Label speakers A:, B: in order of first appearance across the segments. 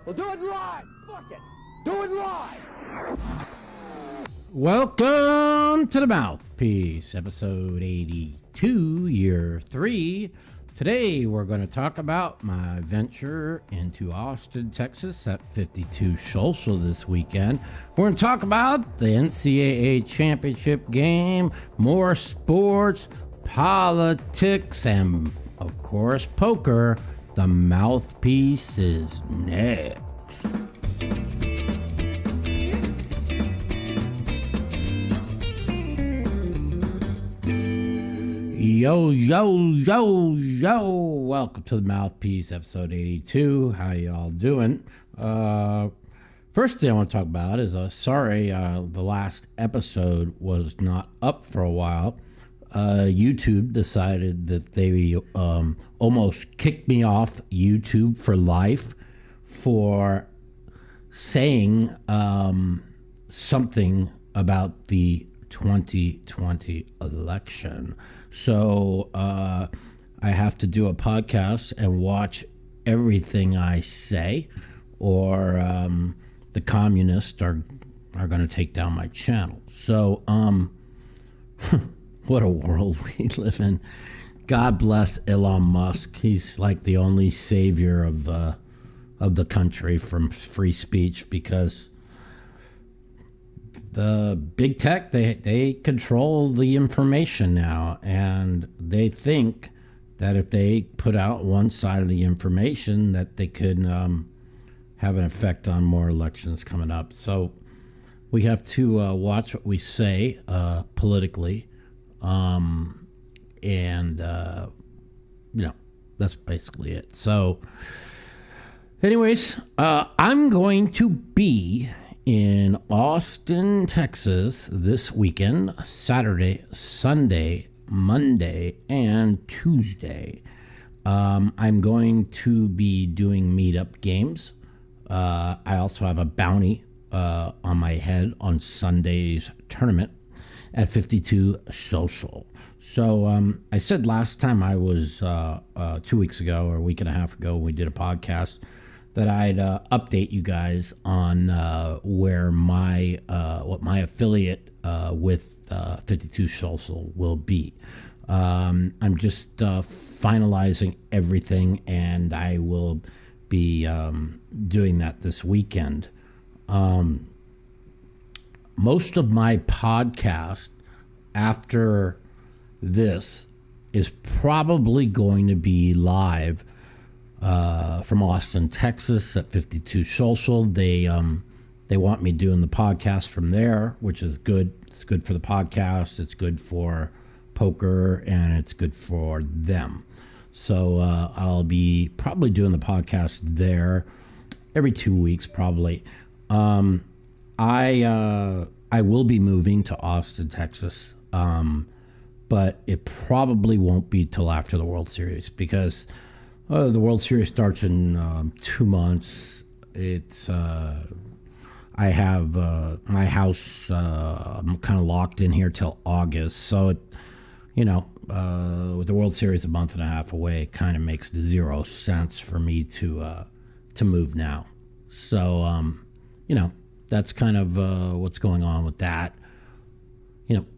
A: We'll do it live. Fuck it. Do it live.
B: Welcome to the Mouthpiece, episode 82, year 3. Today we're going to talk about my venture into Austin, Texas at 52 Social this weekend. We're going to talk about the NCAA championship game, more sports, politics, and of course poker. The Mouthpiece is next. Yo, welcome to the Mouthpiece, episode 82. How y'all doing? First thing I want to talk about is, sorry, the last episode was not up for a while. YouTube decided that they almost kicked me off YouTube for life for saying something about the 2020 election. So I have to do a podcast and watch everything I say, or the communists are going to take down my channel. So what a world we live in. God bless Elon Musk. He's like the only savior of the country from free speech, because the big tech, they control the information now, and they think that if they put out one side of the information that they could have an effect on more elections coming up. So we have to watch what we say politically, and that's basically it. So anyways, I'm going to be in Austin, Texas this weekend, Saturday, Sunday, Monday, and Tuesday. I'm going to be doing meetup games. I also have a bounty on my head on Sunday's tournament at 52 Social. So I said last time I was 2 weeks ago or a week and a half ago, we did a podcast, that I'd update you guys on where my what my affiliate with 52 Social will be. I'm just finalizing everything, and I will be doing that this weekend. Most of my podcast after this is probably going to be live from Austin, Texas at 52 Social. They want me doing the podcast from there, which is good. It's good for the podcast. It's good for poker, and it's good for them. So I'll be probably doing the podcast there every 2 weeks, probably. I will be moving to Austin, Texas, but it probably won't be till after the World Series, because the World Series starts in 2 months. It's I have my house. I'm kind of locked in here till August, so it, with the World Series a month and a half away, it kind of makes zero sense for me to move now. So that's kind of what's going on with that.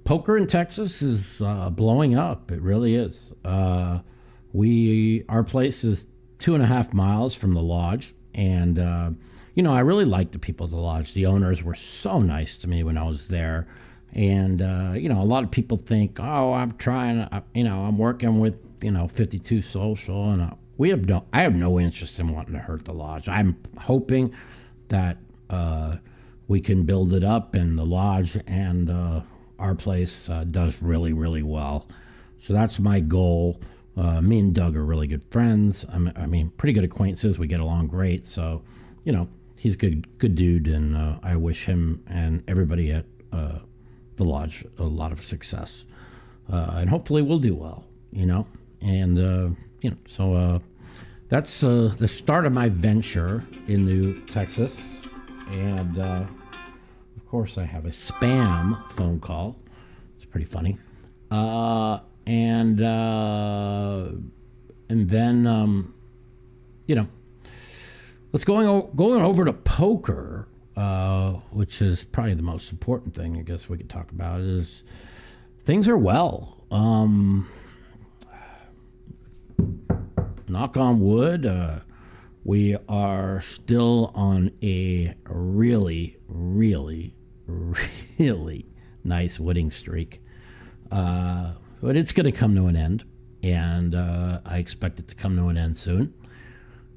B: Poker in Texas is blowing up. It really is. Our place is 2.5 miles from the lodge, and I really like the people at the lodge. The owners were so nice to me when I was there, and a lot of people think, oh, I'm working with 52 Social, and I have no interest in wanting to hurt the lodge. I'm hoping that we can build it up, and the lodge and our place does really, really well. So that's my goal. Me and Doug are really good friends. Pretty good acquaintances. We get along great. So, he's good dude, and I wish him and everybody at the lodge a lot of success. And hopefully we'll do well, And, so that's the start of my venture into Texas. And, of course, I have a spam phone call. It's pretty funny. And then Let's going over to poker, which is probably the most important thing I guess we could talk about. Is things are well. Knock on wood. We are still on a really, really, really nice winning streak. But it's going to come to an end, and I expect it to come to an end soon.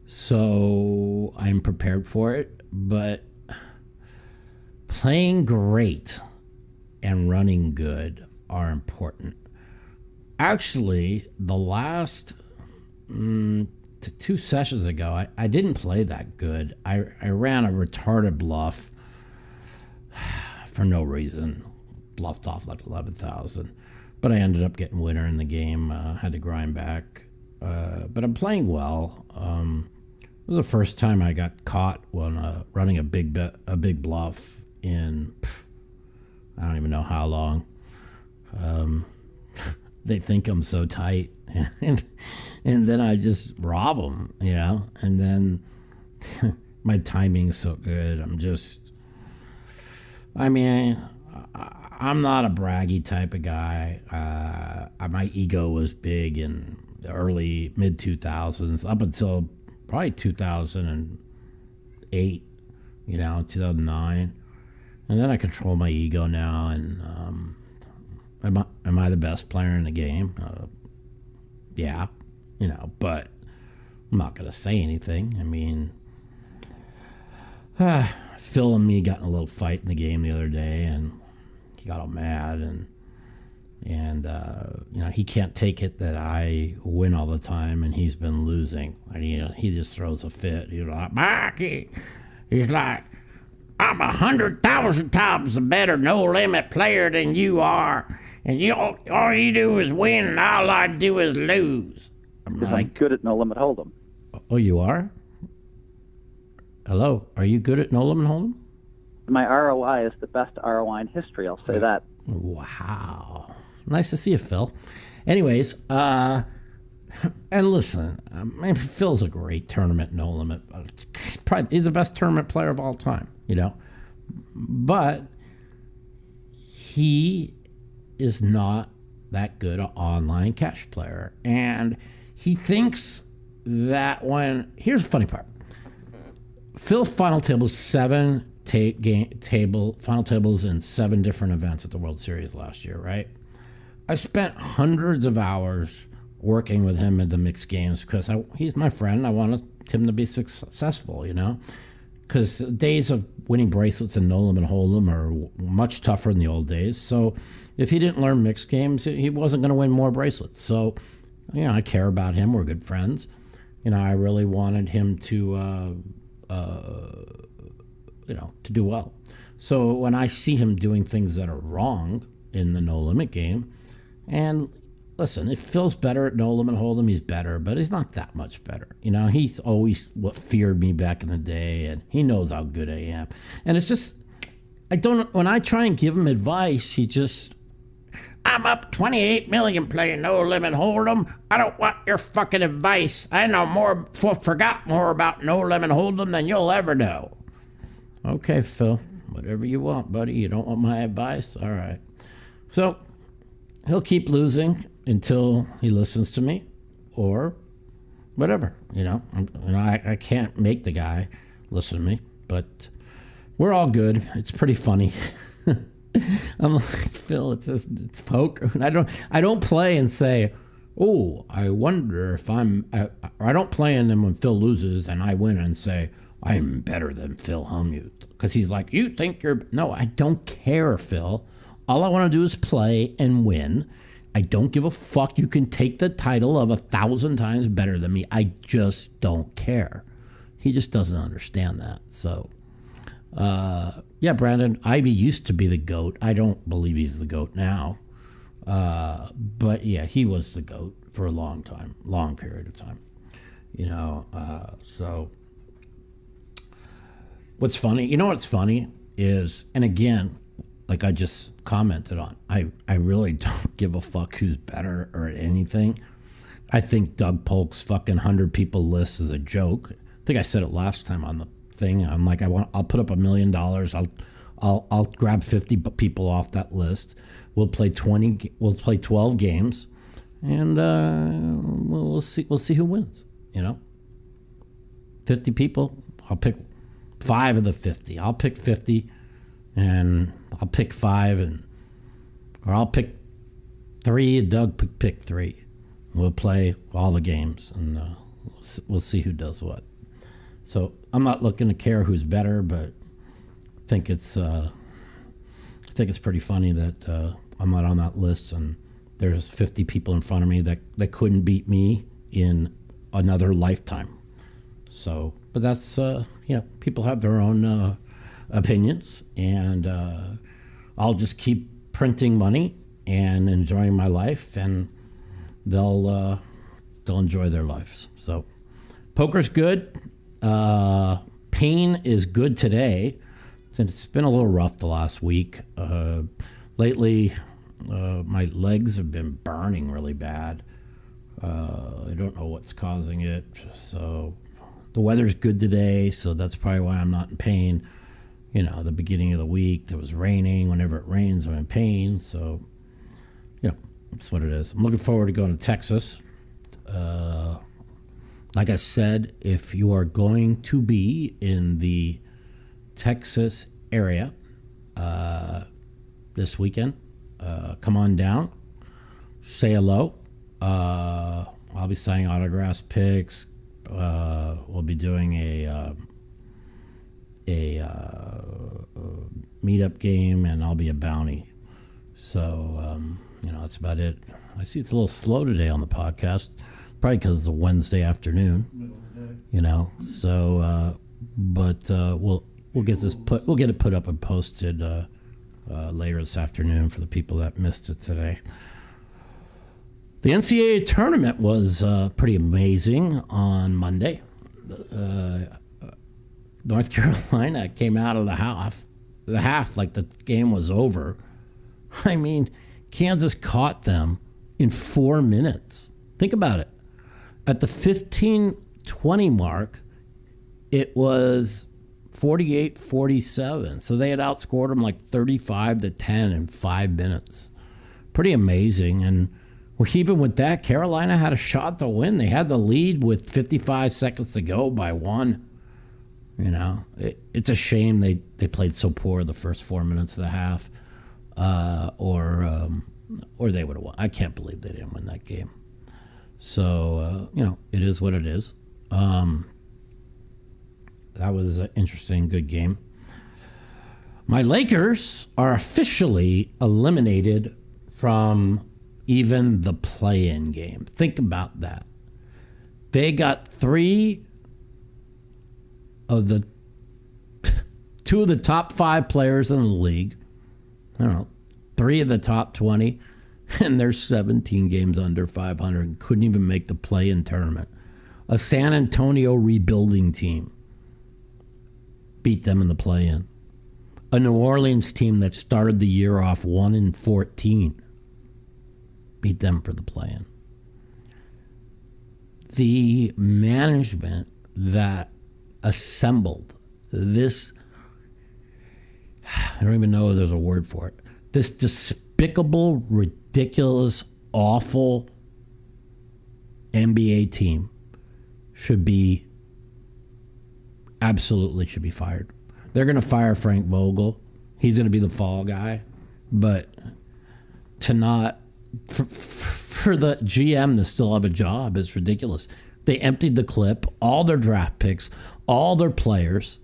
B: So I'm prepared for it, but playing great and running good are important. Actually, the last 2 sessions ago, I didn't play that good. I ran a retarded bluff for no reason. Bluffed off like 11,000. But I ended up getting winner in the game. Had to grind back. But I'm playing well. It was the first time I got caught when running a big bluff in I don't even know how long. They think I'm so tight, and then I just rob them, And then my timing's so good. I'm not a braggy type of guy. My ego was big in the early mid 2000s up until probably 2008, 2009, and then I control my ego now. And am I the best player in the game? Yeah, but I'm not gonna say anything. I mean, Phil and me got in a little fight in the game the other day, and he got all mad, and he can't take it that I win all the time and he's been losing. And he just throws a fit. He's like, Mikey, he's like, I'm 100,000 times a better no-limit player than you are. And all you do is win, and all I do is lose.
C: I'm good at no-limit hold'em.
B: Oh, you are? Hello, are you good at no-limit hold'em?
C: My ROI is the best ROI in history, I'll say that.
B: Wow. Nice to see you, Phil. Anyways, and listen, Phil's a great tournament no limit. He's the best tournament player of all time, But he is not that good an online cash player. And he thinks that here's the funny part. Phil final tables final tables in 7 different events at the World Series last year, right? I spent hundreds of hours working with him in the mixed games because he's my friend. I wanted him to be successful, because days of winning bracelets and no limit hold'em are much tougher than the old days. So if he didn't learn mixed games, he wasn't going to win more bracelets. So, I care about him. We're good friends. I really wanted him to do well. So when I see him doing things that are wrong in the no limit game, and listen, if Phil's better at no limit hold'em, he's better, but he's not that much better. He's always what feared me back in the day, and he knows how good I am. And it's just, when I try and give him advice, I'm up 28 million playing no limit hold'em. I don't want your fucking advice. I forgot more about no limit hold'em than you'll ever know. Okay, Phil, whatever you want, buddy. You don't want my advice? All right. So he'll keep losing until he listens to me or whatever, I can't make the guy listen to me, but we're all good. It's pretty funny. I'm like, Phil, it's poker. I don't play and say, oh, I wonder if I don't play in them when Phil loses and I win and say, I'm better than Phil Hellmuth. Because he's like, you think no, I don't care, Phil. All I want to do is play and win. I don't give a fuck. You can take the title of 1,000 times better than me. I just don't care. He just doesn't understand that. So, yeah, Brandon, Ivy used to be the GOAT. I don't believe he's the GOAT now. But yeah, he was the GOAT for a long period of time. So what's funny is, and again, like I just commented on, I really don't give a fuck who's better or anything. I think Doug Polk's fucking 100 people list is a joke. think I said it last time on the thing. I'm like, I'll put up $1 million. I'll grab 50 people off that list. We'll play 12 games, and we'll see who wins. 50 people. I'll pick 5 of the 50. I'll pick 50, and I'll pick 5, or I'll pick 3, and Doug pick 3. We'll play all the games, and we'll see who does what. So I'm not looking to care who's better, but I think it's pretty funny that I'm not on that list, and there's 50 people in front of me that couldn't beat me in another lifetime. So, but that's people have their own opinions, and I'll just keep printing money and enjoying my life, and they'll enjoy their lives. So, poker's good. Pain is good today. It's been a little rough the last week. Lately, my legs have been burning really bad. I don't know what's causing it. So the weather's good today, so that's probably why I'm not in pain. The beginning of the week, there was raining. Whenever it rains, I'm in pain. So, that's what it is. I'm looking forward to going to Texas. Like I said, if you are going to be in the Texas area this weekend, come on down, say hello. I'll be signing autographs, pics. We'll be doing a meetup game, and I'll be a bounty. So that's about it. I see it's a little slow today on the podcast, probably because it's a Wednesday afternoon. So we'll get it put up and posted later this afternoon for the people that missed it today. The NCAA tournament was pretty amazing on Monday. North Carolina came out of the half like the game was over. I mean, Kansas caught them in 4 minutes. Think about it. At the 15-20 mark, it was 48-47. So they had outscored them like 35-10 in 5 minutes. Pretty amazing. And even with that, Carolina had a shot to win. They had the lead with 55 seconds to go by 1. It's a shame they played so poor the first 4 minutes of the half, or they would have won. I can't believe they didn't win that game. So it is what it is. That was an interesting, good game. My Lakers are officially eliminated from even the play-in game. Think about that. They got 2 of the top 5 players in the league. 3 of the top 20, and they're 17 games under 500 and couldn't even make the play-in tournament. A San Antonio rebuilding team beat them in the play-in. A New Orleans team that started the year off 1-14 beat them for the play-in. The management that assembled this, I don't even know if there's a word for it, this despicable, ridiculous, awful NBA team should be fired. They're going to fire Frank Vogel. He's going to be the fall guy. But to not, for the GM to still have a job is ridiculous. They emptied the clip, all their draft picks, all their players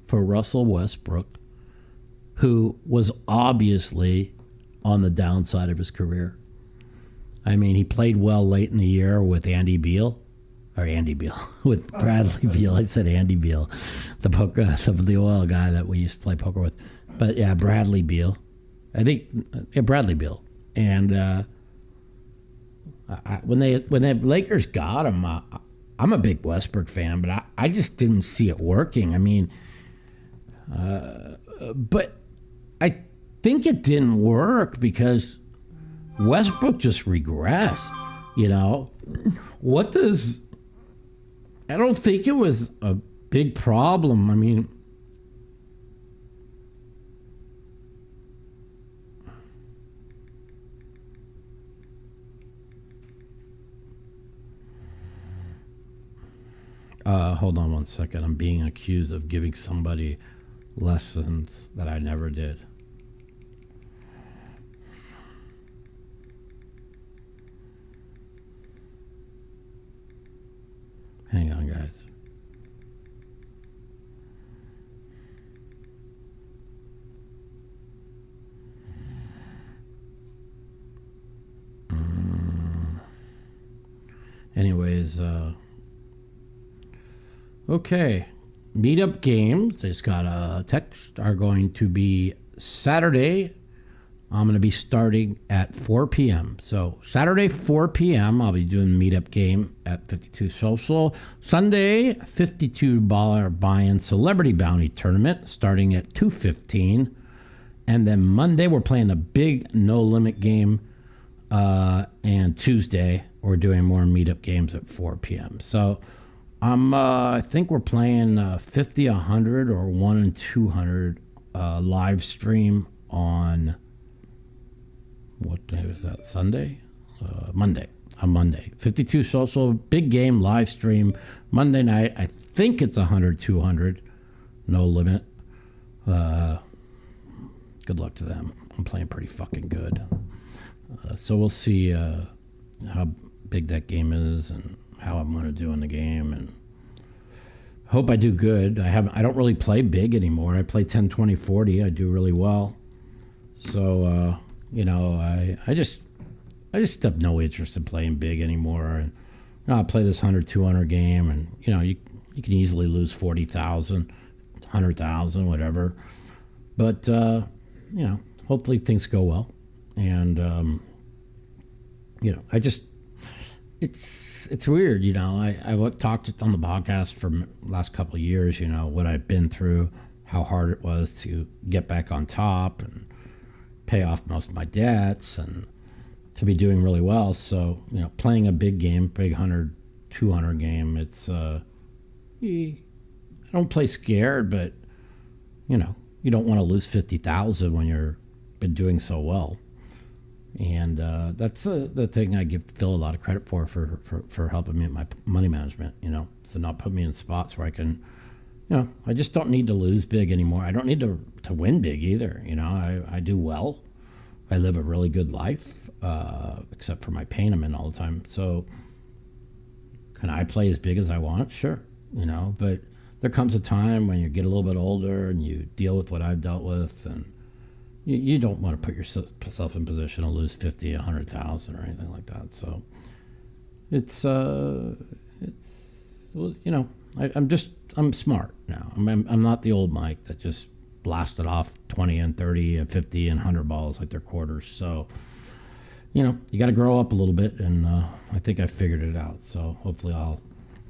B: for Russell Westbrook, who was obviously on the downside of his career. I mean, he played well late in the year with with Bradley Beal. I said Andy Beal, the oil guy that we used to play poker with. But yeah, Bradley Beal. I think Bradley Beal. And when the Lakers got him, I'm a big Westbrook fan, but I just didn't see it working. I mean, but I think it didn't work because Westbrook just regressed. What does I don't think it was a big problem. I mean, hold on one second. I'm being accused of giving somebody lessons that I never did. Hang on, guys. Anyways, okay. Meetup games, I just got a text, are going to be Saturday. I'm going to be starting at 4 p.m. So Saturday, 4 p.m., I'll be doing meetup game at 52 Social. Sunday, $52 buy-in celebrity bounty tournament starting at 2:15. And then Monday, we're playing a big no-limit game. And Tuesday, we're doing more meetup games at 4 p.m. So I think we're playing 50, 100, or 1 and 200 live stream on, what day was that, Sunday? Monday. On Monday. 52 Social, big game, live stream. Monday night, I think it's 100, 200, no limit. Good luck to them. I'm playing pretty fucking good. So we'll see how big that game is and how I'm going to do in the game, and hope I do good. I don't really play big anymore. I play 10, 20, 40. I do really well. So I just have no interest in playing big anymore. And I play this 100, 200 game, and you can easily lose 40,000, 100,000, whatever. But hopefully things go well. And it's weird, I've talked on the podcast for the last couple of years, what I've been through, how hard it was to get back on top and pay off most of my debts and to be doing really well. So, playing a big game, big 100, 200 game, it's, I don't play scared, but, you don't want to lose 50,000 when you're been doing so well. And that's the thing I give Phil a lot of credit for helping me with my money management, so not put me in spots where I can, I just don't need to lose big anymore. I don't need to win big either. I do well. I live a really good life, except for my pain I'm in all the time. So can I play as big as I want? Sure, but there comes a time when you get a little bit older and you deal with what I've dealt with, and you don't want to put yourself in position to lose 50, 100,000 or anything like that. So I'm smart now. I'm not the old Mike that just blasted off 20 and 30 and 50 and 100 balls like they're quarters. So, you got to grow up a little bit, and I think I figured it out. So hopefully I'll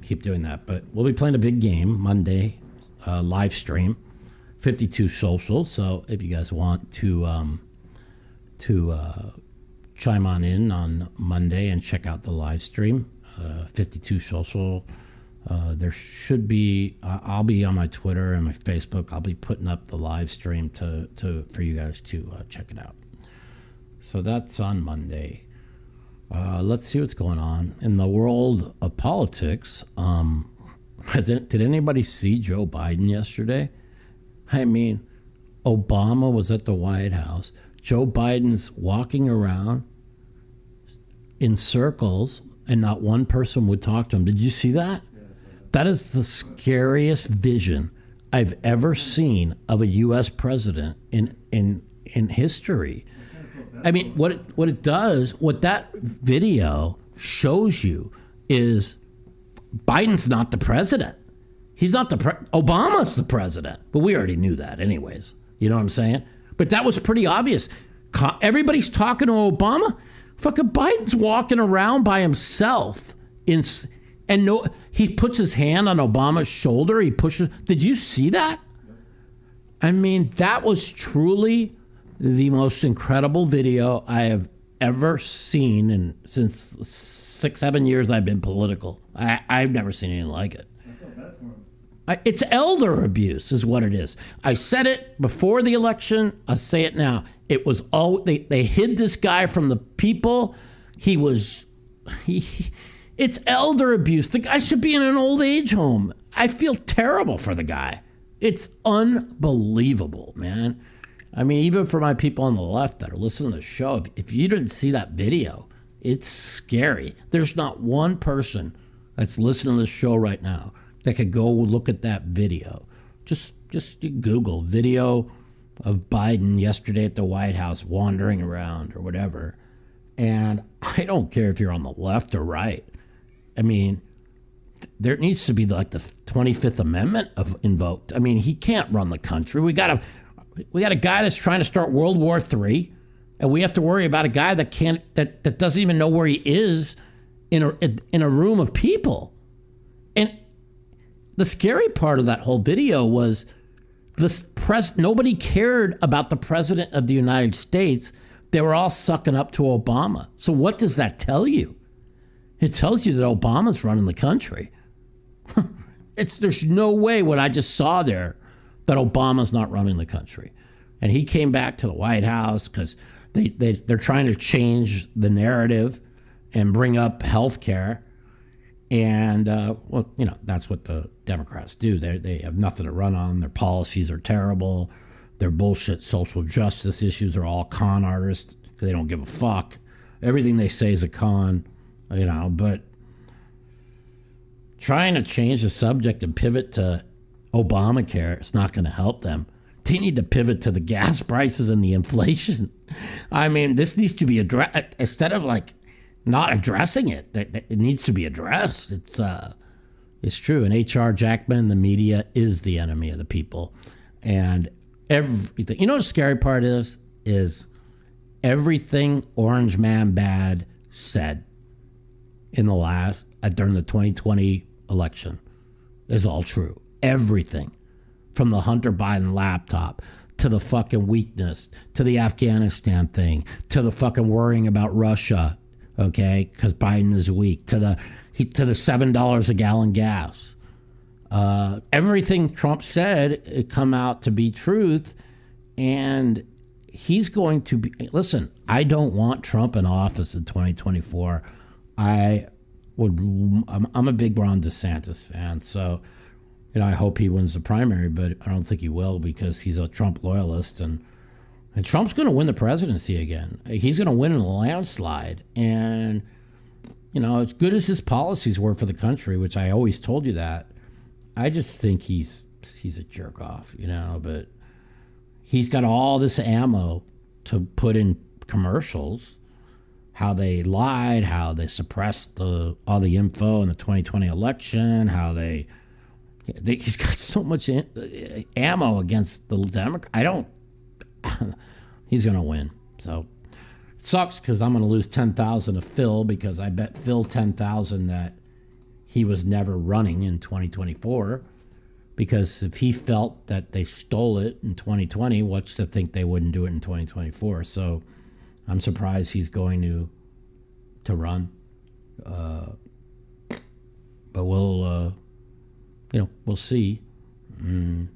B: keep doing that. But we'll be playing a big game Monday, live stream. 52 Social. So if you guys want to chime on Monday and check out the live stream, 52 Social. There should be. I'll be on my Twitter and my Facebook. I'll be putting up the live stream for you guys to check it out. So that's on Monday. Let's see what's going on in the world of politics. Did anybody see Joe Biden yesterday? I mean, Obama was at the White House. Joe Biden's walking around in circles, and not one person would talk to him. Did you see that? That is the scariest vision I've ever seen of a U.S. president in history. I mean, what that video shows you is Biden's not the president. He's not Obama's the president. But we already knew that anyways. You know what I'm saying? But that was pretty obvious. Everybody's talking to Obama. Fucking Biden's walking around by himself. He puts his hand on Obama's shoulder. He pushes. Did you see that? I mean, that was truly the most incredible video I have ever seen, and since 6-7 years I've been political, I've never seen anything like it. It's elder abuse is what it is. I said it before the election. I'll say it now. It was all they hid this guy from the people. It's elder abuse. The guy should be in an old age home. I feel terrible for the guy. It's unbelievable, man. I mean, even for my people on the left that are listening to the show, if you didn't see that video, it's scary. There's not one person that's listening to the show right now that could go look at that video. Just Google video of Biden yesterday at the White House wandering around or whatever. And I don't care if you're on the left or right. I mean, there needs to be like the 25th Amendment invoked. I mean, he can't run the country. We got a guy that's trying to start World War III, and we have to worry about a guy that doesn't even know where he is in a room of people. And the scary part of that whole video was nobody cared about the president of the United States. They were all sucking up to Obama. So what does that tell you? It tells you that Obama's running the country. There's no way what I just saw there that Obama's not running the country. And he came back to the White House because they're trying to change the narrative and bring up health care. And, that's what the Democrats do. They have nothing to run on. Their policies are terrible. Their bullshit social justice issues are all con artists because they don't give a fuck. Everything they say is a con, but trying to change the subject and pivot to Obamacare is not going to help them. They need to pivot to the gas prices and the inflation. I mean, this needs to be addressed instead of not addressing it. It needs to be addressed. It's true. And H.R. Jackman, the media, is the enemy of the people. And everything. You know what the scary part is everything Orange Man Bad said during the 2020 election is all true. Everything. From the Hunter Biden laptop to the fucking weakness, to the Afghanistan thing, to the fucking worrying about Russia, okay, because Biden is weak, to the $7 a gallon gas. Everything Trump said it come out to be truth, and he's going to be. Listen, I don't want Trump in office in 2024. I'm a big Ron DeSantis fan, so. I hope he wins the primary, but I don't think he will because he's a Trump loyalist. And Trump's going to win the presidency again. He's going to win in a landslide. And, as good as his policies were for the country, which I always told you that, I just think he's a jerk off, but he's got all this ammo to put in commercials, how they lied, how they suppressed all the info in the 2020 election, how he's got so much ammo against the Democrat. He's going to win. So it sucks because I'm going to lose $10,000 to Phil because I bet Phil $10,000 that he was never running in 2024. Because if he felt that they stole it in 2020, what's to think they wouldn't do it in 2024? So I'm surprised he's going to run. But we'll see. I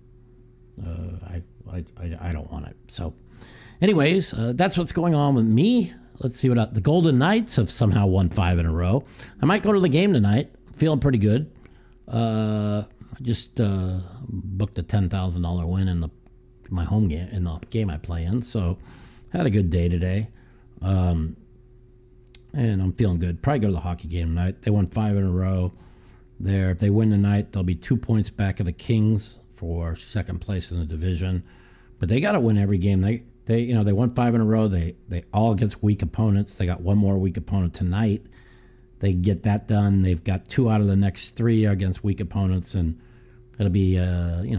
B: don't want it. So, anyways, that's what's going on with me. Let's see what the Golden Knights have somehow won 5 in a row. I might go to the game tonight. Feeling pretty good. I just booked a $10,000 win in my home game in the game I play in. So, had a good day today. And I'm feeling good. Probably go to the hockey game tonight. They won 5 in a row. If they win tonight, they'll be 2 points back of the Kings for second place in the division. But they got to win every game. They won 5 in a row. They all against weak opponents. They got one more weak opponent tonight. They get that done. They've got 2 out of the next 3 against weak opponents, and it'll be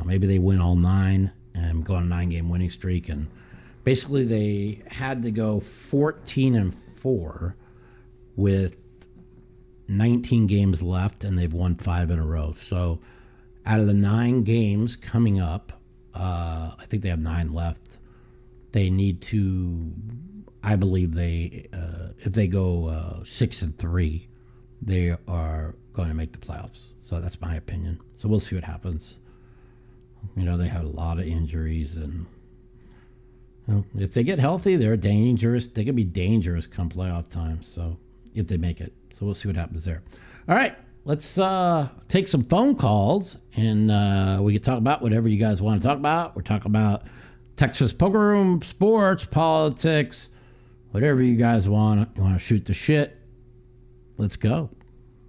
B: maybe they win all 9 and go on a 9-game winning streak. And basically, they had to go 14-4 with 19 games left, and they've won 5 in a row. So out of the 9 games coming up, I think they have 9 left. They need to I believe if they go 6-3, they are going to make the playoffs. So that's my opinion. So we'll see what happens. They had a lot of injuries, and if they get healthy, they're dangerous. They can be dangerous come playoff time. So if they make it, so we'll see what happens there. All right, let's take some phone calls, and we can talk about whatever you guys want to talk about. We're talking about Texas Poker Room, sports, politics, whatever you guys want. You want to shoot the shit? Let's go.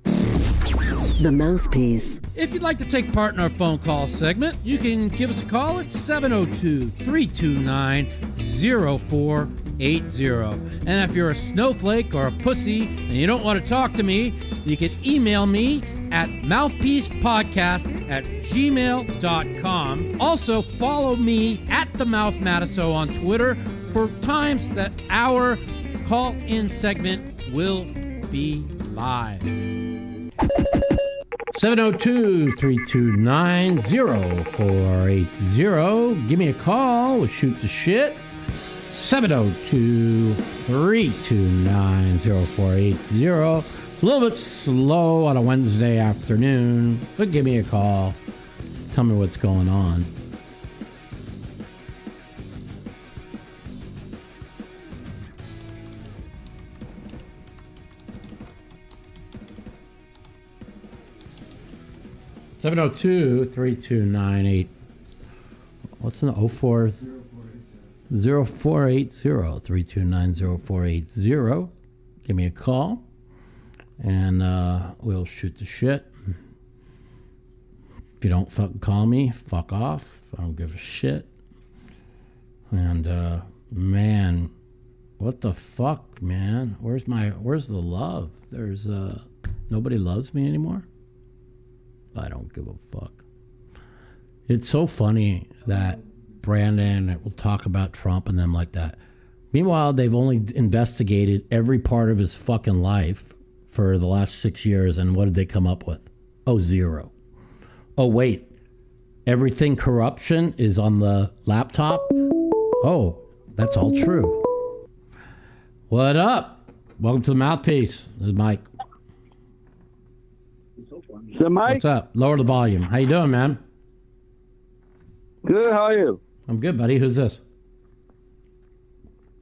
D: The Mouthpiece.
B: If you'd like to take part in our phone call segment, you can give us a call at 702-329-0480. And if you're a snowflake or a pussy and you don't want to talk to me, you can email me at mouthpiecepodcast@gmail.com. Also, follow me at the Mouth Matiso on Twitter for times that our call-in segment will be live. 702-329-0480. Give me a call. We'll shoot the shit. 702-329-0480. It's a little bit slow on a Wednesday afternoon, but give me a call. Tell me what's going on. Seven 702-329-8. What's the 04? 0480 329-0480. Give me a call, and we'll shoot the shit. If you don't fucking call me, fuck off. I don't give a shit. And man, what the fuck, man? Where's the love? There's nobody loves me anymore. I don't give a fuck. It's so funny that Brandon will talk about Trump and them like that. Meanwhile, they've only investigated every part of his fucking life for the last 6 years, and what did they come up with? Oh, zero. Oh, wait. Everything corruption is on the laptop? Oh, that's all true. What up? Welcome to the Mouthpiece. This is Mike.
E: So, Mike?
B: What's up? Lower the volume. How you doing, man?
E: Good, how are you?
B: I'm good, buddy. Who's this?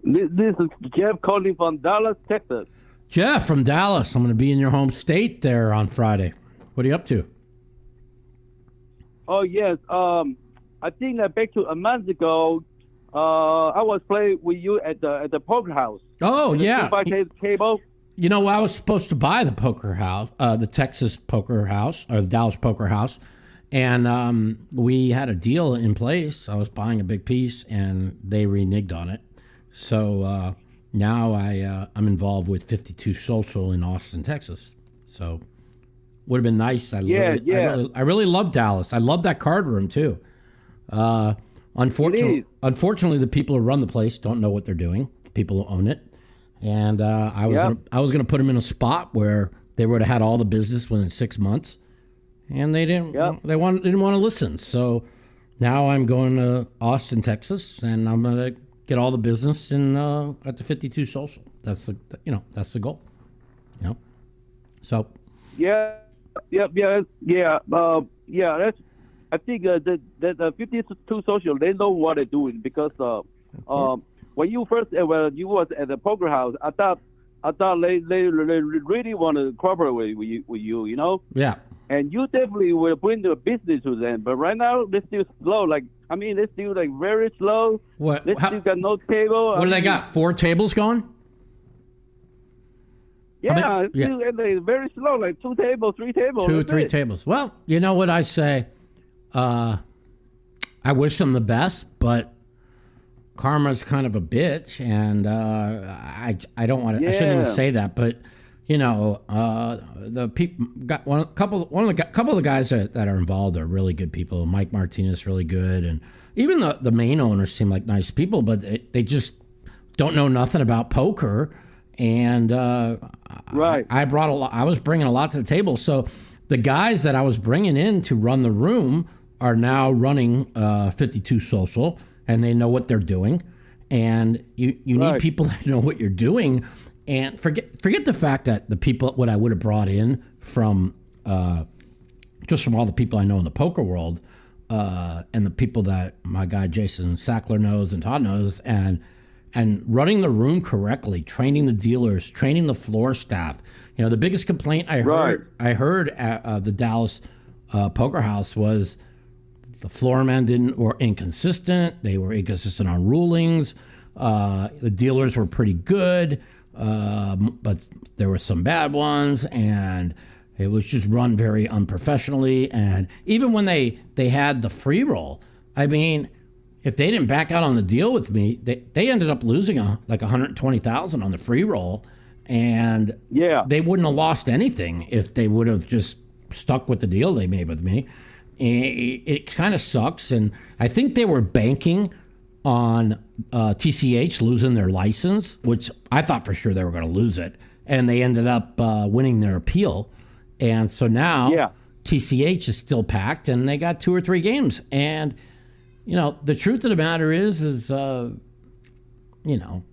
E: This is Jeff calling from Dallas, Texas.
B: Jeff from Dallas. I'm going to be in your home state there on Friday. What are you up to?
E: Oh, yes. I think back to a month ago, I was playing with you at the poker house.
B: Oh, yeah.
E: Table.
B: You know, I was supposed to buy the poker house, the Texas poker house, or the Dallas poker house, and we had a deal in place. I was buying a big piece, and they reneged on it. So now I'm involved with 52 Social in Austin, Texas. So would have been nice. I really love Dallas. I love that card room too. Unfortunately, the people who run the place don't know what they're doing. The people who own it. And I was gonna put them in a spot where they would have had all the business within 6 months, and they didn't. They didn't want to listen. So now I'm going to Austin, Texas, and I'm gonna get all the business in at the 52 Social. That's the goal. So
E: That's. I think that the 52 Social, they know what they're doing because when you was at the poker house, I thought they really want to cooperate with you, you know?
B: Yeah.
E: And you definitely will bring the business to them. But right now, they're still slow. They're still very slow.
B: What?
E: They still got no table.
B: What do they got? 4 tables going?
E: Yeah, they're very slow, like 2 tables, 3 tables.
B: 2 or 3 tables. Well, you know what I say? I wish them the best, but karma's kind of a bitch, and I don't want to. I shouldn't even say that, but the people got a couple of the guys that are involved are really good people. Mike Martinez really good, and even the main owners seem like nice people, but they just don't know nothing about poker. And
E: right,
B: I was bringing a lot to the table, so the guys that I was bringing in to run the room are now running 52 Social, and they know what they're doing. and you need people that know what you're doing. And forget the fact that the people, what I would have brought in from just from all the people I know in the poker world, and the people that my guy Jason Sackler knows and Todd knows, and running the room correctly, training the dealers, training the floor staff. You know, the biggest complaint I heard at the Dallas Poker House was the floormen were inconsistent. They were inconsistent on rulings. The dealers were pretty good, but there were some bad ones, and it was just run very unprofessionally. And even when they had the free roll, I mean, if they didn't back out on the deal with me, they ended up losing like $120,000 on the free roll, and they wouldn't have lost anything if they would have just stuck with the deal they made with me. It kind of sucks, and I think they were banking on TCH losing their license, which I thought for sure they were going to lose it, and they ended up winning their appeal, and so now TCH is still packed, and they got 2 or 3 games, and you know the truth of the matter is you know,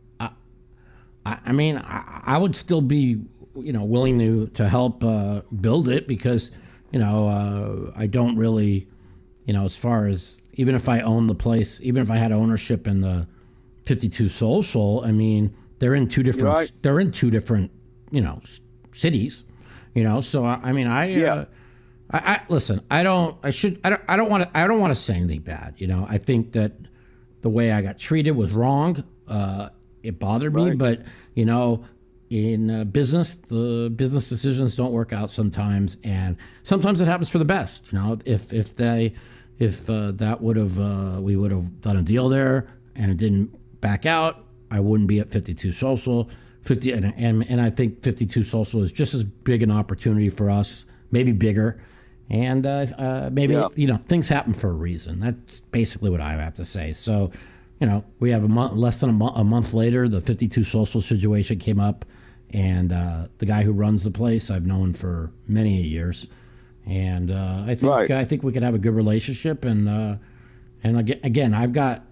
B: I mean I would still be willing to help build it, because you know I don't really, as far as, even if I own the place, even if I had ownership in the 52 Social, I mean, they're in two different cities, so I mean, I listen, I don't want to say anything bad. I think that the way I got treated was wrong. It bothered me, but in business, the business decisions don't work out sometimes, and sometimes it happens for the best. If that would have we would have done a deal there and it didn't back out, I wouldn't be at 52 Social. And I think 52 Social is just as big an opportunity for us, maybe bigger. And maybe things happen for a reason. That's basically what I have to say. So, we have less than a month later, the 52 Social situation came up, and the guy who runs the place I've known for many years, and I think we could have a good relationship. And again, I've got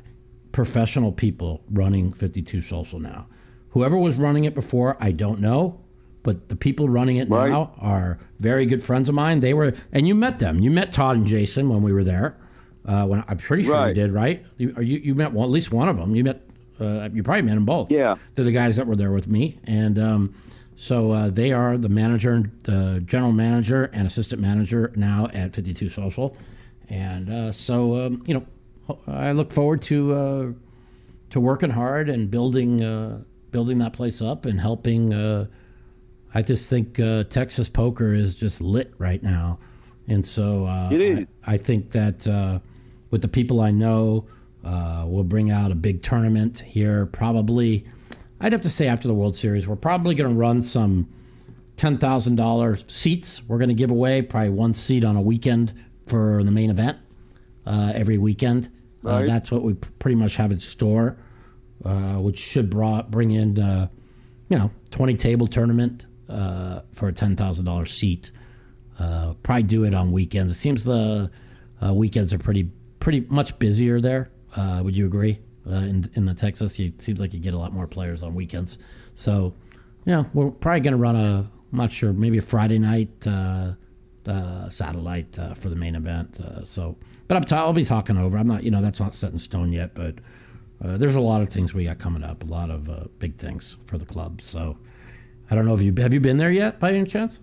B: professional people running 52 Social now. Whoever was running it before, I don't know. But the people running it now are very good friends of mine. They were, and you met them. You met Todd and Jason when we were there. When I'm pretty sure you did, right? You met at least one of them. You probably met them both. Yeah, they're the guys that were there with me, and so they are the manager, the general manager, and assistant manager now at 52 Social, and so I look forward to working hard and building that place up and helping. I just think Texas poker is just lit right now. And so I think that with the people I know, we'll bring out a big tournament here probably. I'd have to say after the World Series, we're probably going to run some $10,000 seats. We're going to give away probably one seat on a weekend for the main event every weekend. That's what we pretty much have in store, which should bring in, 20 table tournament. For a $10,000 seat, probably do it on weekends. It seems the weekends are pretty much busier there. Would you agree? In the Texas, it seems like you get a lot more players on weekends. So, we're probably going to run I'm not sure, maybe a Friday night satellite for the main event. But I'll be talking over. I'm not, that's not set in stone yet. But there's a lot of things we got coming up. A lot of big things for the club. So. I don't know if have you been there yet by any chance?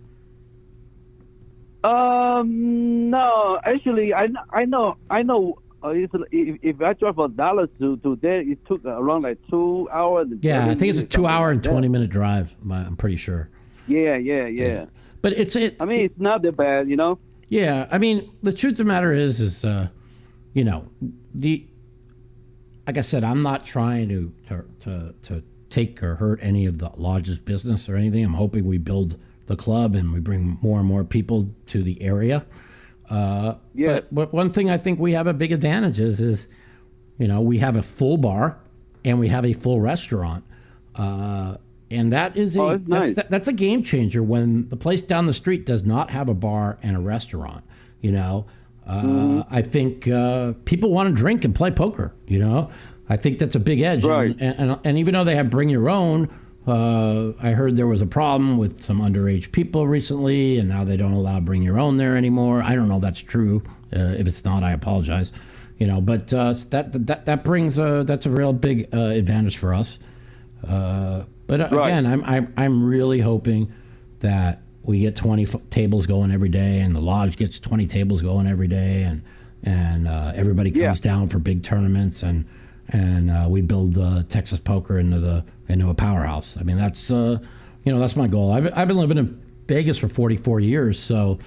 E: No, actually, I know. If I drive from Dallas to there, it took around like 2 hours.
B: Yeah, I think it's a 2 hour and 20-minute drive. I'm pretty sure.
E: Yeah.
B: But I
E: mean, it's not that bad,
B: Yeah, I mean, the truth of the matter is like I said, I'm not trying to take or hurt any of the lodge's business or anything. I'm hoping we build the club and we bring more and more people to the area. But one thing I think we have a big advantage is we have a full bar and we have a full restaurant. And that is that's a game changer when the place down the street does not have a bar and a restaurant. I think people want to drink and play poker. I think that's a big edge.
E: Right.
B: And even though they have bring your own, I heard there was a problem with some underage people recently, and now they don't allow bring your own there anymore. I don't know if that's true. If it's not, I apologize. But that brings that's a real big advantage for us. But again, I'm really hoping that we get 20 tables going every day, and the lodge gets 20 tables going every day, and everybody comes down for big tournaments, and we build Texas poker into a powerhouse. I mean, that's that's my goal. I've been living in Vegas for 44 years, so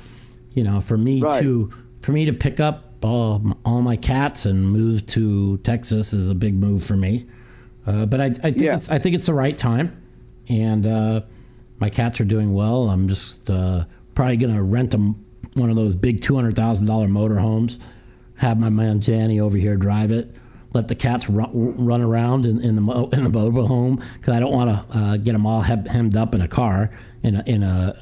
B: for me to pick up all my cats and move to Texas is a big move for me. But I think it's the right time, and my cats are doing well. I'm just probably going to rent one of those big $200,000 motorhomes, have my man Janny over here drive it, let the cats run around in the mobile home, because I don't want to get them all hemmed up in a car in a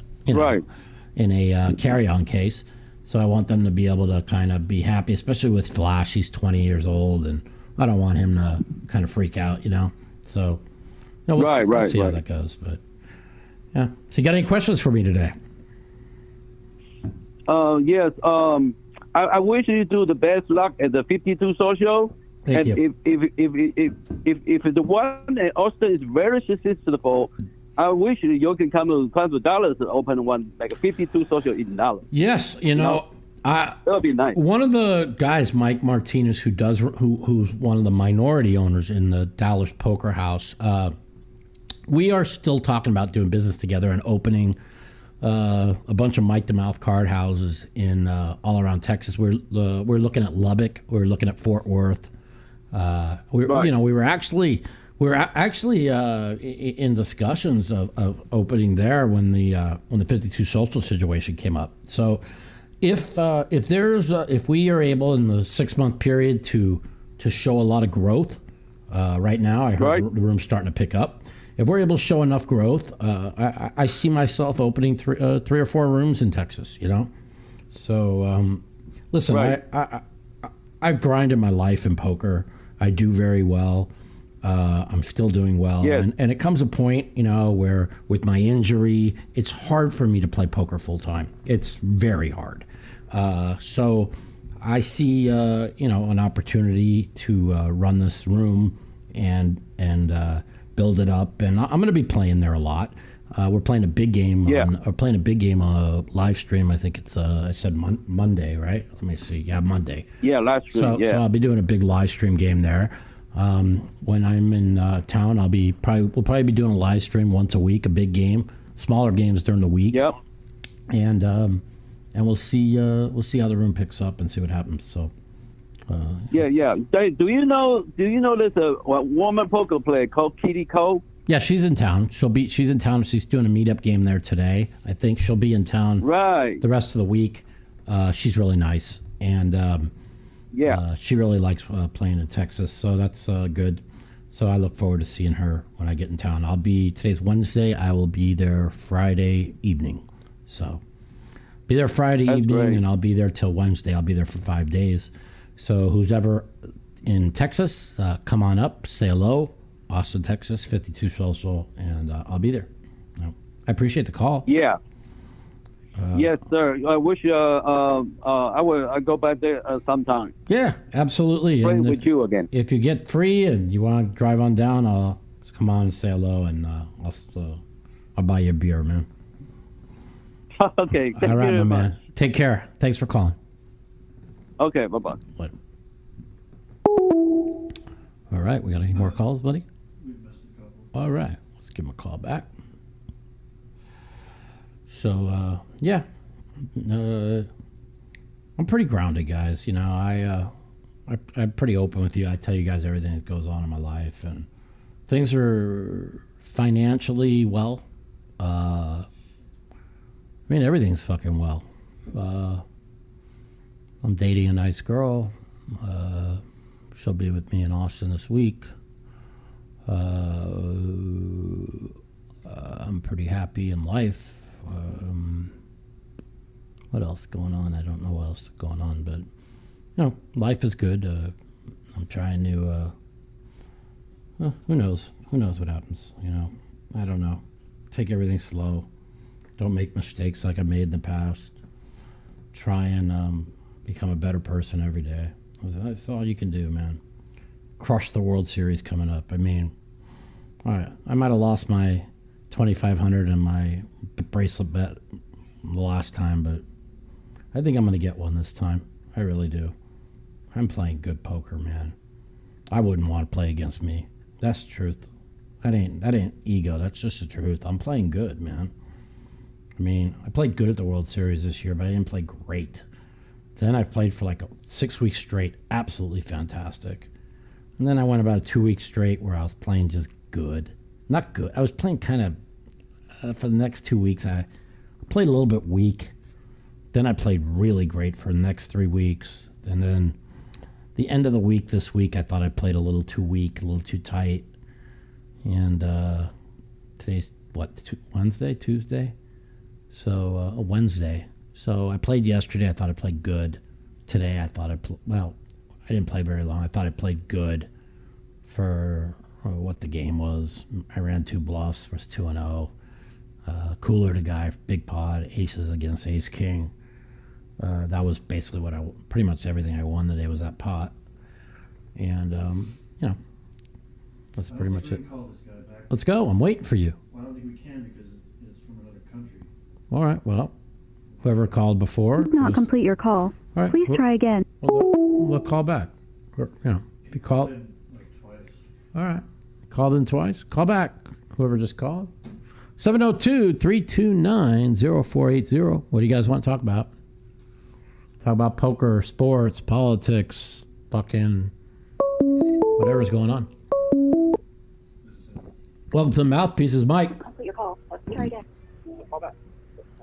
B: carry-on case. So I want them to be able to kind of be happy, especially with Flash. He's 20 years old, and I don't want him to kind of freak out, So, we'll see how that goes. But yeah. So, you got any questions for me today?
E: Yes. I wish you do the best luck at the 52 social.
B: Thank you.
E: If the one in Austin is very successful, I wish you can come to Dallas and open one like a 52 social in Dallas.
B: Yes, that
E: would be nice.
B: One of the guys, Mike Martinez, who's one of the minority owners in the Dallas Poker House, we are still talking about doing business together and opening a bunch of Mike the Mouth card houses in all around Texas. We're looking at Lubbock. We're looking at Fort Worth. We were actually in discussions of opening there when the 52 social situation came up. So if we are able in the 6-month period to show a lot of growth, right now I heard the room's starting to pick up. If we're able to show enough growth, I see myself opening 3 or 4 rooms in Texas. So listen, I've grinded my life in poker. I do very well. I'm still doing well.
E: Yes.
B: And it comes a point, where with my injury, it's hard for me to play poker full time. It's very hard. So I see, an opportunity to run this room and build it up. And I'm going to be playing there a lot. We're playing a big game. Playing a big game live stream. I think it's I said Monday, right? Let me see. Yeah, Monday.
E: Yeah, live stream.
B: So I'll be doing a big live stream game there. When I'm in town, we'll probably be doing a live stream once a week, a big game, smaller games during the week.
E: Yep.
B: And we'll see how the room picks up and see what happens. So.
E: Yeah. Do you know there's a woman poker player called Kitty Cole?
B: Yeah, she's in town. She's in town. She's doing a meetup game there today. I think she'll be in town the rest of the week. She's really nice, and she really likes playing in Texas, so that's good. So I look forward to seeing her when I get in town. Today's Wednesday. I will be there Friday evening. So be there Friday evening,
E: great.
B: And I'll be there till Wednesday. I'll be there for 5 days. So who's ever in Texas, come on up, say hello. Austin, Texas, 52 social, and I'll be there. I appreciate the call.
E: Yeah. Yes, sir. I wish I go back there sometime.
B: Yeah, absolutely.
E: Play with you again.
B: If you get free and you want to drive on down, I'll come on and say hello, and I'll buy you a beer, man.
E: Okay.
B: All right, my man. Take care. Thanks for calling.
E: Okay, bye-bye.
B: Later. All right, we got any more calls, buddy? All right, let's give him a call back. So, I'm pretty grounded, guys. I'm pretty open with you. I tell you guys everything that goes on in my life, and things are financially well. Everything's fucking well. I'm dating a nice girl. She'll be with me in Austin this week. I'm pretty happy in life. What else is going on? I don't know what else is going on, but life is good. I'm trying to Well, who knows? Who knows what happens? I don't know. Take everything slow. Don't make mistakes like I made in the past. Try and become a better person every day. That's all you can do, man. Crush the World Series coming up. I mean, all right, I might have lost my 2,500 and my bracelet bet the last time, but I think I'm going to get one this time. I really do. I'm playing good poker, man. I wouldn't want to play against me. That's the truth. That ain't ego. That's just the truth. I'm playing good, man. I mean, I played good at the World Series this year, but I didn't play great. Then I played for like 6 weeks straight, absolutely fantastic. And then I went about 2 weeks straight where I was playing just good. Not good. I was playing kind of, for the next 2 weeks, I played a little bit weak. Then I played really great for the next 3 weeks. And then the end of the week this week, I thought I played a little too weak, a little too tight. And today's, Wednesday, Tuesday? So, Wednesday. So I played yesterday. I thought I played good. Today I thought I didn't play very long. I thought I played good for what the game was. I ran 2 bluffs, was 2-0. Cooler to guy, big pot, aces against ace king. That was basically pretty much everything I won today was that pot. And, that's pretty much it.
F: Call this guy back.
B: Let's go. I'm waiting for you.
F: Well, I don't think we can because it's from another country.
B: All right. Well, whoever called before.
G: Did not complete your call.
B: All right,
G: Please try again.
B: We'll call back. Or, if you call.
F: Like twice.
B: All right. Called in twice. Call back. Whoever just called. 702-329-0480. What do you guys want to talk about? Talk about poker, sports, politics, fucking whatever's going on. Welcome to the Mouthpieces, Mike.
G: Complete your call. Try again.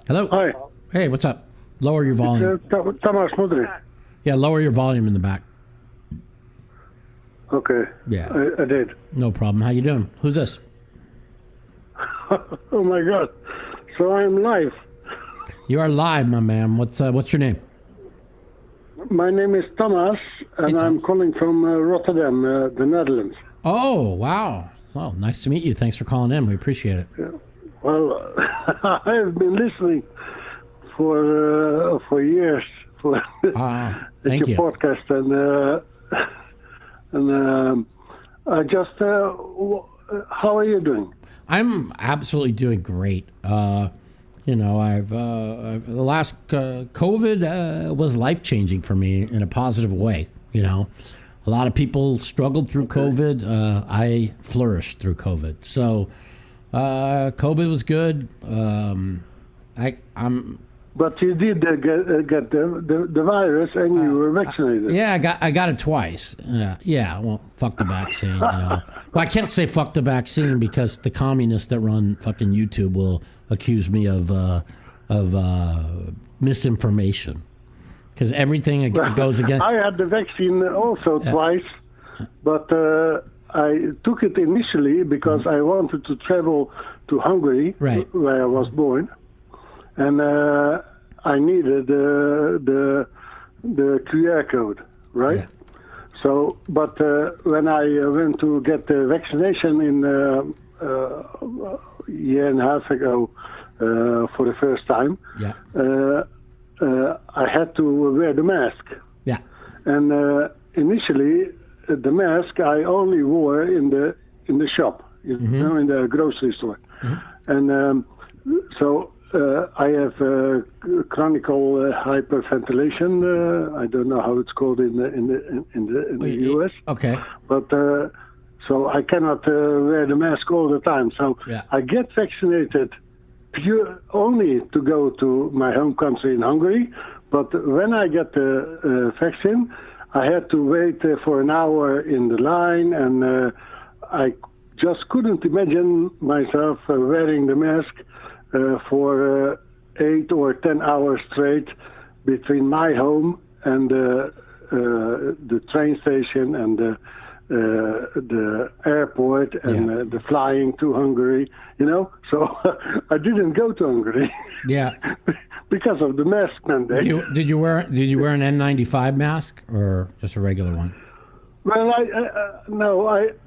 B: Hello.
H: Hi.
B: Hey, what's up? Lower your volume.
H: Thomas Mudry.
B: Yeah, lower your volume in the back.
H: Okay.
B: Yeah.
H: I did.
B: No problem. How you doing? Who's this?
H: Oh my God. So I'm live.
B: You are live, my man. What's your name?
H: My name is Thomas, and
B: Hey,
H: I'm calling from Rotterdam, the Netherlands.
B: Oh, wow. Well, nice to meet you. Thanks for calling in. We appreciate it.
H: Well, I have been listening for years for
B: thank you.
H: your podcast, and I just how are you doing?
B: I'm absolutely doing great. I've the last COVID was life changing for me in a positive way. A lot of people struggled through COVID. I flourished through COVID. So COVID was good.
H: But you did get the virus, and you were vaccinated.
B: Yeah, I got it twice. Yeah. Well, fuck the vaccine. Well, I can't say fuck the vaccine because the communists that run fucking YouTube will accuse me of misinformation. Because everything goes against.
H: I had the vaccine also twice, but I took it initially because I wanted to travel to Hungary,
B: right,
H: where I was born, and I needed the QR code, right?
B: Yeah.
H: So, but when I went to get the vaccination in a year and a half ago for the first time,
B: yeah.
H: I had to wear the mask.
B: Yeah.
H: And initially, the mask I only wore in the shop, in the grocery store. Mm-hmm. And so I have chronic hyperventilation. I don't know how it's called in the US.
B: Okay.
H: But so I cannot wear the mask all the time. So I get vaccinated only to go to my home country in Hungary, but when I get the vaccine, I had to wait for an hour in the line, and I just couldn't imagine myself wearing the mask for 8 or 10 hours straight between my home and the train station and the airport and the flying to Hungary, So I didn't go to Hungary.
B: Yeah.
H: Because of the mask mandate.
B: Did you wear an N95 mask or just a regular one?
H: Well,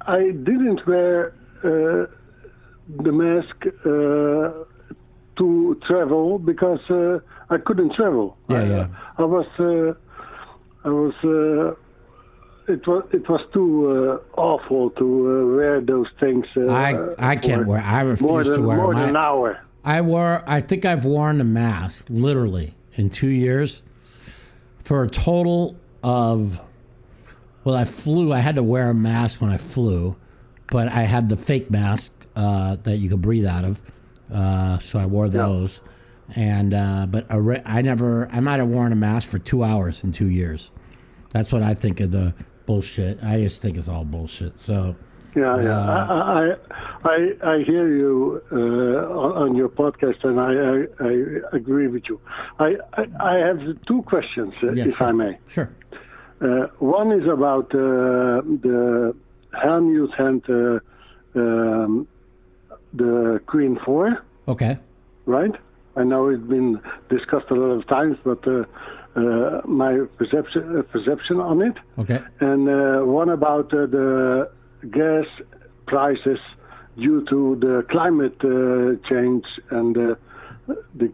H: I didn't wear the mask to travel because I couldn't travel.
B: Yeah.
H: It was too awful to wear those things.
B: I can't wear. I refuse to wear
H: more than an hour.
B: I think I've worn a mask literally in 2 years for a total of. Well, I flew. I had to wear a mask when I flew, but I had the fake mask that you could breathe out of, so I wore those. And but I might have worn a mask for 2 hours in 2 years. That's what I think of the bullshit. I just think it's all bullshit. So
H: I hear you on your podcast, and I agree with you. I have two questions, if
B: sure.
H: I may.
B: Sure.
H: One is about the hand used hand, the Queen 4.
B: Okay.
H: Right? I know it's been discussed a lot of times, but my perception on it.
B: Okay.
H: And one about the gas prices due to the climate change and the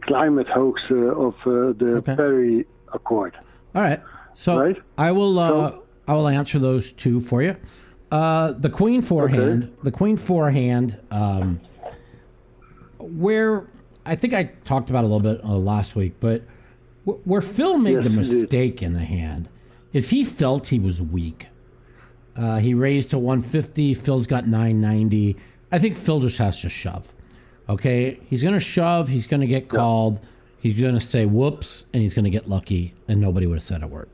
H: climate hoax of the Paris Accord.
B: All right. So
H: right?
B: I will answer those two for you. The Queen forehand, where I think I talked about it a little bit last week, but where Phil made the mistake in the hand, if he felt he was weak, he raised to 150. Phil's got 990. I think Phil just has to shove. Okay, he's going to shove. He's going to get called. He's going to say whoops, and he's going to get lucky, and nobody would have said a word.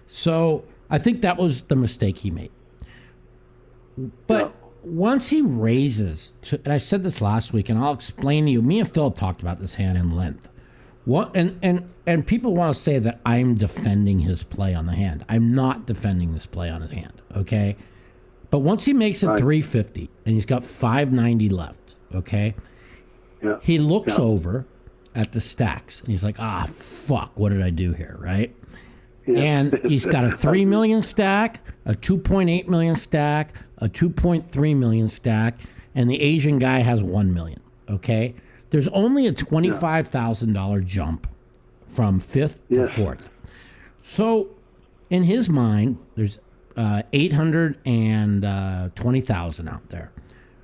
B: So I think that was the mistake he made. But once he raises, and I said this last week, and I'll explain to you. Me and Phil talked about this hand in length. What and people want to say that I'm defending his play on the hand. I'm not defending this play on his hand. Okay, but once he makes it 350 and he's got 590 left, okay, he looks over at the stacks and he's like, fuck, what did I do here, right? And he's got a 3 million stack, a 2.8 million stack, a 2.3 million stack, and the Asian guy has 1 million. Okay, there's only a $25,000 jump from fifth to fourth. So in his mind, there's 820,000 out there.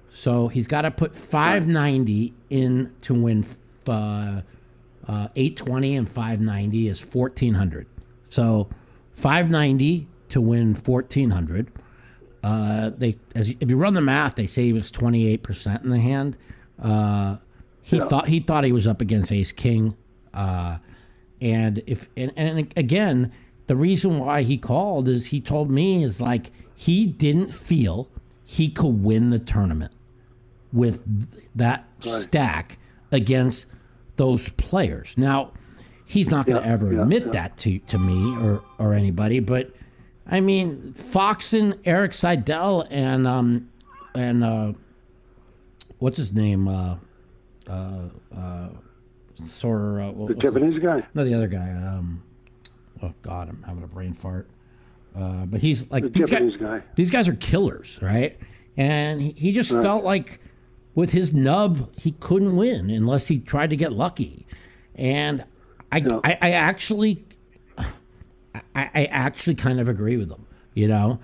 B: So he's got to put 590 in to win. 820 and 590 is 1,400. So 590 to win 1,400. If you run the math, they say he was 28% in the hand. He thought he was up against Ace King, and again, the reason why he called is he told me is like he didn't feel he could win the tournament with that stack against those players. Now, he's not going to ever admit that to me or anybody, but I mean, Fox and Eric Seidel and what's his name?
H: The Japanese guy?
B: No, the other guy. Oh God, I'm having a brain fart. But he's like these guys are killers, right? And he just felt like with his nub he couldn't win unless he tried to get lucky. And I actually kind of agree with him. You know,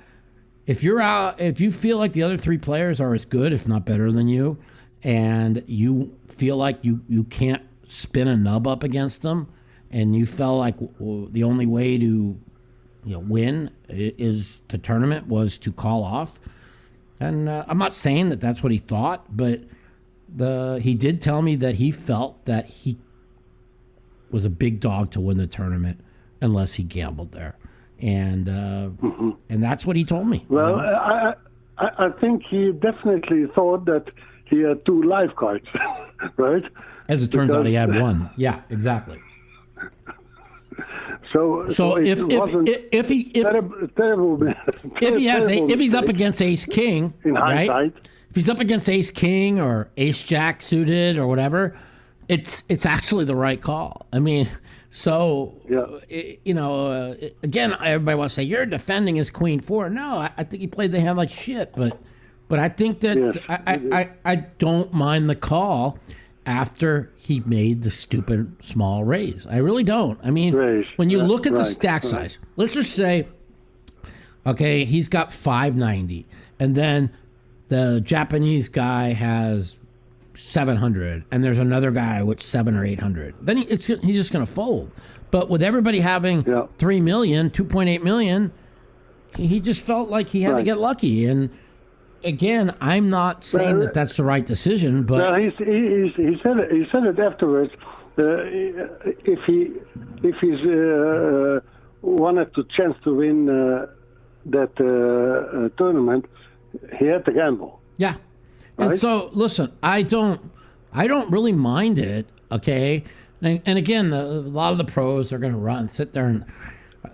B: if you feel like the other three players are as good, if not better than you, and you feel like you can't spin a nub up against them, and you felt like the only way to win is the tournament was to call off. And I'm not saying that that's what he thought, but he did tell me that he felt that he was a big dog to win the tournament unless he gambled there, and that's what he told me.
H: Well, I think he definitely thought that he had two live cards, right?
B: As it turns out, he had one. Yeah, exactly.
H: So if
B: he's up against Ace King,
H: in hindsight,
B: right? If he's up against Ace King or Ace Jack suited or whatever, It's actually the right call. I mean, so again, everybody wants to say you're defending his queen four. No, I think he played the hand like shit, but I think that I don't mind the call after he made the stupid small raise. I really don't. I mean, when you look at the stack size, let's just say, okay, he's got 590, and then the Japanese guy has 700, and there's another guy with 700 or 800. Then he's just going to fold. But with everybody having 3 million, 2.8 million, he just felt like he had to get lucky. And again, I'm not saying that that's the right decision, but
H: well, he said it afterwards. If he's wanted to chance to win that tournament, he had to gamble.
B: Yeah. And
H: right?
B: So listen, I don't really mind it. Okay. And again, a lot of the pros are going to sit there and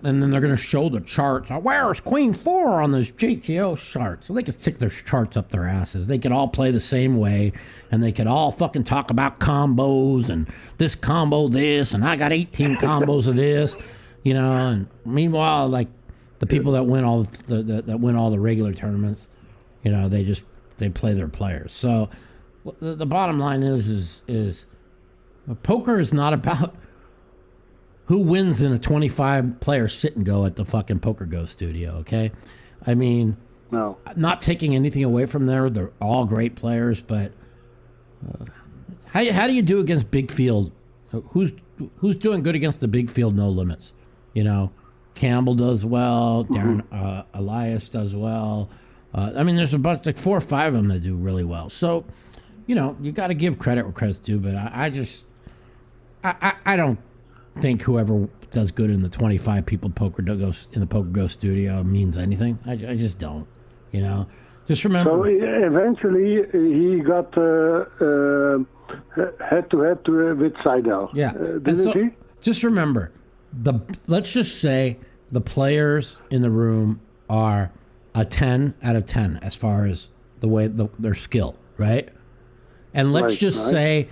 B: then they're going to show the charts. Where's Queen 4 on this GTO chart? So they could stick their charts up their asses. They could all play the same way, and they could all fucking talk about combos and this combo this, and I got 18 combos of this, And meanwhile, like the people that win all the regular tournaments, they play their players. So the bottom line is poker is not about who wins in a 25-player sit-and-go at the fucking Poker Go studio, okay? I mean,
H: no,
B: not taking anything away from there. They're all great players, but how do you do against big field? Who's doing good against the big field no limits? Campbell does well. Darren Elias does well. I mean, there's a bunch, like 4 or 5 of them that do really well. So, you got to give credit where credit's due, but I don't think whoever does good in the 25 people in the Poker Go studio means anything. I just don't, Just remember.
H: So eventually he got head-to-head with Seidel.
B: Yeah.
H: Didn't he?
B: Just remember, let's just say the players in the room are a 10 out of 10 as far as the way their skill, right? And let's just say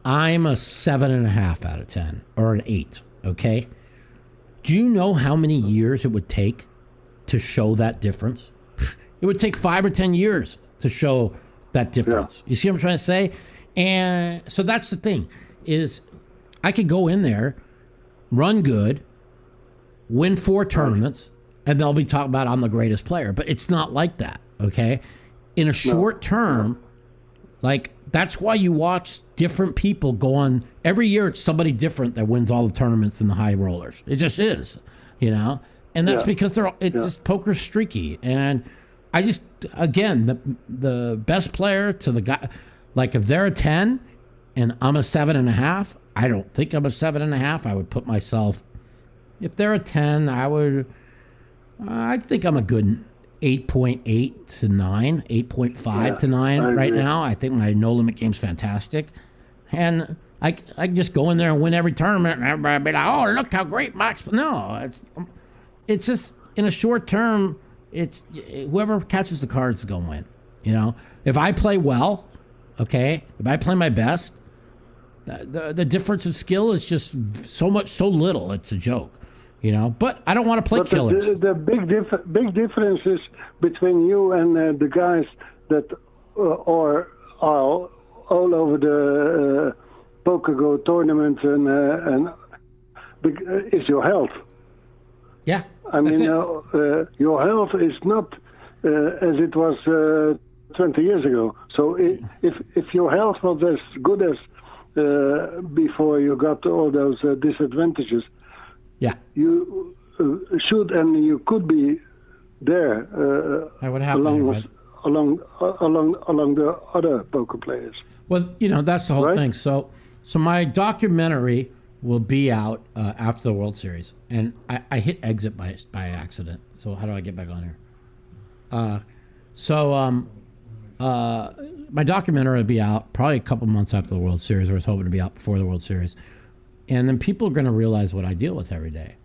B: I'm a 7.5 out of 10 or an 8, okay? Do you know how many years it would take to show that difference? It would take 5 or 10 years to show that difference. Yeah. You see what I'm trying to say? And so that's the thing, is I could go in there, run good, win 4 tournaments, and they'll be talking about I'm the greatest player. But it's not like that, okay? In a short term, like that's why you watch different people go on. Every year it's somebody different that wins all the tournaments in the high rollers. It just is, And that's because just poker's streaky. And I just, again, the best player to the guy, like if they're a 10 and I'm a 7.5, I don't think I'm a 7.5. I would put myself, if they're a 10, I think I'm a good 8.8 to 9, 8.5 to 9 right now. I think my no limit game's fantastic. And I can just go in there and win every tournament and everybody be like, oh, look how great Max. No, it's just in a short term, it's whoever catches the cards is going to win. If I play well, okay, if I play my best, the difference in skill is just so little. It's a joke. But I don't want to play killers.
H: The big differences between you and the guys that are all over the Poker Go tournament and is your health.
B: Yeah,
H: I mean, your health is not as it was 20 years ago. So if your health was as good as before you got all those disadvantages.
B: Yeah,
H: you should and you could be there along the other poker players.
B: Well, that's the whole thing. So my documentary will be out after the World Series, and I hit exit by accident. So how do I get back on here? My documentary will be out probably a couple months after the World Series. I was hoping to be out before the World Series. And then people are going to realize what I deal with every day.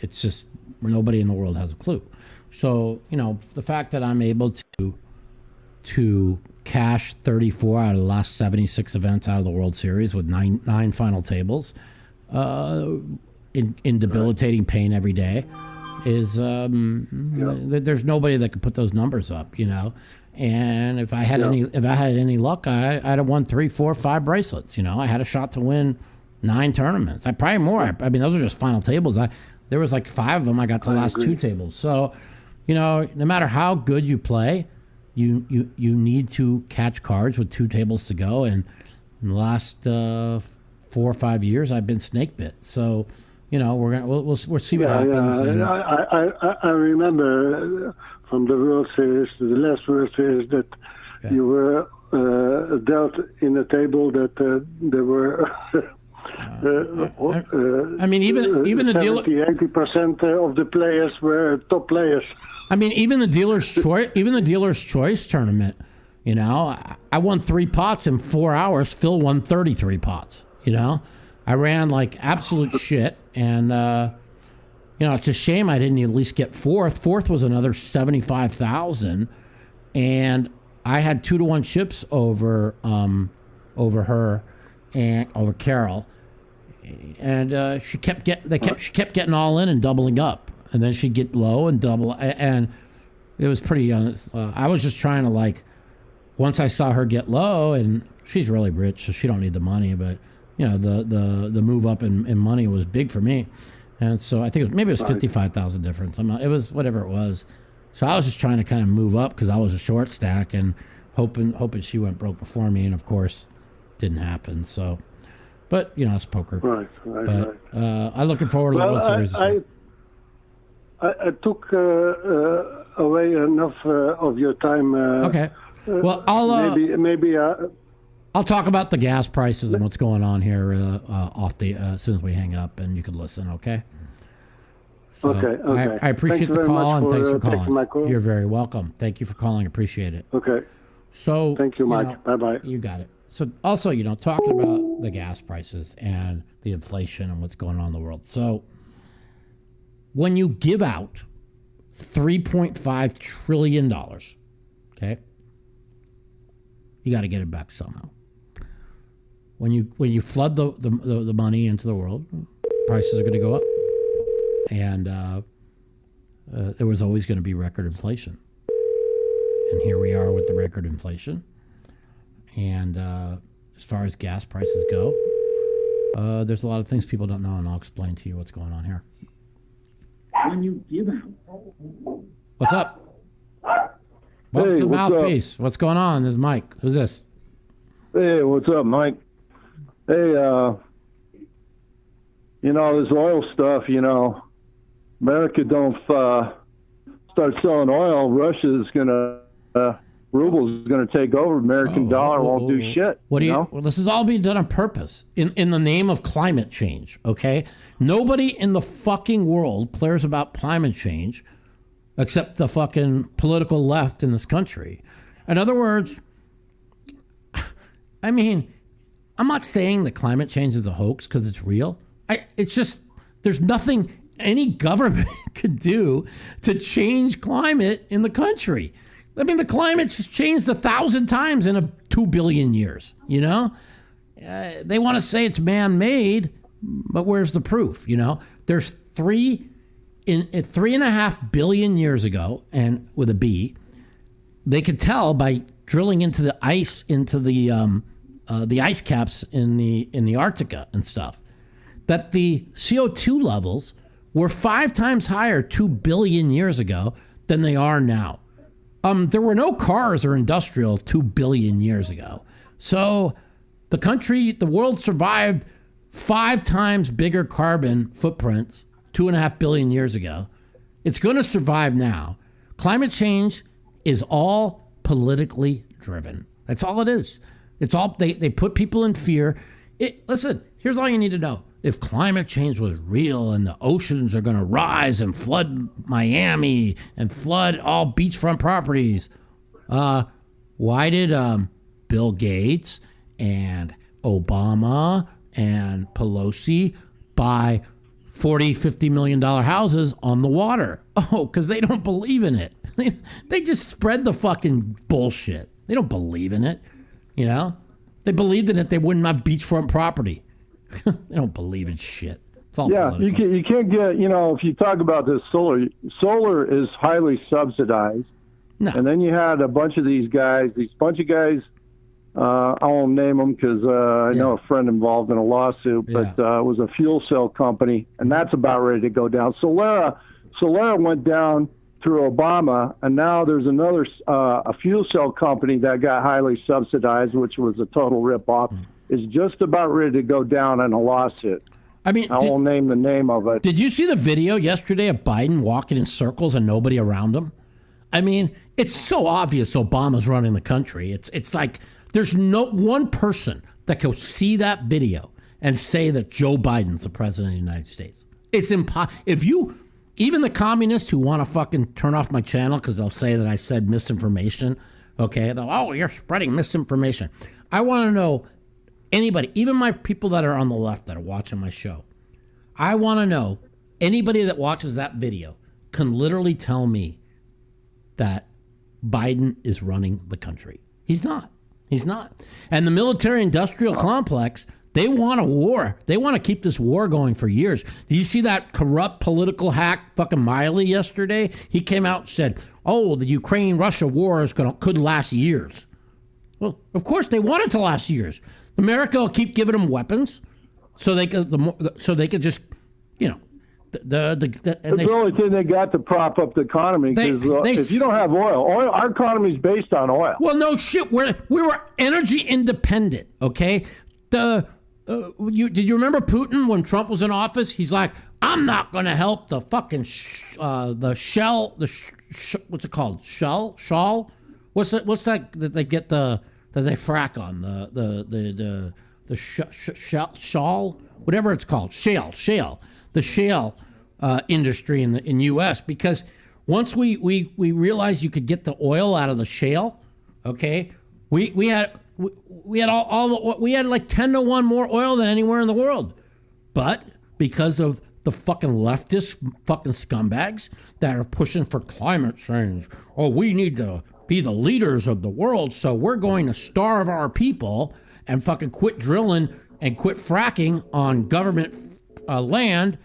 B: It's just nobody in the world has a clue. So, the fact that I'm able to cashed 34 out of the last 76 events out of the World Series with nine final tables, in debilitating pain every day. There's nobody that could put those numbers up, And if I had any luck, I'd have won 3, 4, 5 bracelets. I had a shot to win 9 tournaments. I probably more. I mean, those are just final tables. There was like 5 of them. I got the last 2 tables. So, no matter how good you play, you need to catch cards with 2 tables to go. And in the last 4 or 5 years, I've been snake bit. So, we'll see what happens.
H: I remember from the World Series, the last World Series, that you were dealt in a table that there were.
B: I mean, even the dealer,
H: 80% of the players were top players.
B: I mean, even the dealer's choice tournament. I won 3 pots in 4 hours. Phil won 33 pots. I ran like absolute shit, and it's a shame I didn't at least get 4th. 4th was another 75,000, and I had 2-to-1 chips over her and over Carol, and she kept getting all in and doubling up, and then she'd get low and double, and it was pretty. I was just trying to once I saw her get low, and she's really rich, so she don't need the money, but. The move up in money was big for me, and so I think maybe it was 55,000 difference. It was whatever it was. So I was just trying to kind of move up because I was a short stack and hoping she went broke before me, and of course, didn't happen. So, but it's poker.
H: Right.
B: But I'm looking forward to the World Series.
H: I took away enough of your time.
B: Okay. Well, I'll talk about the gas prices and what's going on here as soon as we hang up, and you can listen. Okay. So
H: okay.
B: I appreciate the call, and thanks for calling.
H: My call.
B: You're very welcome. Thank you for calling. Appreciate it.
H: Okay.
B: So
H: thank you, Mike. Bye-bye.
B: You got it. So also, talking about the gas prices and the inflation and what's going on in the world. So when you give out $3.5 trillion, okay, you got to get it back somehow. When you flood the money into the world, prices are going to go up, and there was always going to be record inflation, and here we are with the record inflation. And as far as gas prices go, there's a lot of things people don't know, and I'll explain to you what's going on here. When you give out, what's up? Welcome to Mouthpiece. What's going on? This is Mike. Who's this?
I: Hey, what's up, Mike? Hey, this oil stuff, America don't start selling oil, Russia's going to, ruble's going to take over. American dollar won't do shit.
B: Well, this is all being done on purpose in the name of climate change, okay? Nobody in the fucking world cares about climate change except the fucking political left in this country. In other words, I mean, I'm not saying that climate change is a hoax because it's real. It's just there's nothing any government could do to change climate in the country. I mean, the climate's changed 1,000 times in 2 billion years, They want to say it's man-made, but where's the proof, There's 3.5 billion years ago, and with a B, they could tell by drilling into the ice, into the ice caps in the Arctica and stuff, that the CO2 levels were 5 times higher 2 billion years ago than they are now. There were no cars or industrial 2 billion years ago. So the world survived 5 times bigger carbon footprints 2.5 billion years ago. It's going to survive now. Climate change is all politically driven. That's all it is. It's all they put people in fear. Listen, here's all you need to know. If climate change was real and the oceans are going to rise and flood Miami and flood all beachfront properties, why did Bill Gates and Obama and Pelosi buy $40-50 million houses on the water? Oh, because they don't believe in it. They just spread the fucking bullshit. They don't believe in it. You know, they believed in it. They wouldn't have beachfront property. They don't believe in shit. It's all political.
I: you can't get, if you talk about this solar is highly subsidized.
B: No.
I: And then you had a bunch of these guys, I won't name them because I know a friend involved in a lawsuit, but it was a fuel cell company, and that's about ready to go down. Solera went down through Obama, and now there's another a fuel cell company that got highly subsidized, which was a total ripoff, is just about ready to go down in a lawsuit.
B: I mean,
I: I won't name the name of it.
B: Did you see the video yesterday of Biden walking in circles and nobody around him? I mean, it's so obvious Obama's running the country. It's like there's no one person that can see that video and say that Joe Biden's the president of the United States. It's impossible. Even the communists who want to fucking turn off my channel because they'll say that I said misinformation, okay? They'll, you're spreading misinformation. I want to know anybody, even my people that are on the left that are watching my show, I want to know anybody that watches that video can literally tell me that Biden is running the country. He's not. He's not. And the military-industrial complex, they want a war. They want to keep this war going for years. Did you see that corrupt political hack fucking Miley yesterday? He came out and said, the Ukraine-Russia war could last years. Well, of course they want it to last years. America will keep giving them weapons so they could just,
I: It's the only thing they got to prop up the economy, because if you don't have oil, our economy is based on oil.
B: Well, no shit. We were energy independent, okay? Did you remember Putin when Trump was in office? He's like, I'm not going to help the fucking what's it called? Shawl? What's that they get that they frack on the shawl, whatever it's called, shale, the shale industry in U.S. because once we realized you could get the oil out of the shale, okay, we had like 10-to-1 more oil than anywhere in the world, but because of the fucking leftist fucking scumbags that are pushing for climate change, we need to be the leaders of the world, so we're going to starve our people and fucking quit drilling and quit fracking on government land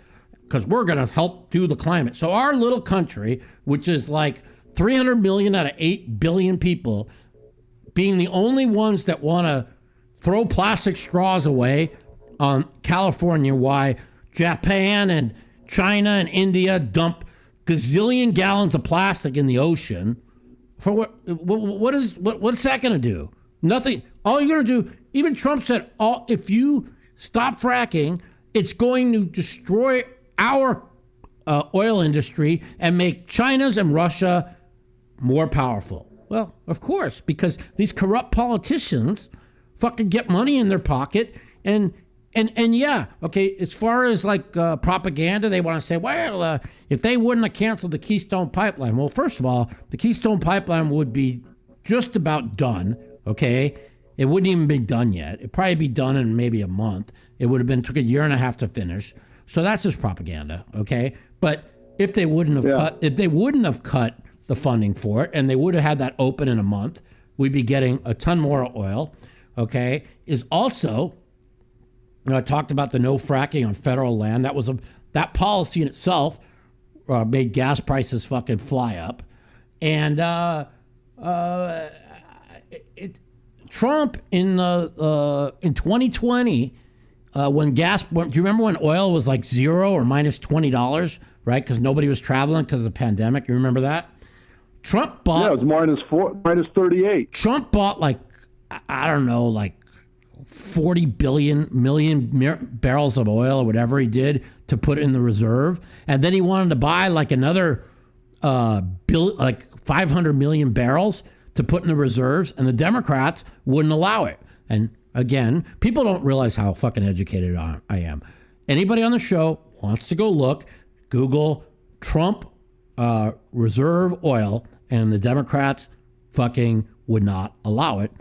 B: because we're going to help do the climate. So our little country, which is like 300 million out of 8 billion people, being the only ones that want to throw plastic straws away on California, why Japan and China and India dump gazillion gallons of plastic in the ocean. For what's that going to do? Nothing. All you're going to do, even Trump said, if you stop fracking, it's going to destroy our oil industry and make China's and Russia more powerful. Well, of course, because these corrupt politicians fucking get money in their pocket and yeah, okay, as far as like propaganda, they want to say, well, if they wouldn't have canceled the Keystone Pipeline. Well, first of all, the Keystone Pipeline would be just about done, okay? It wouldn't even be done yet. It'd probably be done in maybe a month. It would have took a year and a half to finish. So that's just propaganda, okay? But if they wouldn't have cut the funding for it and they would have had that open in a month, we'd be getting a ton more oil, okay? Is also, I talked about the no fracking on federal land. That policy in itself made gas prices fucking fly up. And Trump in 2020, do you remember when oil was like $0 or minus $20, right? Because nobody was traveling because of the pandemic. You remember that? Trump bought.
I: Yeah, it was minus 38.
B: Trump bought like 40 million barrels of oil or whatever he did to put in the reserve. And then he wanted to buy like another 500 million barrels to put in the reserves. And the Democrats wouldn't allow it. And again, people don't realize how fucking educated I am. Anybody on the show wants to go look, Google Trump reserve oil, and the Democrats fucking would not allow it.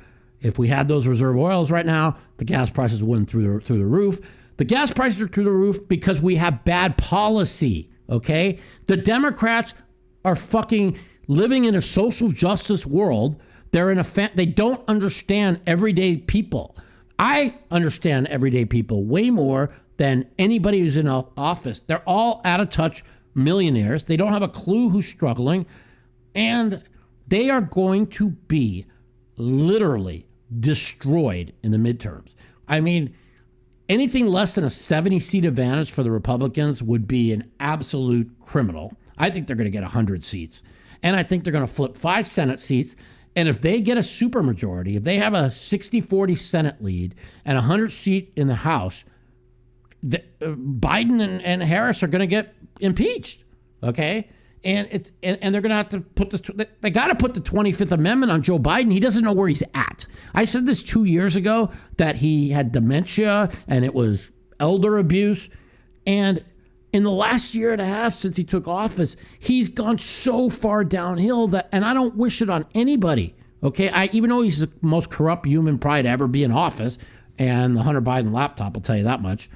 B: If we had those reserve oils right now, the gas prices wouldn't through the roof. The gas prices are through the roof because we have bad policy, okay? The Democrats are fucking living in a social justice world They're in a they don't understand everyday people. I understand everyday people way more than anybody who's in an office. They're all out of touch millionaires. They don't have a clue who's struggling. And they are going to be literally destroyed in the midterms. I mean, anything less than a 70-seat advantage for the Republicans would be an absolute criminal. I think they're going to get 100 seats. And I think they're going to flip 5 Senate seats. And if they get a supermajority, if they have a 60-40 Senate lead and a 100 seat in the House, Biden and Harris are going to get impeached. Okay? And they're going to have to put this. They got to put the 25th Amendment on Joe Biden. He doesn't know where he's at. I said this 2 years ago that he had dementia and it was elder abuse. And in the last year and a half since he took office, he's gone so far downhill that, and I don't wish it on anybody. Okay, even though he's the most corrupt human probably to ever be in office, and the Hunter Biden laptop will tell you that much.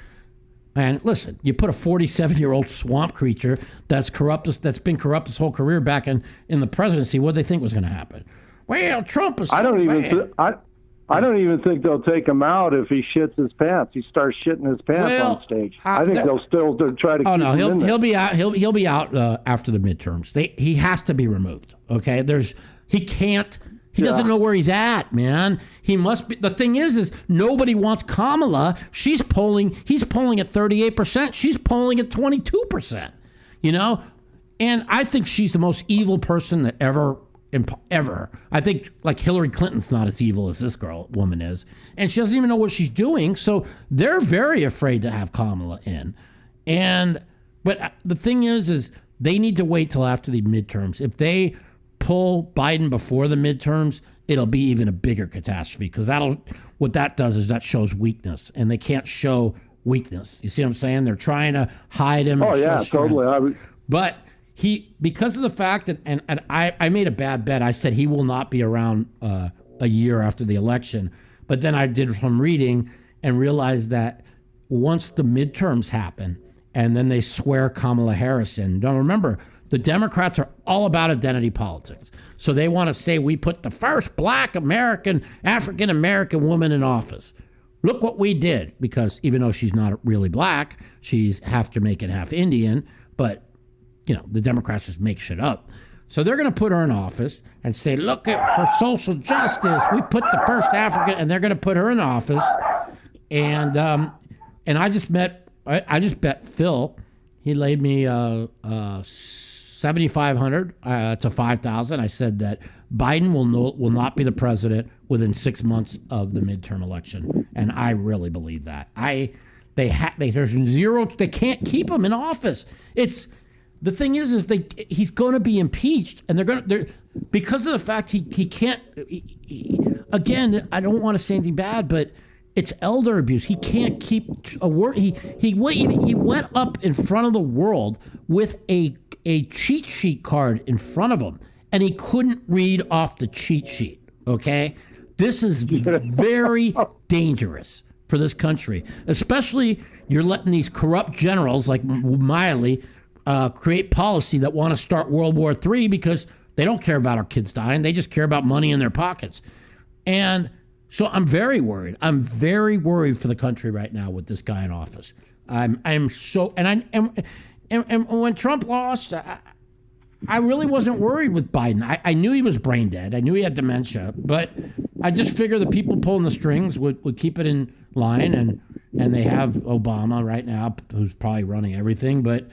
B: And listen, you put a 47-year-old swamp creature that's been corrupt his whole career back in the presidency. What did they think was going to happen? Well, Trump is.
I: I don't even think they'll take him out if he shits his pants. He starts shitting his pants on stage. I think they'll still try to. Oh
B: no, he'll be out. He'll be out after the midterms. He has to be removed. Okay, he can't. He doesn't know where he's at, man. He must be. The thing is nobody wants Kamala. He's polling at 38%. She's polling at 22%. You know, and I think she's the most evil person that ever. I think like Hillary Clinton's not as evil as this woman is, and she doesn't even know what she's doing. So they're very afraid to have Kamala in. But the thing is they need to wait till after the midterms. If they pull Biden before the midterms, it'll be even a bigger catastrophe because what that does is that shows weakness, and they can't show weakness. You see what I'm saying? They're trying to hide him.
I: Oh yeah, totally.
B: But because of the fact that, and I made a bad bet. I said he will not be around a year after the election. But then I did some reading and realized that once the midterms happen and then they swear Kamala Harris in. Now remember, the Democrats are all about identity politics. So they want to say we put the first black African American woman in office. Look what we did, because even though she's not really black, she's half Jamaican, half Indian, but the Democrats just make shit up. So they're going to put her in office and say, look, for social justice, we put the first African, and they're going to put her in office. And I just bet Phil. He laid me $7,500 to $5,000. I said that Biden will not be the president within 6 months of the midterm election, and I really believe that. There's zero. They can't keep him in office. The thing is he's going to be impeached, and they're because of the fact he can't. Again, I don't want to say anything bad, but it's elder abuse. He can't keep a word. He went up in front of the world with a cheat sheet card in front of him, and he couldn't read off the cheat sheet. Okay, this is very dangerous for this country, especially you're letting these corrupt generals like Miley create policy that want to start World War III because they don't care about our kids dying. They just care about money in their pockets. And so I'm very worried. I'm very worried for the country right now with this guy in office. I'm so, and when Trump lost, I really wasn't worried with Biden. I knew he was brain dead. I knew he had dementia, but I just figured the people pulling the strings would keep it in line. And they have Obama right now, who's probably running everything. But,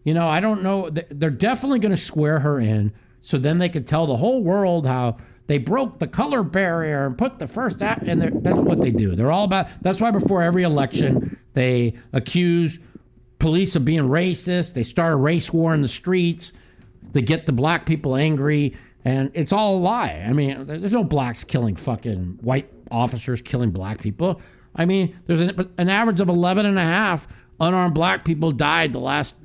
B: I don't know. They're definitely going to swear her in. So then they could tell the whole world how they broke the color barrier and put the first act. And that's what they do. They're all about. That's why before every election, they accuse police of being racist. They start a race war in the streets. They get the black people angry. And it's all a lie. I mean, there's no blacks killing fucking white officers killing black people. I mean, there's an average of 11 and a half unarmed black people died the last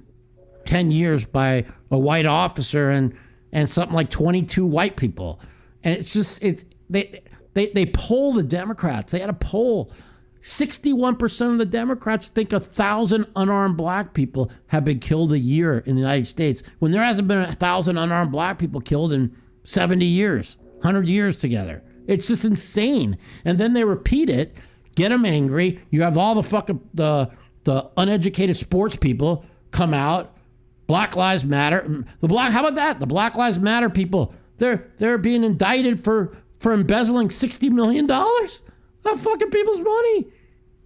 B: 10 years by a white officer and something like 22 white people. And it's just, they poll the Democrats. They had a poll. 61% of the Democrats think 1,000 unarmed black people have been killed a year in the United States when there hasn't been 1,000 unarmed black people killed in 70 years. 100 years together. It's just insane. And then they repeat it, get them angry. You have all the fucking the uneducated sports people come out. Black Lives Matter. How about that? The Black Lives Matter people, they're being indicted for embezzling $60 million of fucking people's money.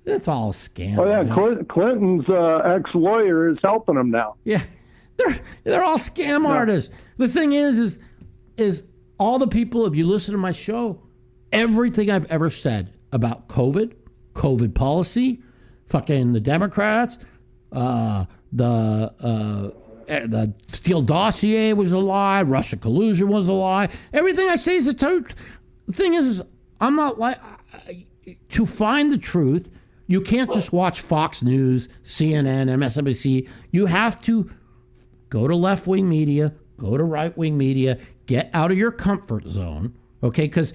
B: It's all a scam.
I: Oh yeah, Clinton's ex-lawyer is helping him now.
B: Yeah, they're all scam artists. The thing is all the people. If you listen to my show, everything I've ever said about COVID policy, fucking the Democrats, the Steele dossier was a lie. Russia collusion was a lie. Everything I say is the truth. The thing is, I'm not like to find the truth. You can't just watch Fox News, CNN, MSNBC. You have to go to left-wing media, go to right-wing media, get out of your comfort zone, okay? Because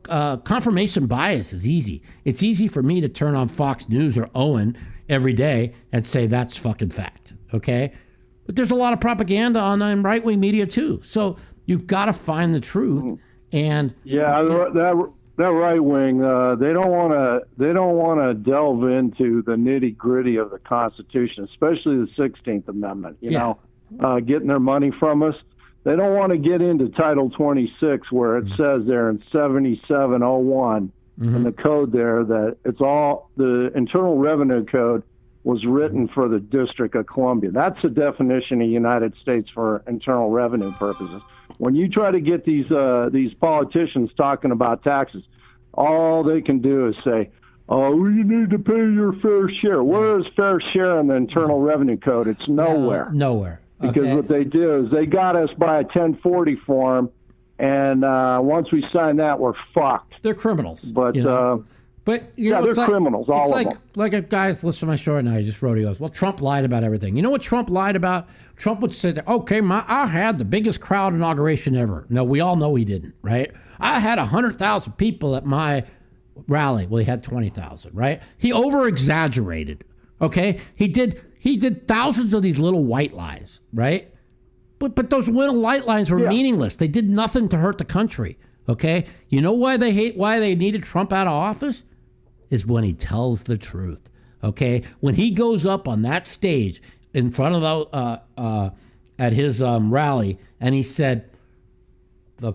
B: confirmation bias is easy. It's easy for me to turn on Fox News or Owen every day and say that's fucking fact, okay? But there's a lot of propaganda on right-wing media too. So you've got to find the truth. And
I: yeah, that right wing, they don't want to delve into the nitty gritty of the Constitution, especially the 16th Amendment. You know, getting their money from us. They don't want to get into Title 26, where it says there in 7701 in the code there that it's all the Internal Revenue Code was written for the District of Columbia. That's the definition of United States for internal revenue purposes. When you try to get these politicians talking about taxes, all they can do is say, "Oh, you need to pay your fair share." Where is fair share in the Internal Revenue Code? It's nowhere.
B: Nowhere.
I: Because what they do is they got us by a 1040 form, and once we sign that, we're fucked.
B: They're criminals.
I: But
B: you know? But you know,
I: they're criminals, all of them.
B: Like a guy that's listening to my show right now, he just wrote, he goes, well, Trump lied about everything. You know what Trump lied about? Trump would say, okay, I had the biggest crowd inauguration ever. No, we all know he didn't, right? I had 100,000 people at my rally. Well, he had 20,000, right? He over-exaggerated, okay? He did thousands of these little white lies, right? But those little white lies were meaningless. They did nothing to hurt the country, okay? You know why they needed Trump out of office? Is when he tells the truth, okay? When he goes up on that stage in front of at his rally, and he said, the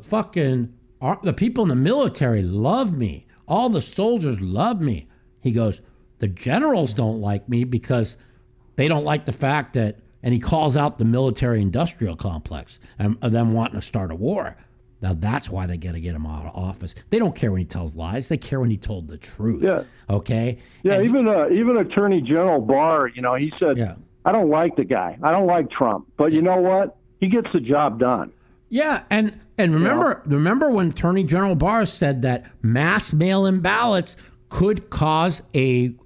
B: people in the military love me. All the soldiers love me. He goes, the generals don't like me because they don't like the fact that, and he calls out the military-industrial complex and them wanting to start a war. Now, that's why they got to get him out of office. They don't care when he tells lies. They care when he told the truth. Yeah. Okay?
I: Yeah, and even Attorney General Barr, you know, he said, I don't like the guy. I don't like Trump. But you know what? He gets the job done.
B: Yeah, and remember when Attorney General Barr said that mass mail-in ballots could cause a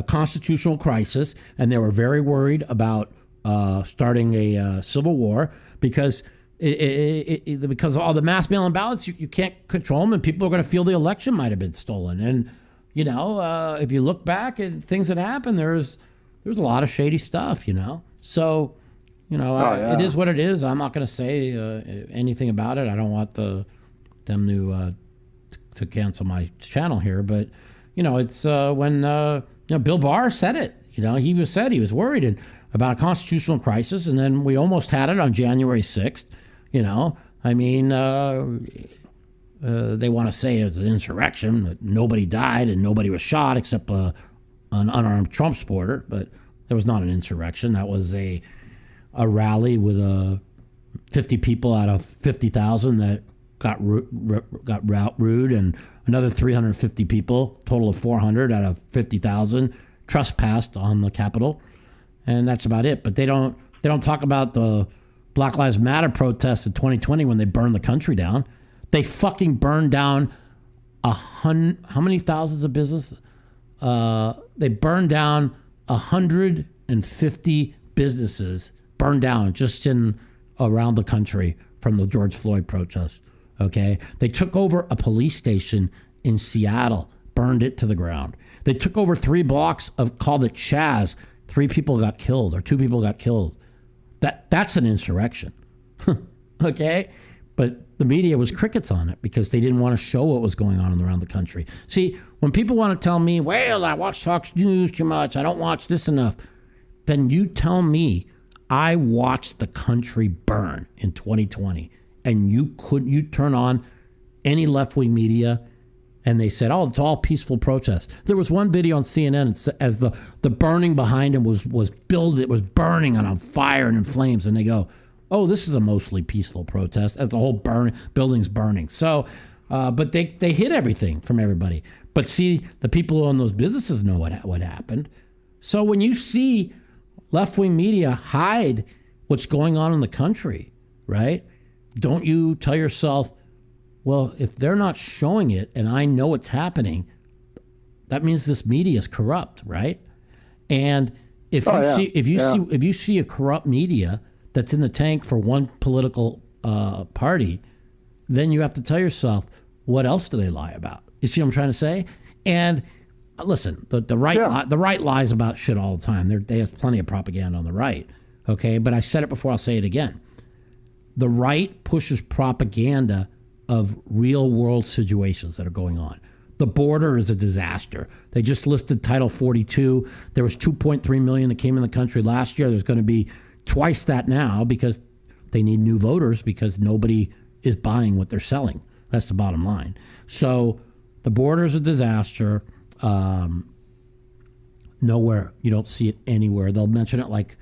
B: constitutional crisis, and they were very worried about starting a civil war because because of all the mass mail-in ballots, you can't control them, and people are going to feel the election might have been stolen. And you know, if you look back at things that happened, there's a lot of shady stuff. You know, so you know, it is what it is. I'm not going to say anything about it. I don't want them to cancel my channel here, but you know, it's when Bill Barr said it. You know, he was worried about a constitutional crisis, and then we almost had it on January 6th. You know, I mean, they want to say it was an insurrection, that nobody died and nobody was shot except an unarmed Trump supporter, but there was not an insurrection. That was a rally with 50 people out of 50,000 that got rude, and another 350 people, total of 400 out of 50,000, trespassed on the Capitol, and that's about it. But they don't talk about the Black Lives Matter protests in 2020 when they burned the country down. They fucking burned down how many thousands of businesses? They burned down 150 businesses, burned down just around the country from the George Floyd protest. Okay, they took over a police station in Seattle, burned it to the ground. They took over 3 blocks called it Chaz. 3 people got killed, or 2 people got killed. That's an insurrection. Okay, But the media was crickets on it because they didn't want to show what was going on around the country. See, when people want to tell me, well, I watch Fox News too much, I don't watch this enough, then you tell me I watched the country burn in 2020, and you turn on any left-wing media, and they said, oh, it's all peaceful protests. There was one video on CNN as the burning behind him was built, it was burning and on fire and in flames, and they go, oh, this is a mostly peaceful protest as the whole building's burning. So, but they hid everything from everybody. But see, the people who own those businesses know what happened. So when you see left-wing media hide what's going on in the country, right? Don't you tell yourself, well, if they're not showing it and I know what's happening, that means this media is corrupt, right? And if you see a corrupt media that's in the tank for one political party, then you have to tell yourself, what else do they lie about? You see what I'm trying to say? And listen, the right lies about shit all the time. They have plenty of propaganda on the right, okay? But I said it before, I'll say it again. The right pushes propaganda of real world situations that are going on. The border is a disaster. They just listed Title 42. There was 2.3 million that came in the country last year. There's going to be twice that now because they need new voters because nobody is buying what they're selling. That's the bottom line. So the border is a disaster. Nowhere. You don't see it anywhere. They'll mention it like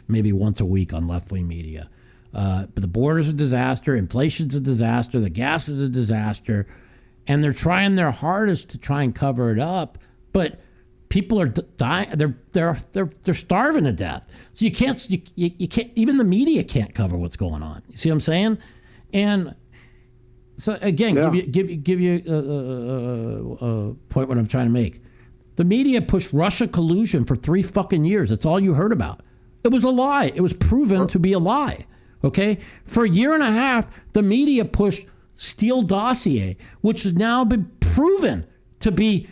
B: maybe once a week on left-wing media. But the border's a disaster. Inflation's a disaster. The gas is a disaster. And they're trying their hardest to try and cover it up. But people are dying. They're starving to death. So you can't. Even the media can't cover what's going on. You see what I'm saying? And so again, give you a point what I'm trying to make. The media pushed Russia collusion for 3 fucking years. That's all you heard about. It was a lie. It was proven to be a lie. Okay? For a year and a half, the media pushed Steele dossier, which has now been proven to be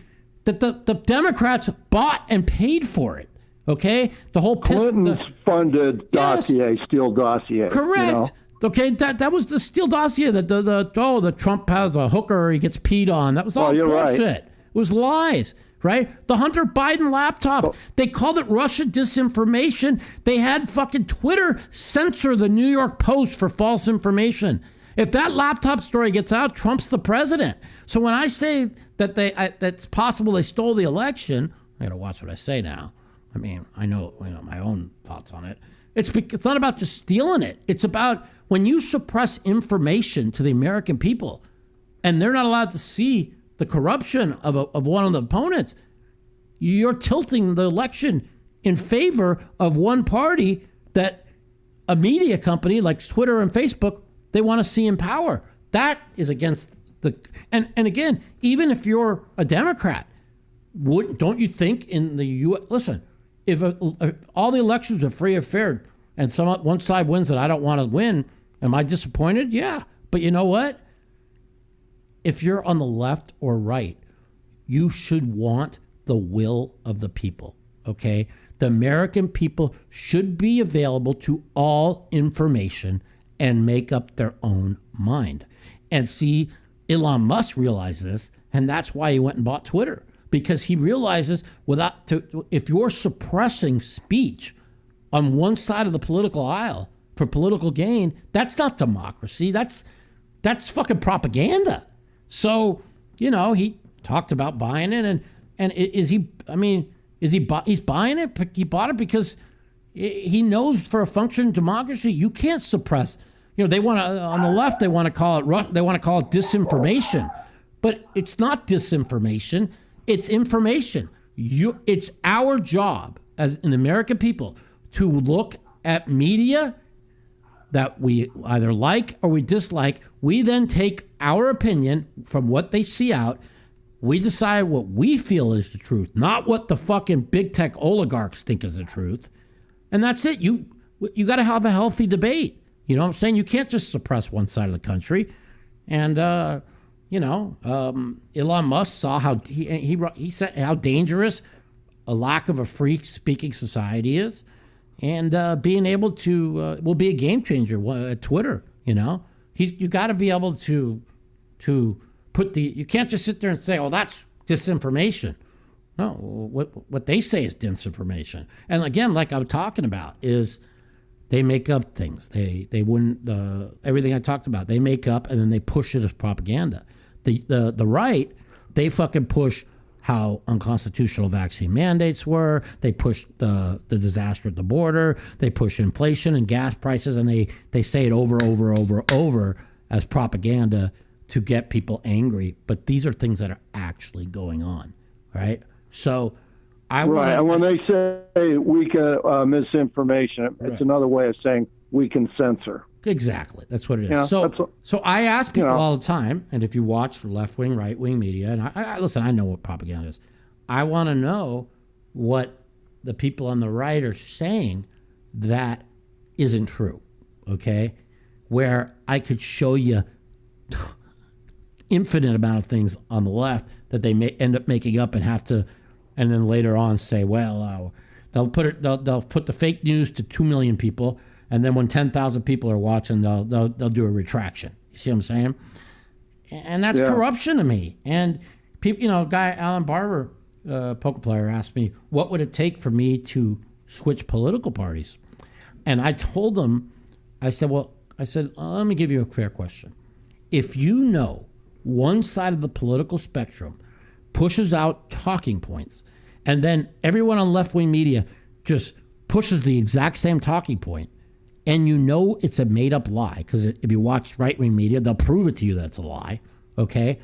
B: that the Democrats bought and paid for it. Okay? The whole
I: Clinton's funded dossier,
B: yes.
I: Steele dossier.
B: Correct.
I: You know?
B: Okay, that was the Steele dossier. The Trump has a hooker, he gets peed on. That was all bullshit. Right. It was lies, right? The Hunter Biden laptop, they called it Russia disinformation. They had fucking Twitter censor the New York Post for false information. If that laptop story gets out, Trump's the president. So when I say that that's possible they stole the election, I got to watch what I say now. I mean, I know my own thoughts on it. It's not about just stealing it. It's about when you suppress information to the American people and they're not allowed to see the corruption of one of the opponents, you're tilting the election in favor of one party that a media company like Twitter and Facebook, they want to see in power. That is against and again, even if you're a Democrat, don't you think in the U.S., listen, if all the elections are free or fair and one side wins that I don't want to win, am I disappointed? Yeah. But you know what? If you're on the left or right, you should want the will of the people, okay? The American people should be available to all information and make up their own mind. And see, Elon Musk realized this, and that's why he went and bought Twitter, because he realizes if you're suppressing speech on one side of the political aisle for political gain, that's not democracy. That's fucking propaganda. So, he talked about buying it, and he's buying it? He bought it because he knows for a functioning democracy, you can't suppress. They want to, on the left, they want to call it disinformation, but it's not disinformation. It's information. It's our job as an American people to look at media that we either like or we dislike. We then take our opinion from what they see out. We decide what we feel is the truth, not what the fucking big tech oligarchs think is the truth. And that's it. You got to have a healthy debate. You know what I'm saying? You can't just suppress one side of the country. And, Elon Musk saw how he said how dangerous a lack of a free speaking society is. And being able to will be a game changer at Twitter, you got to be able to put you can't just sit there and say, oh, that's disinformation. No, what they say is disinformation. And again, like I'm talking about, is they make up things. They wouldn't everything I talked about. They make up and then they push it as propaganda. The right, they fucking push how unconstitutional vaccine mandates were. They push the disaster at the border. They push inflation and gas prices, and they say it over as propaganda to get people angry. But these are things that are actually going on, right? So
I: Right, and when they say we can misinformation, it's another way of saying we can censor.
B: Exactly, that's what it is.
I: Yeah,
B: so I ask people all the time, and if you watch left-wing, right-wing media, and I listen, I know what propaganda is. I want to know what the people on the right are saying that isn't true, okay? Where I could show you infinite amount of things on the left that they may end up making up and have to, and then later on say, well, they'll put the fake news to 2 million people, and then when 10,000 people are watching, they'll do a retraction. You see what I'm saying? And that's corruption to me. And people, guy Alan Barber, poker player, asked me, what would it take for me to switch political parties? And I told him, I said, let me give you a fair question. If you know one side of the political spectrum pushes out talking points, and then everyone on left-wing media just pushes the exact same talking point, and you know it's a made-up lie, because if you watch right-wing media, they'll prove it to you that's a lie, okay?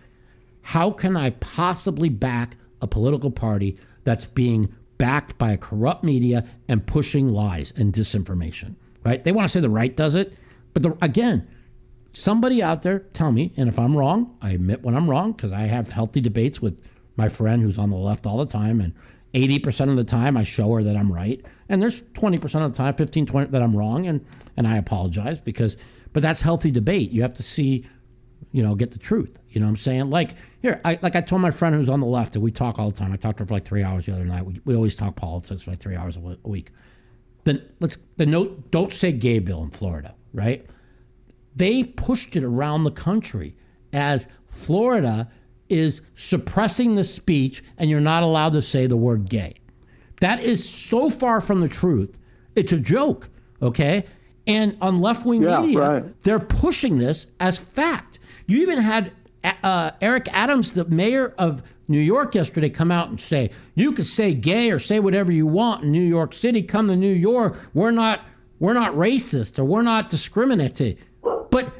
B: How can I possibly back a political party that's being backed by a corrupt media and pushing lies and disinformation, right? They want to say the right does it, but again, somebody out there tell me, and if I'm wrong, I admit when I'm wrong, because I have healthy debates with my friend who's on the left all the time, and 80% of the time I show her that I'm right, and there's 20% of the time, 15, 20 that I'm wrong, and I apologize, but that's healthy debate. You have to see, get the truth. You know what I'm saying? Like I told my friend who's on the left, and we talk all the time. I talked to her for like 3 hours the other night. We always talk politics for like 3 hours a week. Then don't say gay bill in Florida, right? They pushed it around the country as Florida is suppressing the speech and you're not allowed to say the word gay. That is so far from the truth. It's a joke, okay? And on left-wing media, they're pushing this as fact. You even had Eric Adams, the mayor of New York yesterday, come out and say, you can say gay or say whatever you want in New York City. Come to New York. We're not racist or we're not discriminating. But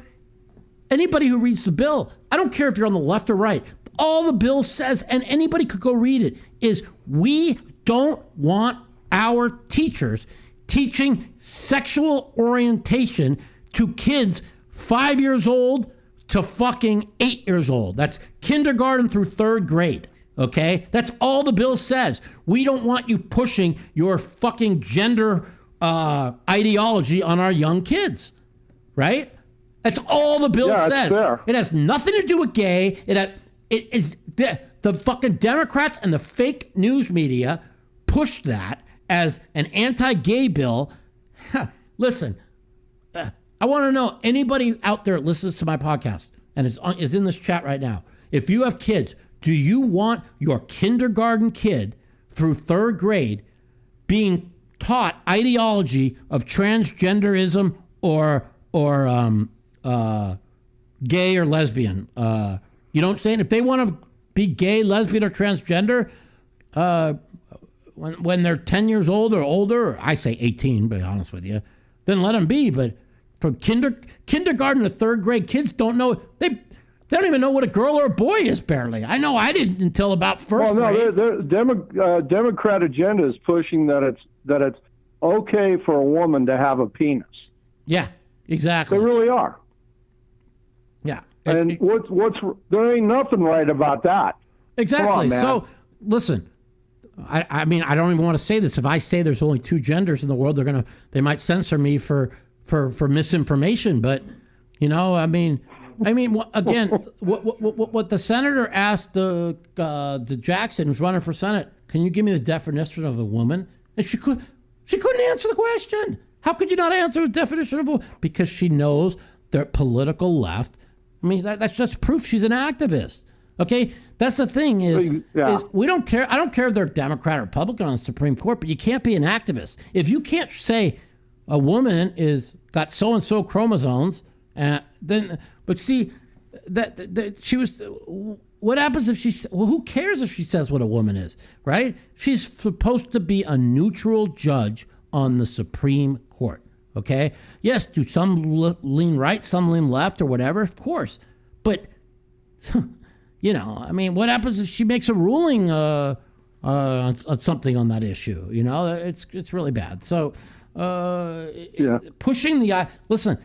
B: anybody who reads the bill, I don't care if you're on the left or right, all the bill says, and anybody could go read it, is we don't want our teachers teaching sexual orientation to kids 5 years old to fucking 8 years old. That's kindergarten through third grade, okay? That's all the bill says. We don't want you pushing your fucking gender ideology on our young kids, right? That's all the bill says. Fair. It has nothing to do with gay. It is the fucking Democrats and the fake news media pushed that as an anti-gay bill. Listen, I want to know, anybody out there listens to my podcast and is in this chat right now. If you have kids, do you want your kindergarten kid through third grade being taught ideology of transgenderism or gay or lesbian? You know what I'm saying? If they want to be gay, lesbian, or transgender, when they're 10 years old or older, or I say 18, to be honest with you, then let them be. But from kindergarten to third grade, kids don't know. They don't even know what a girl or a boy is, barely. I know I didn't until about first grade.
I: The Democrat agenda is pushing that it's okay for a woman to have a penis.
B: Yeah, exactly.
I: They really are.
B: Yeah.
I: And there ain't nothing right about that.
B: Exactly.
I: On,
B: so listen, I mean, I don't even want to say this. If I say there's only two genders in the world, they might censor me for misinformation. But I mean, again, what the senator asked the Jackson, who's running for Senate, can you give me the definition of a woman? And she couldn't answer the question. How could you not answer the definition of a woman? Because she knows the political left. I mean, that's just proof she's an activist. Okay, that's the thing is we don't care. I don't care if they're Democrat or Republican on the Supreme Court, but you can't be an activist if you can't say a woman is got so and so chromosomes. Then, but see, that she was. What happens if she? Well, who cares if she says what a woman is, right? She's supposed to be a neutral judge on the Supreme Court. Okay. Yes. Do some lean right, some lean left, or whatever? Of course, but. You know, I mean, what happens if she makes a ruling on something on that issue? You know, it's really bad. So, pushing the listen,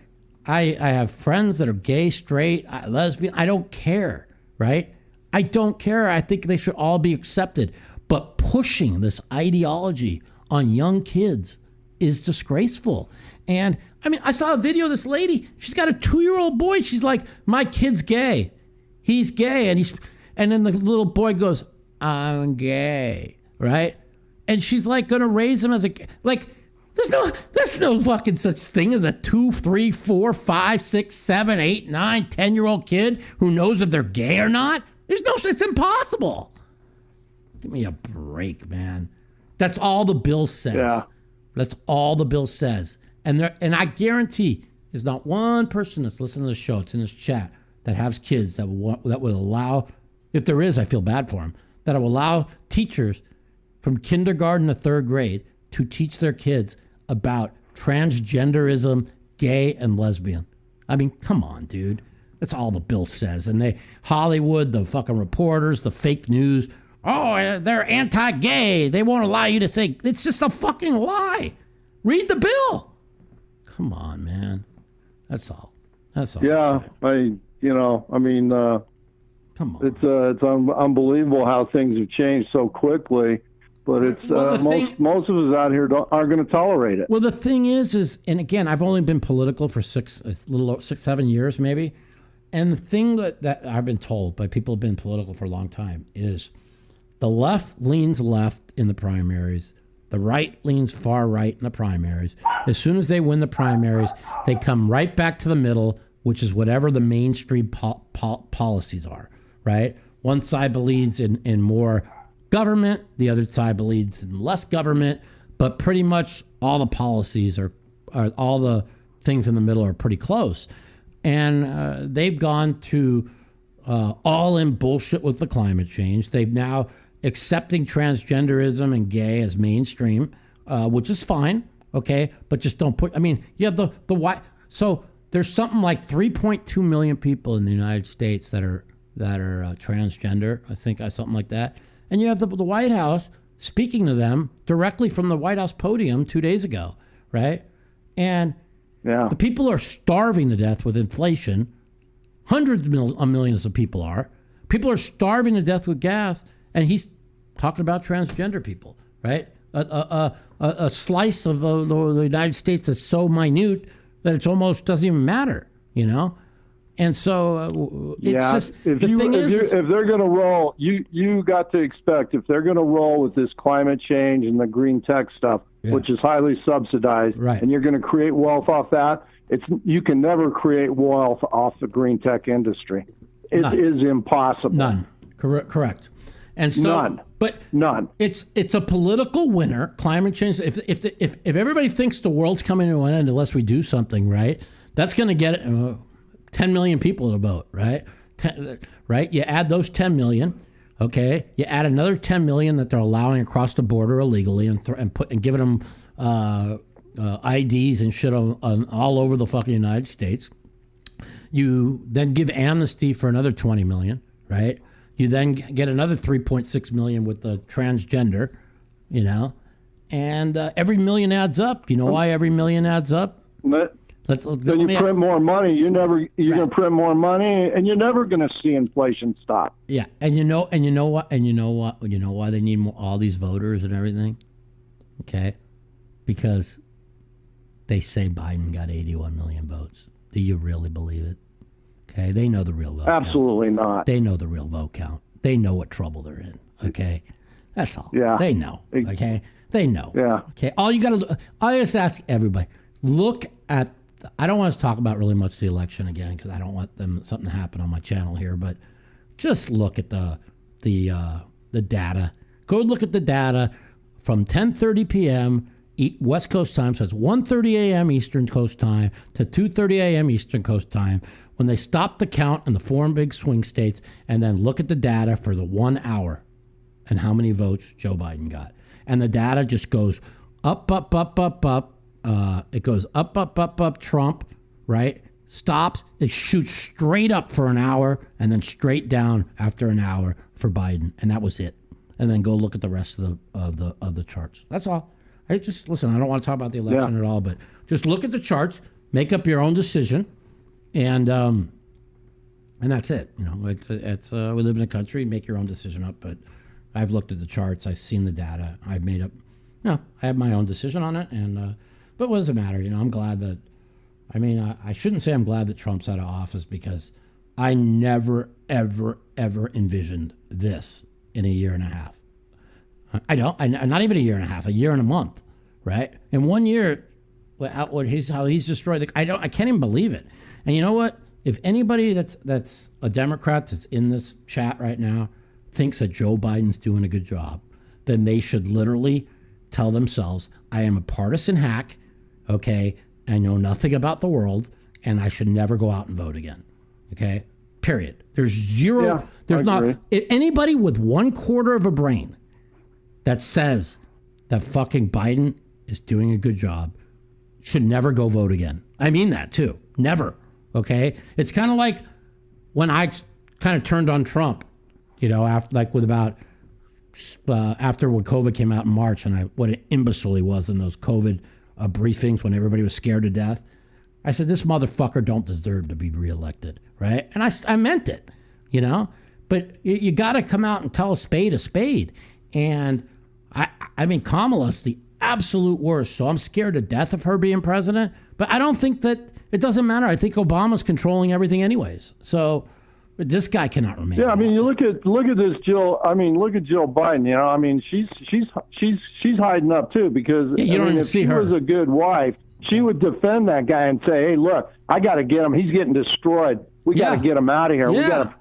B: I have friends that are gay, straight, lesbian. I don't care, right? I don't care. I think they should all be accepted. But pushing this ideology on young kids is disgraceful. And I mean, I saw a video of this lady. She's got a 2-year-old boy. She's like, my kid's gay. He's gay, and then the little boy goes, I'm gay, right? And she's like gonna raise him as a like. There's no fucking such thing as a 2, 3, 4, 5, 6, 7, 8, 9, 10-year-old kid who knows if they're gay or not. It's impossible. Give me a break, man. That's all the bill says.
I: Yeah.
B: That's all the bill says, and I guarantee there's not one person that's listening to the show. It's in this chat. That has kids that will allow, if there is, I feel bad for them, that will allow teachers from kindergarten to 3rd grade to teach their kids about transgenderism, gay and lesbian. I mean, come on, dude. That's all the bill says. And Hollywood, the fucking reporters, the fake news, they're anti-gay. They won't allow you to say, it's just a fucking lie. Read the bill. Come on, man. That's all.
I: Yeah,
B: come on.
I: It's unbelievable how things have changed so quickly. But it's most of us out here aren't going to tolerate it.
B: Well, the thing is, and again, I've only been political for 7 years, maybe. And the thing that I've been told by people who've been political for a long time is the left leans left in the primaries. The right leans far right in the primaries. As soon as they win the primaries, they come right back to the middle, which is whatever the mainstream policies are, right? One side believes in more government, the other side believes in less government, but pretty much all the policies are all the things in the middle are pretty close. And they've gone to all in bullshit with the climate change. They've now accepting transgenderism and gay as mainstream, which is fine, okay? But just don't put, I mean, you have the white, so there's something like 3.2 million people in the United States that are transgender, I think, something like that. And you have the White House speaking to them directly from the White House podium 2 days ago, right? And the people are starving to death with inflation. Hundreds of millions of people are. People are starving to death with gas, and he's talking about transgender people, right? A slice of the United States is so minute that it almost doesn't even matter, you know? And so it's just, if
I: they're going to roll, you got to expect, if they're going to roll with this climate change and the green tech stuff, which is highly subsidized, and you're going to create wealth off that, you can never create wealth off the green tech industry. It is impossible.
B: None. Correct. And so,
I: none.
B: But
I: none.
B: It's a political winner. Climate change. If everybody thinks the world's coming to an end unless we do something, right? That's going to get 10 million people to vote, right? Right? You add those 10 million, okay? You add another 10 million that they're allowing across the border illegally and giving them IDs and shit all over the fucking United States. You then give amnesty for another 20 million, right? You then get another 3.6 million with the transgender, you know, and every million adds up. You know why every million adds up?
I: Then you print more money. You're going to print more money, and you're never going to see inflation stop.
B: Yeah, and you know why they need all these voters and everything? Okay, because they say Biden got 81 million votes. Do you really believe it? Okay, they know the real vote
I: Absolutely
B: count.
I: not.
B: They know the real vote count. They know what trouble they're in. Okay, that's all.
I: Yeah,
B: they know. Okay, they know.
I: Yeah.
B: Okay, all you got to. I just ask everybody: look at I don't want to talk about really much the election again because I don't want something to happen on my channel here. But just look at the data. Go look at the data from 10:30 p.m. West Coast time, so it's 1:30 a.m. Eastern Coast time to 2:30 a.m. Eastern Coast time when they stopped the count in the 4 big swing states, and then look at the data for the 1 hour and how many votes Joe Biden got. And the data just goes up, up, up, up, up. It goes up, up, up, up, Trump, right? Stops. It shoots straight up for an hour and then straight down after an hour for Biden, and that was it. And then go look at the rest of the charts. That's all. I just listen. I don't want to talk about the election at all, but just look at the charts, make up your own decision, and that's it. You know, it's we live in a country. Make your own decision up. But I've looked at the charts. I've seen the data. I've made up. I have my own decision on it. And but what does it matter? You know, I'm glad that. I mean, I shouldn't say I'm glad that Trump's out of office because I never, ever, ever envisioned this in a year and a half. Not even a year and a half, a year and a month, right? In 1 year, how he's destroyed. I can't even believe it. And you know what? If anybody that's a Democrat that's in this chat right now thinks that Joe Biden's doing a good job, then they should literally tell themselves, I am a partisan hack, okay? I know nothing about the world, and I should never go out and vote again, okay? Period. There's zero,
I: Yeah,
B: there's
I: I
B: not,
I: agree.
B: anybody with 1/4 of a brain that says that fucking Biden is doing a good job should never go vote again. I mean that too. Never. Okay? It's kind of like when I kind of turned on Trump, you know, after when COVID came out in March and what an imbecile he was in those COVID briefings when everybody was scared to death. I said, this motherfucker don't deserve to be reelected, right? And I meant it, you know? But you got to come out and tell a spade. And I mean, Kamala's the absolute worst. So I'm scared to death of her being president. But I don't think that it doesn't matter. I think Obama's controlling everything anyways. So this guy cannot remain.
I: Yeah, I mean, you look at this Jill. I mean, look at Jill Biden. You know, I mean, she's hiding up too because
B: you don't even
I: if
B: see
I: she
B: her.
I: was a good wife, she would defend that guy and say, "Hey, look, I got to get him. He's getting destroyed. We got to get him out of here. We got to."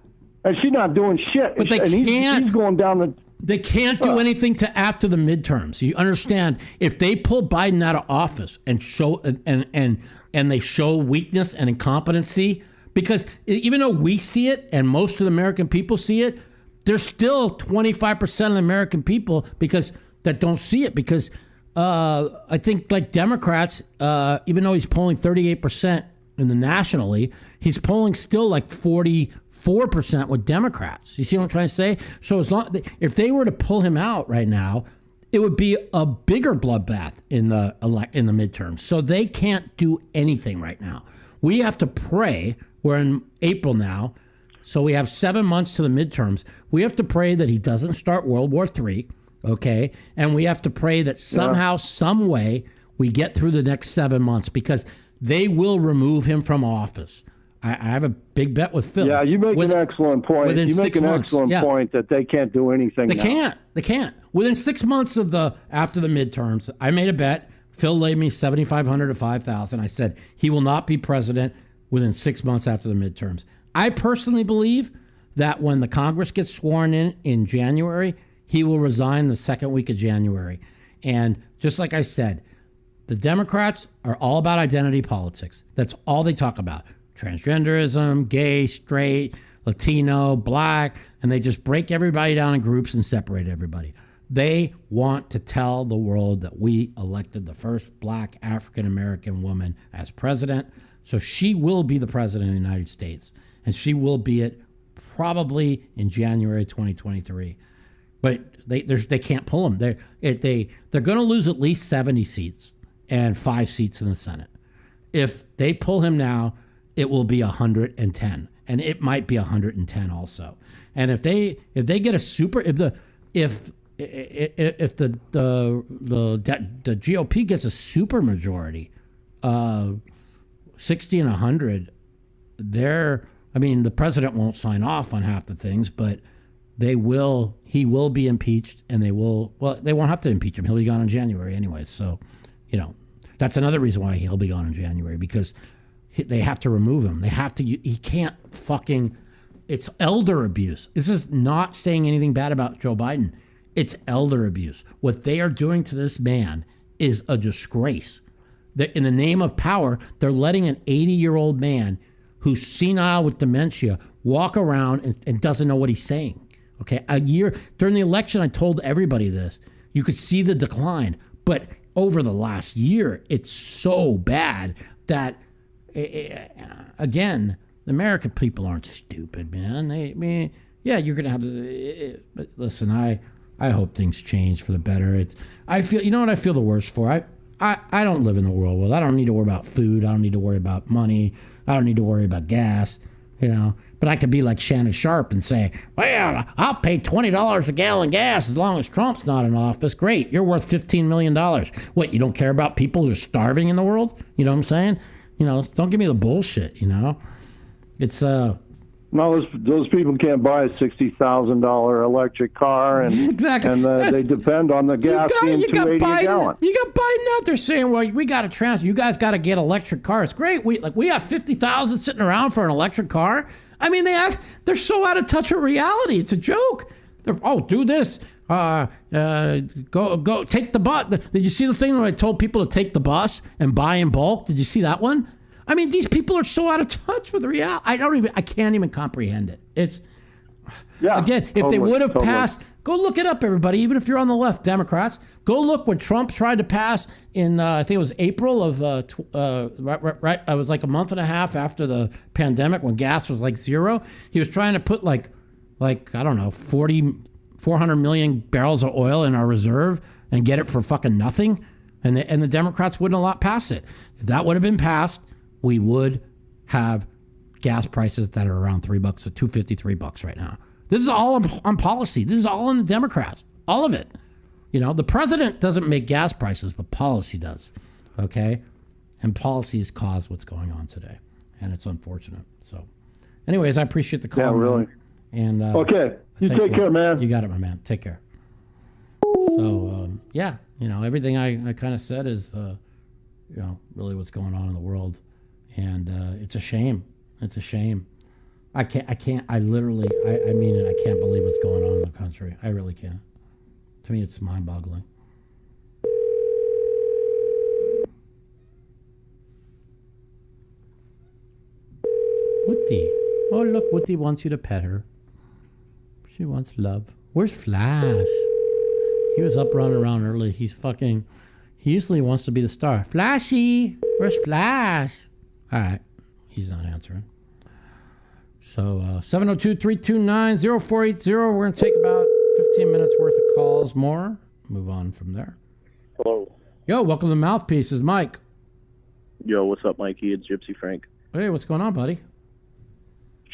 I: And she's not doing shit.
B: But they can't.
I: He's going down the.
B: They can't do anything to after the midterms. You understand? If they pull Biden out of office and show and they show weakness and incompetency, because even though we see it and most of the American people see it, there's still 25% of the American people that don't see it. Because I think like Democrats, even though he's polling 38% in the nationally, he's polling still like 44% with Democrats. You see what I'm trying to say? So if they were to pull him out right now, it would be a bigger bloodbath in the midterms. So they can't do anything right now. We have to pray. We're in April now, so we have 7 months to the midterms. We have to pray that he doesn't start World War III, okay? And we have to pray that somehow, some way, we get through the next 7 months because they will remove him from office. I have a big bet with Phil.
I: Yeah, you make an excellent point. You make an excellent point that they can't do anything.
B: They can't. Within 6 months after the midterms, I made a bet. Phil laid me $7,500 to $5,000. I said he will not be president within 6 months after the midterms. I personally believe that when the Congress gets sworn in January, he will resign the second week of January. And just like I said, the Democrats are all about identity politics. That's all they talk about. Transgenderism, gay, straight, Latino, black, and they just break everybody down in groups and separate everybody. They want to tell the world that we elected the first black African-American woman as president. So she will be the president of the United States, and she will be it probably in January 2023. But they can't pull them. They're going to lose at least 70 seats and 5 seats in the Senate. If they pull him now, it will be 110, and it might be 110 also. And if they get a super, if the GOP gets a super majority, 60 and 100, the president won't sign off on half the things, but he will be impeached, and they won't have to impeach him. He'll be gone in January anyway. So, That's another reason why he'll be gone in January, because they have to remove him. They have to. He can't fucking. It's elder abuse. This is not saying anything bad about Joe Biden. It's elder abuse. What they are doing to this man is a disgrace. In the name of power, they're letting an 80-year-old man who's senile with dementia walk around and doesn't know what he's saying. Okay, a year during the election, I told everybody this. You could see the decline, but over the last year, it's so bad that, again, the American people aren't stupid, man. You're gonna have to. But listen, I hope things change for the better. I feel, you know what I feel the worst for? I don't live in the real world. I don't need to worry about food. I don't need to worry about money. I don't need to worry about gas, But I could be like Shannon Sharp and say, well, I'll pay $20 a gallon gas as long as Trump's not in office. Great. You're worth $15 million. What, you don't care about people who are starving in the world? You know what I'm saying? Don't give me the bullshit, It's,
I: No, those people can't buy a $60,000 electric car, and
B: exactly.
I: And they depend on the gas being $2.80 a gallon.
B: You got Biden out there saying, "Well, we got to transfer. You guys got to get electric cars." Great. We have 50,000 sitting around for an electric car. I mean, they're so out of touch with reality. It's a joke. Do this. Go take the bus. Did you see the thing where I told people to take the bus and buy in bulk? Did you see that one? I mean, these people are so out of touch with reality. I can't even comprehend it. It's, again, if they would have passed, go look it up, everybody, even if you're on the left, Democrats. Go look what Trump tried to pass in, I think it was April of, right, it was like a month and a half after the pandemic when gas was like zero. He was trying to put like I don't know, 400 million barrels of oil in our reserve and get it for fucking nothing. And the Democrats wouldn't let pass it. If that would have been passed, we would have gas prices that are around $3 to $2.50, $3 right now. This is all on policy. This is all on the Democrats. All of it. The president doesn't make gas prices, but policy does. Okay? And policies cause what's going on today. And it's unfortunate. So, anyways, I appreciate the call.
I: Yeah, really.
B: And
I: okay. You take care, man.
B: You got it, my man. Take care. So, everything I kind of said is, really what's going on in the world. And it's a shame. It's a shame. I literally mean it. I can't believe what's going on in the country. I really can't. To me, it's mind-boggling. Woody. Oh, look, Woody wants you to pet her. She wants love. Where's Flash? He was up running around early. He usually wants to be the star. Flashy! Where's Flash? All right. He's not answering. So 702-329-0480. We're going to take about 15 minutes worth of calls more. Move on from there.
J: Hello.
B: Yo, welcome to Mouthpiece. It's Mike.
J: Yo, what's up, Mikey? It's Gypsy Frank.
B: Hey, what's going on, buddy?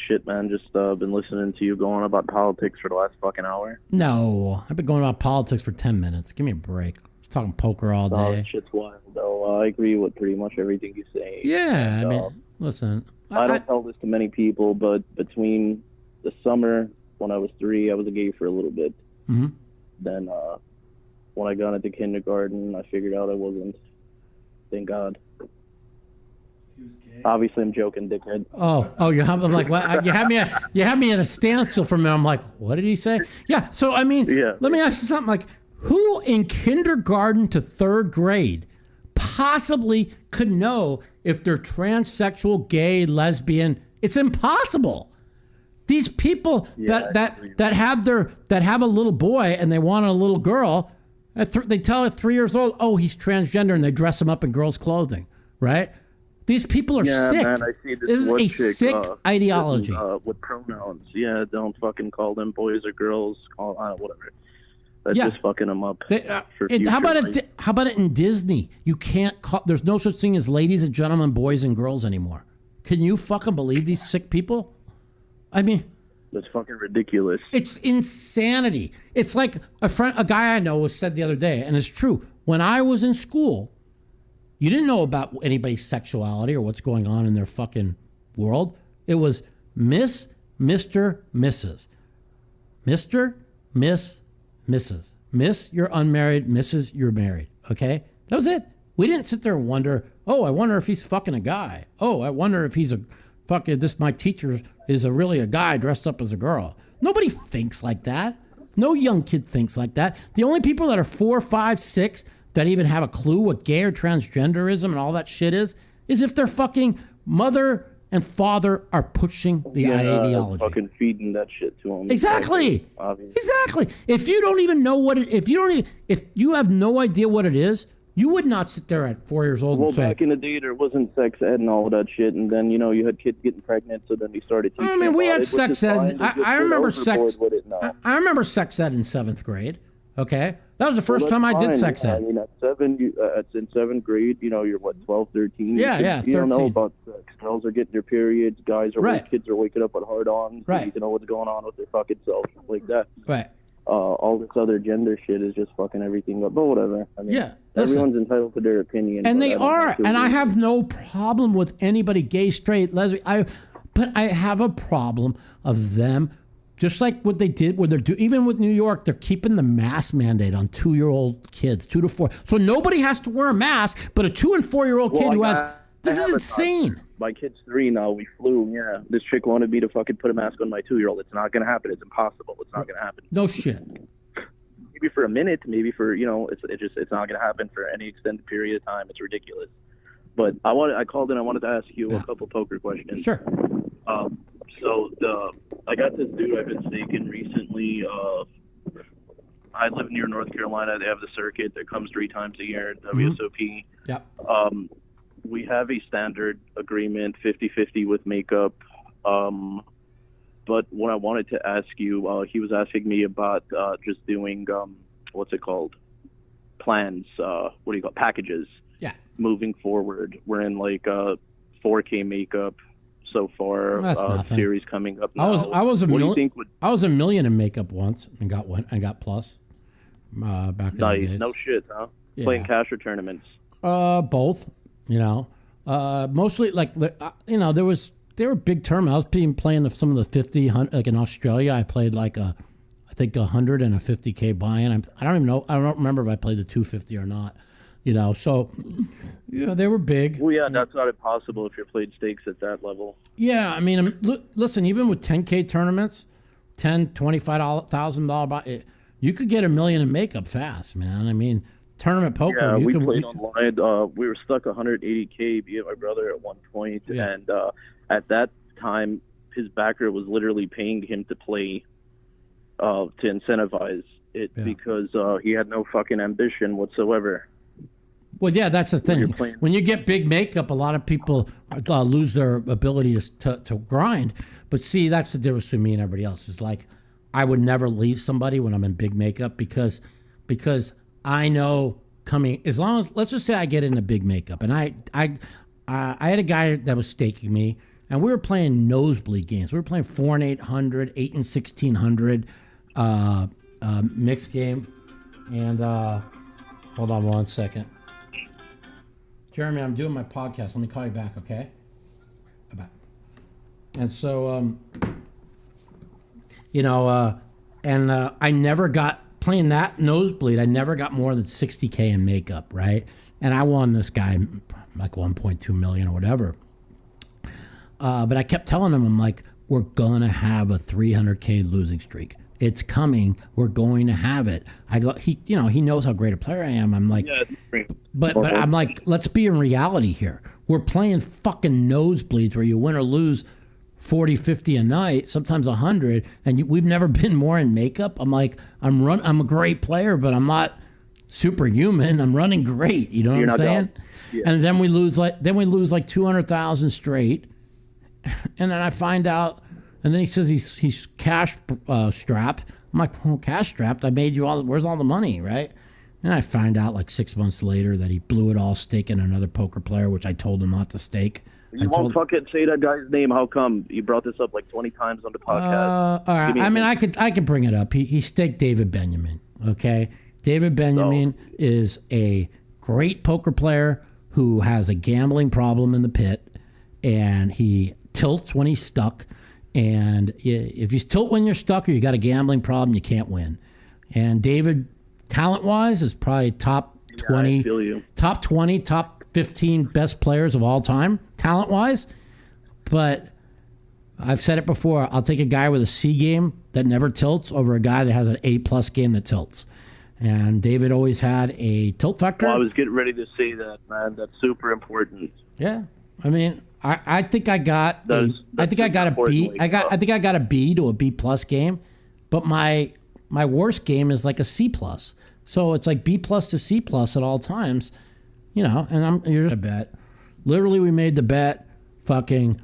J: Shit, man. Just been listening to you go on about politics for the last fucking hour.
B: No. I've been going about politics for 10 minutes. Give me a break. Just talking poker all day.
J: Shit's wild, though. I agree with pretty much everything you say.
B: Yeah, I mean, listen.
J: I don't tell this to many people, but between the summer when I was 3, I was a gay for a little bit.
B: Mm-hmm.
J: Then when I got into kindergarten, I figured out I wasn't. Thank God. Obviously, I'm joking, dickhead.
B: I'm like, what? You had me at a standstill for a minute. I'm like, what did he say? Yeah. So I mean, let me ask you something. Like, who in kindergarten to 3rd grade possibly could know if they're transsexual, gay, lesbian? It's impossible. These people that have a little boy and they want a little girl, they tell her 3 years old, oh, he's transgender, and they dress him up in girls' clothing, right? These people are sick.
J: Man, I see
B: this is a sick ideology.
J: With pronouns. Yeah, don't fucking call them boys or girls. Call whatever. That's just fucking them up.
B: How about it in Disney? You can't call. There's no such thing as ladies and gentlemen, boys and girls anymore. Can you fucking believe these sick people? I mean,
J: that's fucking ridiculous.
B: It's insanity. It's like a guy I know said the other day, and it's true. When I was in school, you didn't know about anybody's sexuality or what's going on in their fucking world. It was Miss, Mr., Mrs. Mr., Miss, Mrs. Miss, you're unmarried. Mrs., you're married. Okay? That was it. We didn't sit there and wonder, oh, I wonder if he's fucking a guy. Oh, I wonder if he's a fucking, my teacher is really a guy dressed up as a girl. Nobody thinks like that. No young kid thinks like that. The only people that are 4, 5, 6 that even have a clue what gay or transgenderism and all that shit is if their fucking mother and father are pushing the ideology.
J: Fucking feeding that shit to them.
B: Exactly. Exactly. If you don't even know what it, if you have no idea what it is, you would not sit there at 4 years old and say.
J: Well, back in the day, there wasn't sex ed and all of that shit, and then, you had kids getting pregnant, so then they started teaching.
B: I mean, we had sex ed. I remember sex. I remember sex ed in 7th grade. Okay? That was the first time I did sex ed.
J: I mean, in 7th grade, you're what, 12, 13?
B: Yeah,
J: You don't know about sex. Girls are getting their periods. Kids are waking up with hard-ons.
B: Right.
J: You need to know what's going on with their fucking self, like that.
B: Right.
J: All this other gender shit is just fucking everything up. But whatever. I mean, everyone's entitled to their opinion.
B: And they are. And I have no problem with anybody, gay, straight, lesbian. But I have a problem of them, just like what they did, even with New York, they're keeping the mask mandate on 2-year-old kids, 2 to 4. So nobody has to wear a mask, but a 2 and 4-year-old kid who has. This is insane.
J: My kid's 3 now. We flew. Yeah, this chick wanted me to fucking put a mask on my 2-year-old. It's not gonna happen. It's impossible. It's not gonna happen.
B: No shit.
J: Maybe for a minute. Maybe for it's not gonna happen for any extended period of time. It's ridiculous. But I called in. I wanted to ask you a couple poker questions.
B: Sure.
J: So I got this dude I've been staking recently. I live near North Carolina. They have the circuit that comes 3 times a year, WSOP.
B: Yep.
J: We have a standard agreement, 50-50 with makeup. But what I wanted to ask you, he was asking me about just doing, what's it called? Plans. What do you call it? Packages.
B: Yeah.
J: Moving forward. We're in like 4K makeup so far.
B: That's nothing.
J: Series coming up now.
B: I was a
J: what
B: million.
J: do you think
B: I was $1 million in makeup once and got one. I got plus. Back in the days.
J: No shit, huh?
B: Yeah.
J: Playing cash or tournaments?
B: Both. Mostly like there were big tournaments. I was playing some of the 50, like in Australia. I played like I think 100 and a 50K buy-in. I don't even know. I don't remember if I played the 250 or not. So they were big.
J: Well, yeah, that's not impossible if you're playing stakes at that level.
B: Yeah, I mean, listen, even with 10K tournaments, $10,000, $25,000, you could get $1 million in makeup fast, man. I mean, tournament poker.
J: Yeah, we played online. We were stuck 180K via my brother at one point, and at that time, his backer was literally paying him to play to incentivize it because he had no fucking ambition whatsoever.
B: Well, yeah, that's the thing. When you get big makeup, a lot of people lose their ability to grind. But see, that's the difference between me and everybody else. Is like, I would never leave somebody when I'm in big makeup because I know coming, as long as, let's just say I get into big makeup, and I had a guy that was staking me, and we were playing nosebleed games. We were playing 4 and 800, 8 and 1600 mixed game. And hold on one second. Jeremy, I'm doing my podcast. Let me call you back, okay? Bye. And so, I never got, playing that nosebleed, I never got more than 60K in makeup, right? And I won this guy like 1.2 million or whatever. But I kept telling him, I'm like, we're going to have a 300K losing streak. It's coming. We're going to have it. He knows how great a player I am. I'm like, but I'm like, let's be in reality here. We're playing fucking nosebleeds where you win or lose 40, 50 a night, sometimes 100, and we've never been more in makeup. I'm like, I'm a great player, but I'm not superhuman. I'm running great. You know what I'm saying? Yeah. And then we lose like 200,000 straight, and then I find out. And then he says he's cash strapped. I'm like, well, cash strapped? I made you all. Where's all the money, right? And I find out like 6 months later that he blew it all staking another poker player, which I told him not to stake.
J: You won't fucking say that guy's name. How come? You brought this up like 20 times on the podcast.
B: All right. I mean, I could bring it up. He staked David Benjamin. Okay, David Benjamin is a great poker player who has a gambling problem in the pit, and he tilts when he's stuck. And if you tilt when you're stuck or you got a gambling problem, you can't win. And David, talent-wise, is probably top 20,
J: I feel you.
B: top 20, top 15 best players of all time, talent-wise. But I've said it before, I'll take a guy with a C game that never tilts over a guy that has an A+ game that tilts. And David always had a tilt factor.
J: Well, I was getting ready to say that, man. That's super important.
B: Yeah. I mean, I think I got I think I got a B. I think I got a B to a B+ game, but my worst game is like a C+. So it's like B+ to C+ at all times, you know. And you're a bet. Literally, we made the bet. Fucking,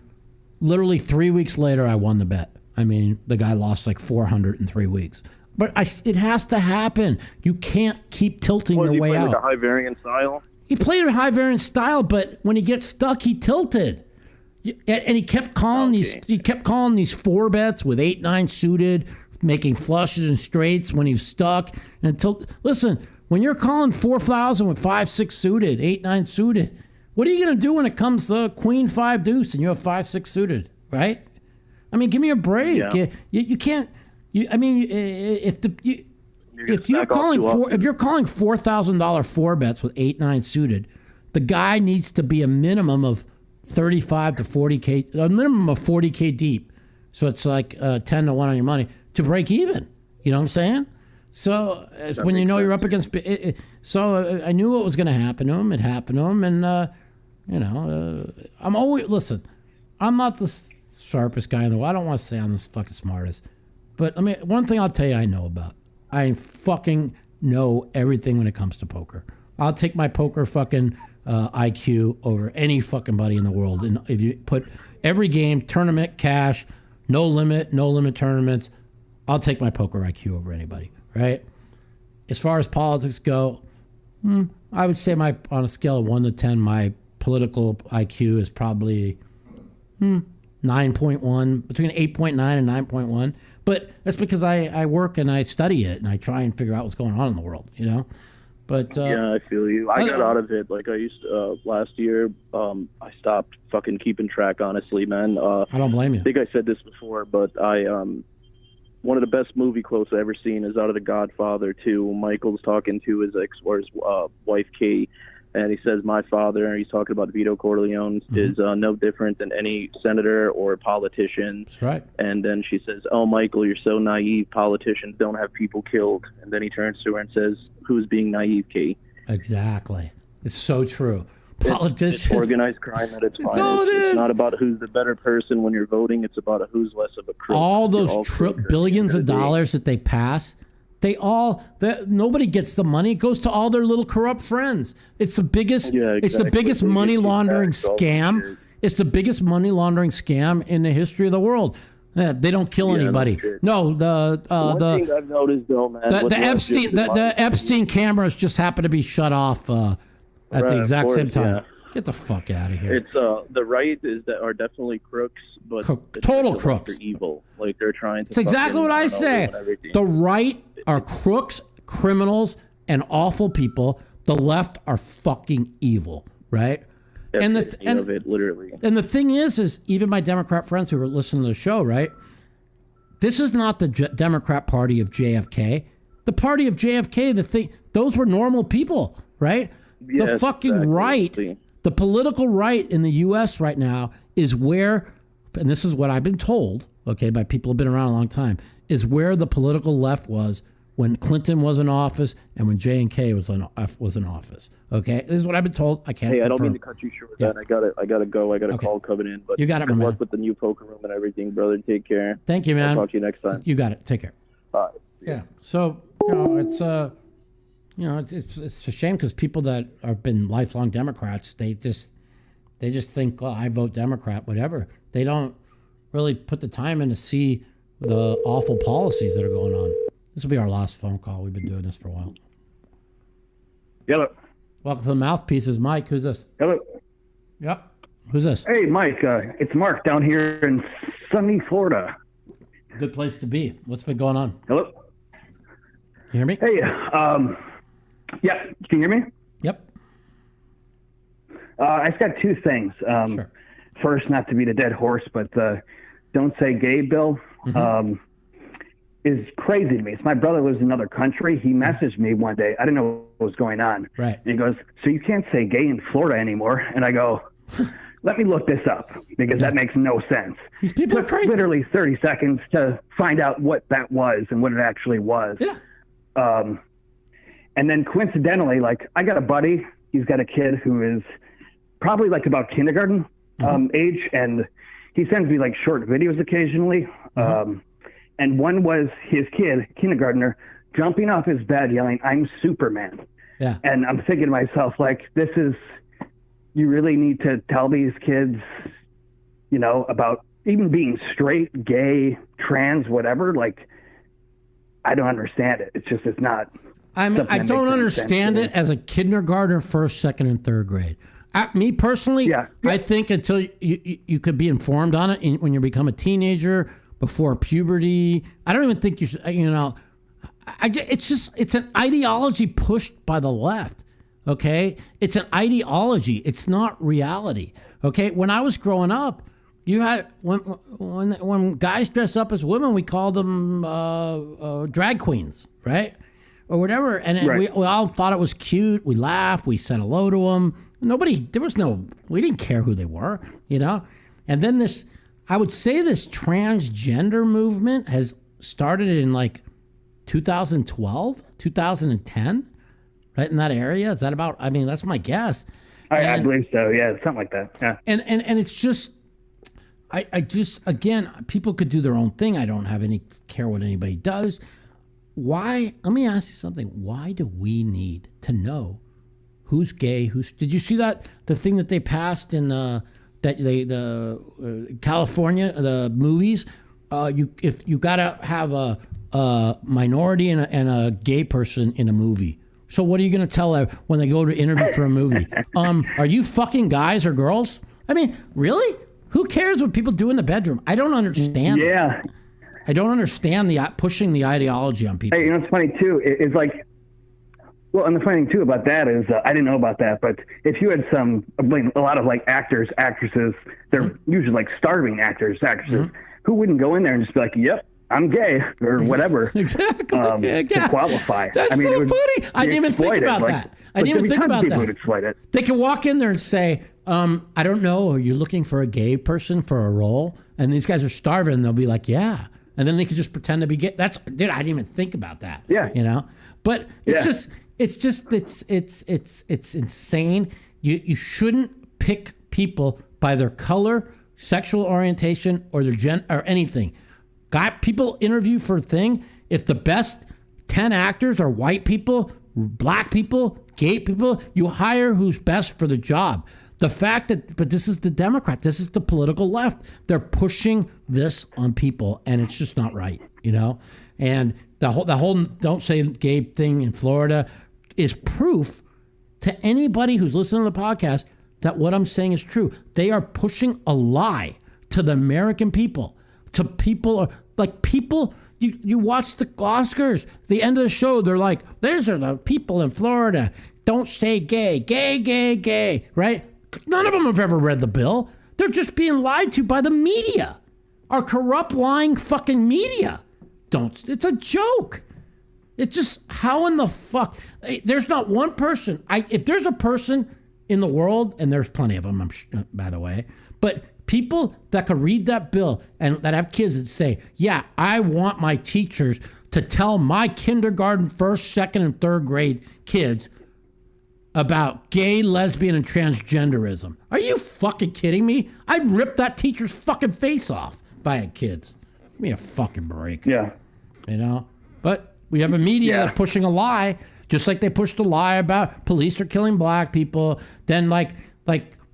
B: literally 3 weeks later, I won the bet. I mean, the guy lost like 400 in 3 weeks. But it has to happen. You can't keep tilting your way out.
J: Like a high variance style.
B: He played a high variance style, but when he gets stuck, he tilted. And he kept calling these 4-bets with 8-9 suited, making flushes and straights when he was stuck. Listen, when you're calling 4,000 with 5-6 suited, 8-9 suited, what are you gonna do when it comes to Queen 5 deuce and you have 5-6 suited, right? I mean, give me a break.
J: Yeah.
B: You can't. If you're calling $4,000 4-bets with 8-9 suited, the guy needs to be a minimum of 35 to 40K, a minimum of 40K deep. So it's like 10 to 1 on your money to break even. You know what I'm saying? So when you know you're up against so I knew what was going to happen to him. It happened to him, and I'm always I'm not the sharpest guy in the world. I don't want to say I'm the fucking smartest, but one thing I'll tell you I know about. I fucking know everything when it comes to poker. I'll take my poker fucking IQ over any fucking buddy in the world. And if you put every game, tournament, cash, no limit tournaments, I'll take my poker IQ over anybody, right? As far as politics go, I would say on a scale of 1 to 10, my political IQ is probably 9.1, between 8.9 and 9.1. But that's because I work and I study it and I try and figure out what's going on in the world, you know? But
J: yeah, I feel you. I got out of it. Like I used to, last year, I stopped fucking keeping track, honestly, man.
B: I don't blame you.
J: I think I said this before, but one of the best movie quotes I've ever seen is out of The Godfather 2. Michael's talking to his wife, Kate, and he says, my father, and he's talking about Vito Corleone, is no different than any senator or politician.
B: That's right.
J: And then she says, oh, Michael, you're so naive. Politicians don't have people killed. And then he turns to her and says, who's being naive, Kate?
B: Exactly. It's so true. Politicians.
J: It's organized crime at its finest.
B: All it is.
J: It's not about who's the better person when you're voting. It's about who's less of a crook.
B: All those billions of dollars that they pass, nobody gets the money. It goes to all their little corrupt friends. It's the biggest.
J: Yeah, exactly.
B: It's the biggest money laundering scam. It's the biggest money laundering scam in the history of the world. They don't kill anybody. No,
J: one thing I've noticed though, man,
B: the Epstein cameras just happen to be shut off at the exact same time. Yeah. Get the fuck out of here.
J: It's the right are definitely crooks, but
B: total crooks.
J: They're evil. Like they're trying to.
B: It's exactly what I say. The right are crooks, criminals, and awful people. The left are fucking evil, right? And the thing is even my Democrat friends who are listening to the show, right? This is not the Democrat Party of JFK. The party of JFK, those were normal people, right?
J: Yes,
B: the fucking right, the political right in the U.S. right now is where, and this is what I've been told, okay, by people who've been around a long time, is where the political left was when Clinton was in office and when J&K was in office. Okay, this is what I've been told. I can't.
J: Hey, I don't mean to cut you short. Yeah. I gotta go. I got a call coming in. But
B: you got it,
J: good
B: man.
J: luck with the new poker room and everything, brother. Take care.
B: Thank you, man.
J: I'll talk to you next time.
B: You got it. Take care.
J: Bye.
B: Yeah. So it's a shame because people that have been lifelong Democrats, they just think, well, I vote Democrat, whatever. They don't really put the time in to see the awful policies that are going on. This will be our last phone call. We've been doing this for a while.
K: Hello.
B: Welcome to the Mouthpieces. Mike, who's this?
K: Hello.
B: Yep. Who's this?
K: Hey, Mike. It's Mark down here in sunny Florida.
B: Good place to be. What's been going on?
K: Hello.
B: You hear me?
K: Hey, yeah. Can you hear me?
B: Yep.
K: I've got two things.
B: Sure.
K: First, not to beat a dead horse, but don't say gay bill.
B: Mm-hmm.
K: is crazy to me. So my brother lives in another country. He messaged me one day. I didn't know what was going on.
B: Right.
K: And he goes, so you can't say gay in Florida anymore. And I go, let me look this up because that makes no sense.
B: These people are crazy.
K: Literally 30 seconds to find out what that was and what it actually was.
B: Yeah.
K: And then coincidentally, like I got a buddy, he's got a kid who is probably like about kindergarten age. And he sends me like short videos occasionally. And one was his kid, kindergartner, jumping off his bed yelling, "I'm Superman."
B: Yeah.
K: And I'm thinking to myself, like, you really need to tell these kids, you know, about even being straight, gay, trans, whatever. Like, I don't understand it. It's not.
B: I don't understand it as a kindergartner, first, second, and third grade. Me personally, I think until you could be informed on it when you become a teenager, before puberty, I don't even think you should, you know, it's an ideology pushed by the left. Okay. It's an ideology. It's not reality. Okay. When I was growing up, you had, when guys dress up as women, we called them drag queens, right? Or whatever. And we all thought it was cute. We laughed. We said hello to them. We didn't care who they were, you know? And then I would say this transgender movement has started in like 2012, 2010, right in that area. Is that about, I mean, that's my guess.
K: I believe so. Yeah, something like that. Yeah.
B: And it's just, I just, again, people could do their own thing. I don't have any care what anybody does. Why, let me ask you something. Why do we need to know who's gay? Did you see the thing that they passed in, California, the movies, if you gotta have a minority and a gay person in a movie. So what are you gonna tell them when they go to interview for a movie? Are you fucking guys or girls? I mean, really? Who cares what people do in the bedroom? I don't understand.
K: Yeah.
B: I don't understand pushing the ideology on people.
K: Hey, you know what's funny too? It's like, well, and the funny thing too about that is I didn't know about that, but if you had a lot of like actors, actresses, they're usually like starving actors, actresses, who wouldn't go in there and just be like, "Yep, I'm gay," or whatever.
B: Exactly.
K: To qualify.
B: That's so funny. I didn't even think about that. I didn't even think about that. They can walk in there and say, "I don't know. Are you looking for a gay person for a role?" And these guys are starving. And they'll be like, "Yeah." And then they could just pretend to be gay. Dude, I didn't even think about that.
K: Yeah.
B: You know, but it's insane. You shouldn't pick people by their color, sexual orientation, or their gender or anything. People interview for a thing. If the best 10 actors are white people, black people, gay people, you hire who's best for the job. The fact but this is the Democrat, this is the political left. They're pushing this on people, and it's just not right, you know? And the whole don't say gay thing in Florida is proof to anybody who's listening to the podcast that what I'm saying is true. They are pushing a lie to the American people, to people you watch the Oscars, the end of the show, they're like, these are the people in Florida. Don't say gay, gay, gay, gay, right? None of them have ever read the bill. They're just being lied to by the media. Our corrupt, lying fucking media. It's a joke. It's just, how in the fuck? There's not one person. If there's a person in the world, and there's plenty of them, by the way, but people that could read that bill and that have kids that say, yeah, I want my teachers to tell my kindergarten, first, second, and third grade kids about gay, lesbian, and transgenderism. Are you fucking kidding me? I'd rip that teacher's fucking face off if I had kids. Give me a fucking break.
K: Yeah.
B: You know? But we have a media that's pushing a lie, just like they pushed a lie about police are killing black people. Then like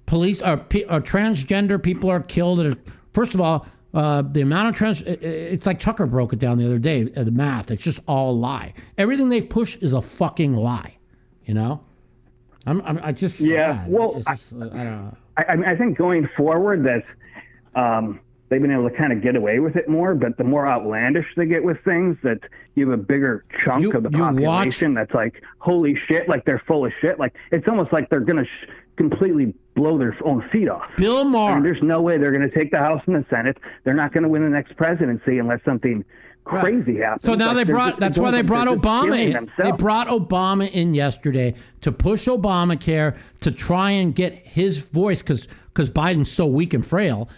B: police or transgender people are killed. First of all, the amount of it's like Tucker broke it down the other day, the math. It's just all a lie. Everything they've pushed is a fucking lie, you know? I just...
K: Yeah, well,
B: I don't know.
K: I think going forward that they've been able to kind of get away with it more, but the more outlandish they get with things, that you have a bigger chunk of the population that's like, holy shit, like they're full of shit. Like, it's almost like they're going to completely blow their own feet off.
B: Bill Maher.
K: I mean, there's no way they're going to take the House and the Senate. They're not going to win the next presidency unless something crazy happens.
B: So now that's why they brought Obama in.
K: Themselves.
B: They brought Obama in yesterday to push Obamacare to try and get his voice, because Biden's so weak and frail,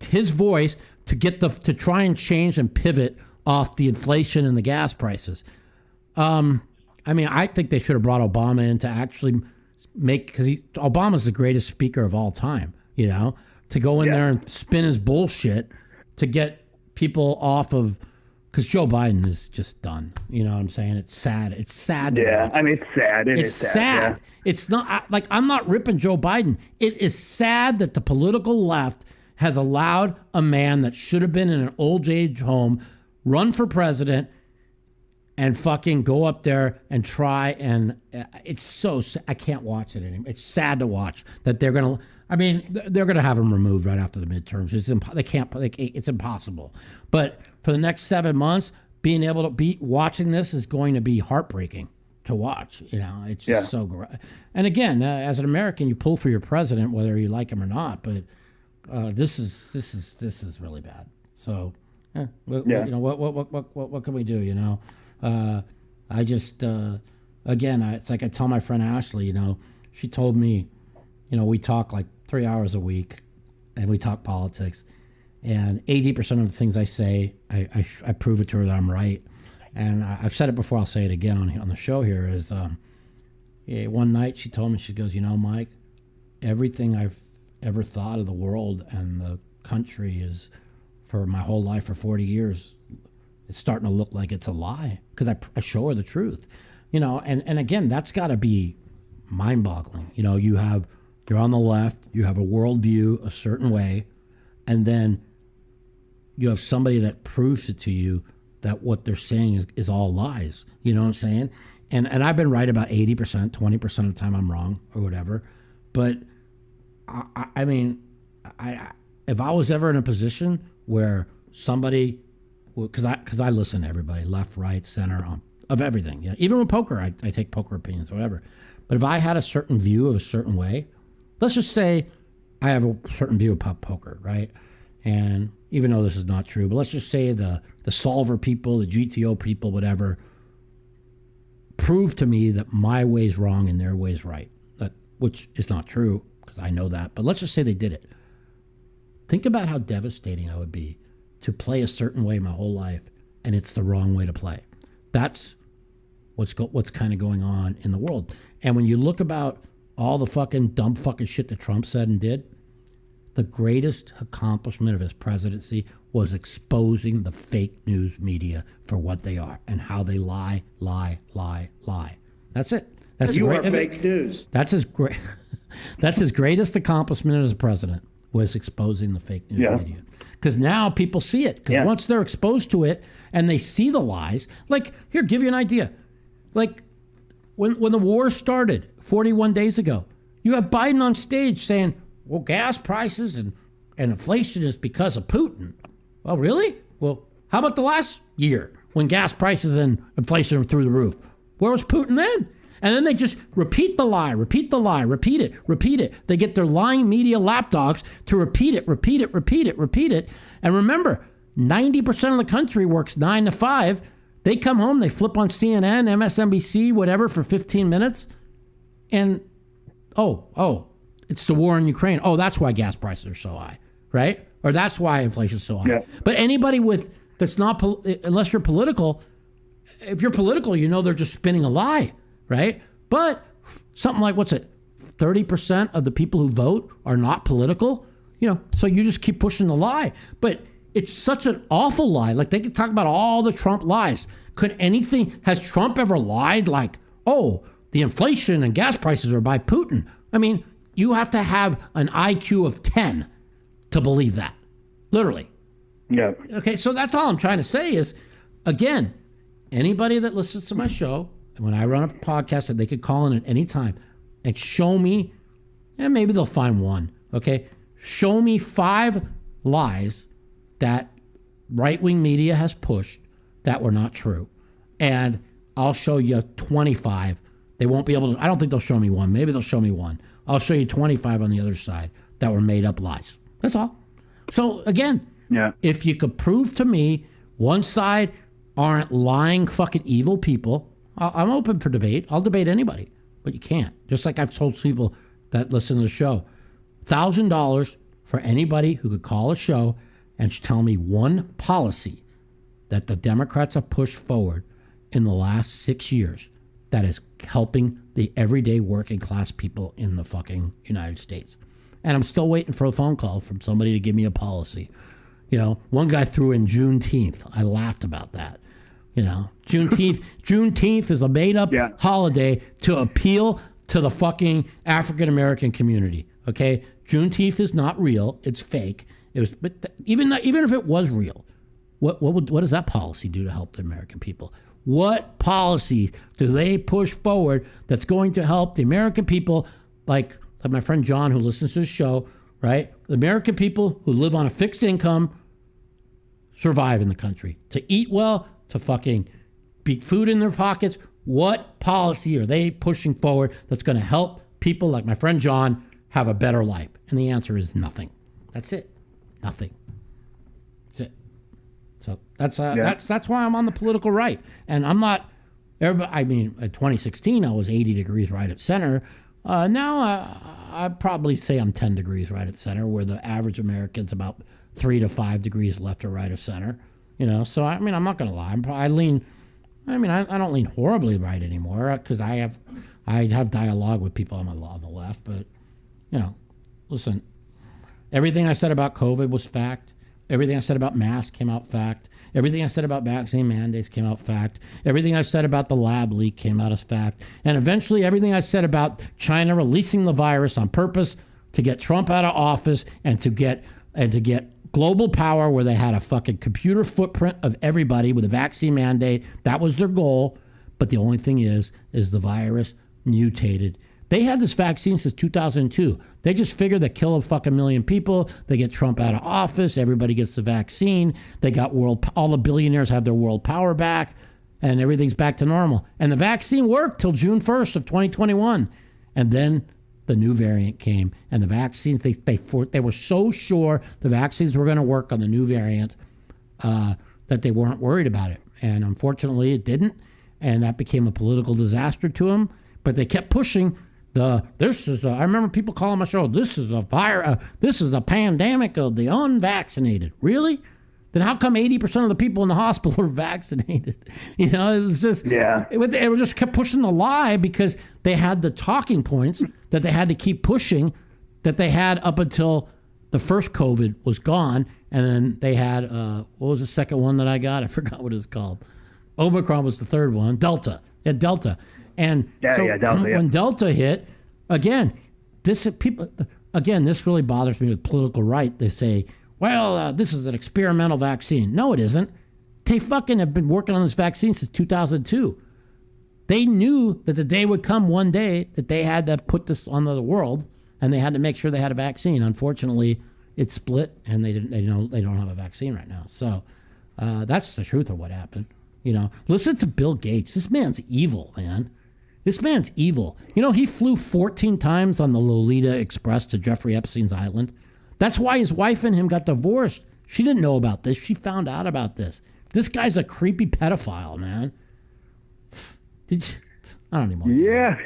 B: his voice to try and change and pivot off the inflation and the gas prices. I mean, I think they should have brought Obama in to actually because Obama's the greatest speaker of all time, to go in there and spin his bullshit to get people off of, because Joe Biden is just done. You know what I'm saying? It's sad. It's sad.
K: Yeah, I mean, it's sad. It's sad. Yeah.
B: It's not I'm not ripping Joe Biden. It is sad that the political left has allowed a man that should have been in an old age home run for president and fucking go up there and try, and it's so I can't watch it anymore. It's sad to watch that they're gonna have him removed right after the midterms. It's impossible. But for the next 7 months, being able to be watching this is going to be heartbreaking to watch. It's just so great. And again, as an American, you pull for your president whether you like him or not. But this is really bad. So what can we do? I just again, it's like I tell my friend Ashley. She told me, we talk like 3 hours a week, and we talk politics, and 80% of the things I say, I prove it to her that I'm right. And I've said it before. I'll say it again on the show here. Is one night she told me, she goes, Mike, everything I've ever thought of the world and the country is, for my whole life, for 40 years, it's starting to look like it's a lie, because I show her the truth, and again, that's got to be mind-boggling. You're on the left, you have a worldview a certain way, and then you have somebody that proves it to you that what they're saying is all lies. You know what I'm saying? And I've been right about 80%, 20% of the time I'm wrong or whatever. But I mean, if I was ever in a position where somebody, because I listen to everybody, left, right, center, of everything. Yeah, even with poker, I take poker opinions, whatever. But if I had a certain view of a certain way, let's just say I have a certain view about poker, right? And even though this is not true, but let's just say the solver people, the GTO people, whatever, prove to me that my way's wrong and their way's right, which is not true, because I know that. But let's just say they did it. Think about how devastating I would be to play a certain way my whole life, and it's the wrong way to play. That's what's kind of going on in the world. And when you look about all the fucking dumb fucking shit that Trump said and did, the greatest accomplishment of his presidency was exposing the fake news media for what they are and how they lie. That's it.
L: You are fake news.
B: That's his great. That's his greatest accomplishment as president, was exposing the fake news media. Because now people see it. Because once they're exposed to it and they see the lies, like, here, give you an idea. Like, when the war started 41 days ago, you have Biden on stage saying, well, gas prices and inflation is because of Putin. Well, really? Well, how about the last year when gas prices and inflation were through the roof? Where was Putin then? And then they just repeat the lie, repeat it. They get their lying media lapdogs to repeat it. And remember, 90% of the country works 9 to 5. They come home, they flip on CNN, MSNBC, whatever, for 15 minutes. And, it's the war in Ukraine. Oh, that's why gas prices are so high, right? Or that's why inflation's so high. Yeah. But anybody that's not, unless you're political, if you're political, they're just spinning a lie. Right? But something like, 30% of the people who vote are not political? So you just keep pushing the lie. But it's such an awful lie. Like, they could talk about all the Trump lies. Has Trump ever lied like, the inflation and gas prices are by Putin? I mean, you have to have an IQ of 10 to believe that. Literally.
K: Yeah.
B: Okay, so that's all I'm trying to say is, again, anybody that listens to my show, when I run a podcast, that they could call in at any time and show me, and maybe they'll find one, okay? Show me 5 lies that right-wing media has pushed that were not true. And I'll show you 25. They won't be able to, I don't think they'll show me one. Maybe they'll show me one. I'll show you 25 on the other side that were made up lies. That's all. So again, if you could prove to me one side aren't lying fucking evil people, I'm open for debate. I'll debate anybody, but you can't. Just like I've told people that listen to the show, $1,000 for anybody who could call a show and tell me one policy that the Democrats have pushed forward in the last 6 years that is helping the everyday working class people in the fucking United States. And I'm still waiting for a phone call from somebody to give me a policy. You know, one guy threw in Juneteenth. I laughed about that. You know, Juneteenth is a made-up holiday to appeal to the fucking African-American community, okay? Juneteenth is not real. It's fake. It was, but even if it was real, what does that policy do to help the American people? What policy do they push forward that's going to help the American people, like my friend John who listens to the show, right? The American people who live on a fixed income survive in the country. To eat well, to fucking be food in their pockets. What policy are they pushing forward that's going to help people like my friend John have a better life? And the answer is nothing. That's it. Nothing. That's it. So that's why I'm on the political right. And I'm not, I mean, in 2016, I was 80 degrees right at center. Now I'd probably say I'm 10 degrees right at center, where the average American's about 3 to 5 degrees left or right of center. You know, so I mean, I'm not going to lie. I don't lean horribly right anymore because I have dialogue with people on the left. But, you know, listen, everything I said about COVID was fact. Everything I said about masks came out fact. Everything I said about vaccine mandates came out fact. Everything I said about the lab leak came out as fact. And eventually everything I said about China releasing the virus on purpose to get Trump out of office and to get global power, where they had a fucking computer footprint of everybody with a vaccine mandate. That was their goal. But the only thing is the virus mutated. They had this vaccine since 2002. They just figured they kill a fucking million people. They get Trump out of office. Everybody gets the vaccine. They got all the billionaires have their world power back, and everything's back to normal. And the vaccine worked till June 1st of 2021. And then the new variant came, and the vaccines, they were so sure the vaccines were going to work on the new variant that they weren't worried about it. And unfortunately, it didn't, and that became a political disaster to them. But they kept pushing I remember people calling my show, this is a pandemic of the unvaccinated. Really? Then how come 80% of the people in the hospital are vaccinated? You know, it was just, they just kept pushing the lie because they had the talking points that they had to keep pushing that they had up until the first COVID was gone. And then they had, what was the second one that I got? I forgot what it was called. Omicron was the third one. Delta. They had Delta. And when Delta hit, this really bothers me with political right. They say, well, this is an experimental vaccine. No, it isn't. They fucking have been working on this vaccine since 2002. They knew that the day would come one day that they had to put this on the world, and they had to make sure they had a vaccine. Unfortunately, it split, and they don't have a vaccine right now. So that's the truth of what happened. You know, listen to Bill Gates. This man's evil, man. This man's evil. You know, he flew 14 times on the Lolita Express to Jeffrey Epstein's island. That's why his wife and him got divorced. She didn't know about this. She found out about this. This guy's a creepy pedophile, man. I don't even.
K: Yeah.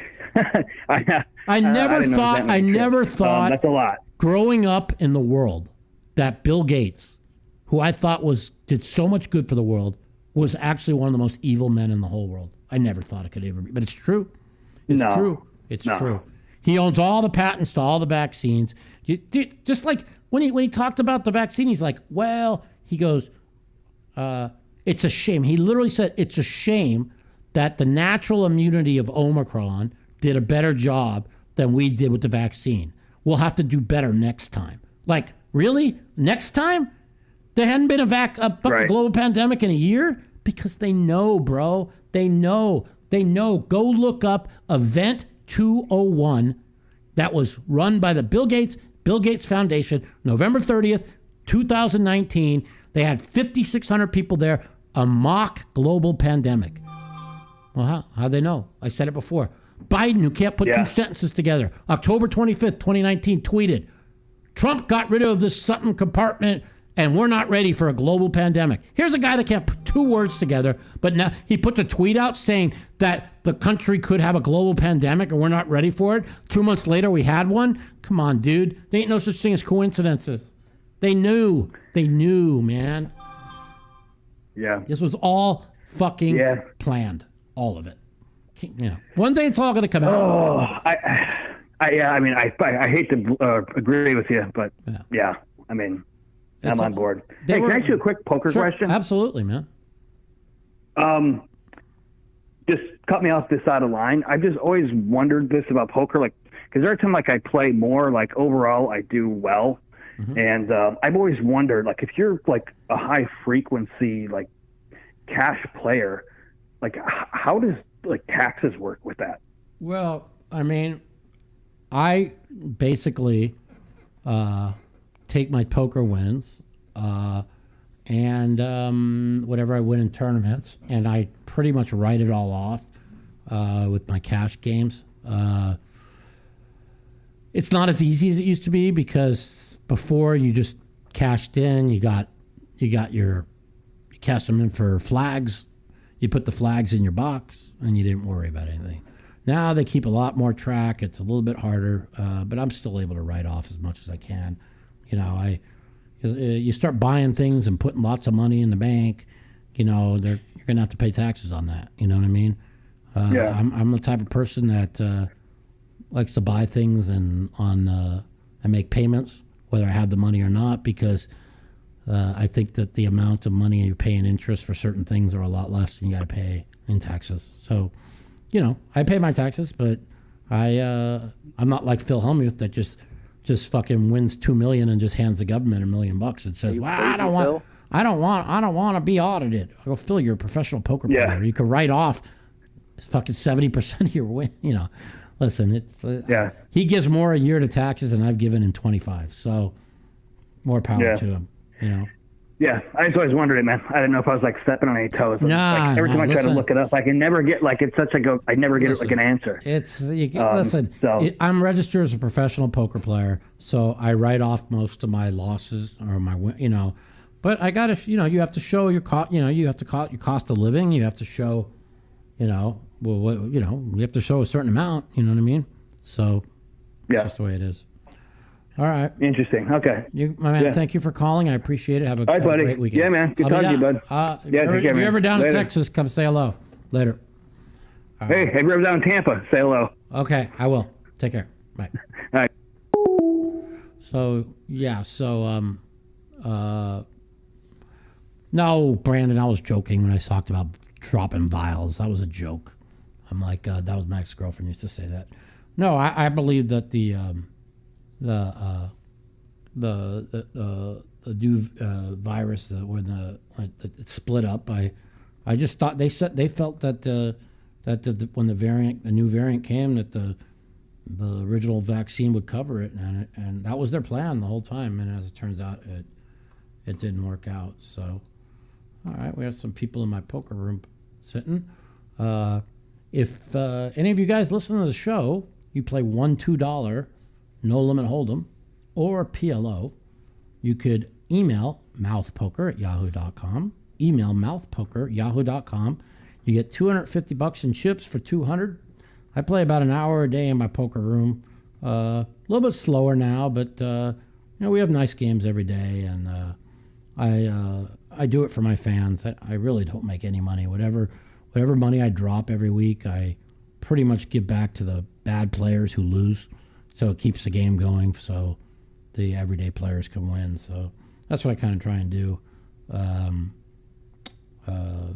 B: I never thought
K: that's a lot.
B: Growing up in the world that Bill Gates, who I thought did so much good for the world, was actually one of the most evil men in the whole world. I never thought it could ever be, but it's true. It's true. He owns all the patents to all the vaccines. Just like when he talked about the vaccine, he's like, well, he goes, it's a shame. He literally said, it's a shame that the natural immunity of Omicron did a better job than we did with the vaccine. We'll have to do better next time. Like, really? Next time? There hadn't been a global pandemic in a year? Because they know, bro. They know. Go look up Event 201 that was run by the Bill Gates Foundation, November 30th, 2019. They had 5,600 people there, a mock global pandemic. Well, how'd they know? I said it before. Biden, who can't put two sentences together, October 25th, 2019, tweeted, Trump got rid of this something compartment And we're not ready for a global pandemic. Here's a guy that can't put 2 words together, but now he puts a tweet out saying that the country could have a global pandemic and we're not ready for it. 2 months later, we had one. Come on, dude. There ain't no such thing as coincidences. They knew. They knew, man.
K: Yeah.
B: This was all fucking planned. All of it. One day it's all going to come out.
K: Oh, I mean, I hate to agree with you, but yeah, I mean, I'm on board. Hey, can I ask you a quick poker question?
B: Absolutely, man.
K: Just cut me off this out of line. I just always wondered this about poker, like, because every time I play more, like overall I do well, and I've always wondered, like, if you're like a high frequency like cash player, like how does like taxes work with that?
B: Well, I mean, I basically take my poker wins and whatever I win in tournaments, and I pretty much write it all off with my cash games. It's not as easy as it used to be, because before you just cashed in, you cashed them in for flags. You put the flags in your box and you didn't worry about anything. Now they keep a lot more track. It's a little bit harder, but I'm still able to write off as much as I can. You start buying things and putting lots of money in the bank, you're going to have to pay taxes on that. You know what I mean? I'm the type of person that likes to buy things and make payments, whether I have the money or not, because I think that the amount of money you pay in interest for certain things are a lot less than you got to pay in taxes. So, I pay my taxes, but I'm not like Phil Hellmuth that just fucking wins $2 million and just hands the government $1 million and says, "Well, I don't want to be audited." I go, "Phil, you're a professional poker player. You could write off fucking 70% of your win." Listen, it's he gives more a year to taxes than I've given in 25. So more power to him.
K: Yeah, I just always wondered it, man. I didn't know if I was like stepping on any toes. Like, every time I try to look it up, I can never get I never get like an answer.
B: I'm registered as a professional poker player, so I write off most of my losses or my but I got to you have to show your cost. You have to your cost of living. You have to show you have to show a certain amount. You know what I mean? So that's just the way it is. All right.
K: Interesting. Okay.
B: My man, thank you for calling. I appreciate it. Have a great weekend.
K: Yeah, man. Good talking to you, bud.
B: If you're ever down in Texas, come say hello. Later.
K: Hey, if you're ever down in Tampa, say hello.
B: Okay, I will. Take care. Bye.
K: All right.
B: No, Brandon, I was joking when I talked about dropping vials. That was a joke. I'm like, that was my ex-girlfriend used to say that. No, I believe that the new virus when it split up. I just thought they felt that when the new variant came, that the original vaccine would cover it, and that was their plan the whole time. And as it turns out, it didn't work out. So, all right, we have some people in my poker room sitting. If any of you guys listen to the show, you play $1-2 no limit hold'em or PLO, you could email mouthpoker@yahoo.com. Email mouthpoker@yahoo.com. You get $250 in chips for 200. I play about an hour a day in my poker room. A little bit slower now, but we have nice games every day, and I do it for my fans. I really don't make any money. Whatever money I drop every week, I pretty much give back to the bad players who lose. So it keeps the game going, so the everyday players can win. So that's what I kind of try and do.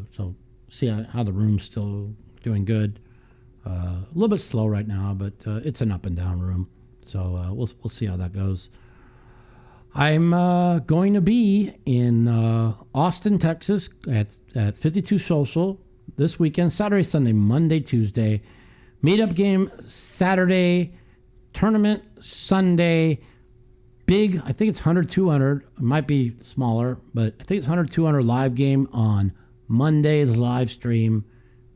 B: So see how the room's still doing good. A little bit slow right now, but it's an up and down room. So we'll see how that goes. I'm going to be in Austin, Texas at 52 Social this weekend, Saturday, Sunday, Monday, Tuesday. Meetup game Saturday. Tournament Sunday, big, I think it's 100, 200. It might be smaller, but I think it's 100, 200 live game on Monday's live stream.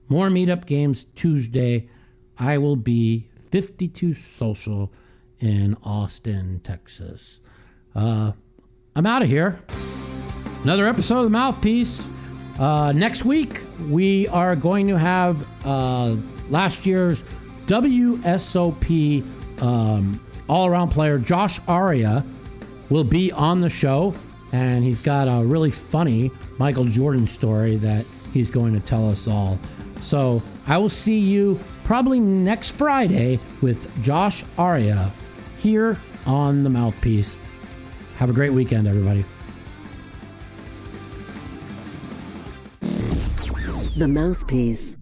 B: More meetup games Tuesday. I will be 52 Social in Austin, Texas. I'm out of here. Another episode of The Mouthpiece. Next week, we are going to have last year's WSOP all-around player Josh Aria will be on the show, and he's got a really funny Michael Jordan story that he's going to tell us all. So I will see you probably next Friday with Josh Aria here on The Mouthpiece. Have a great weekend, everybody.
D: The Mouthpiece.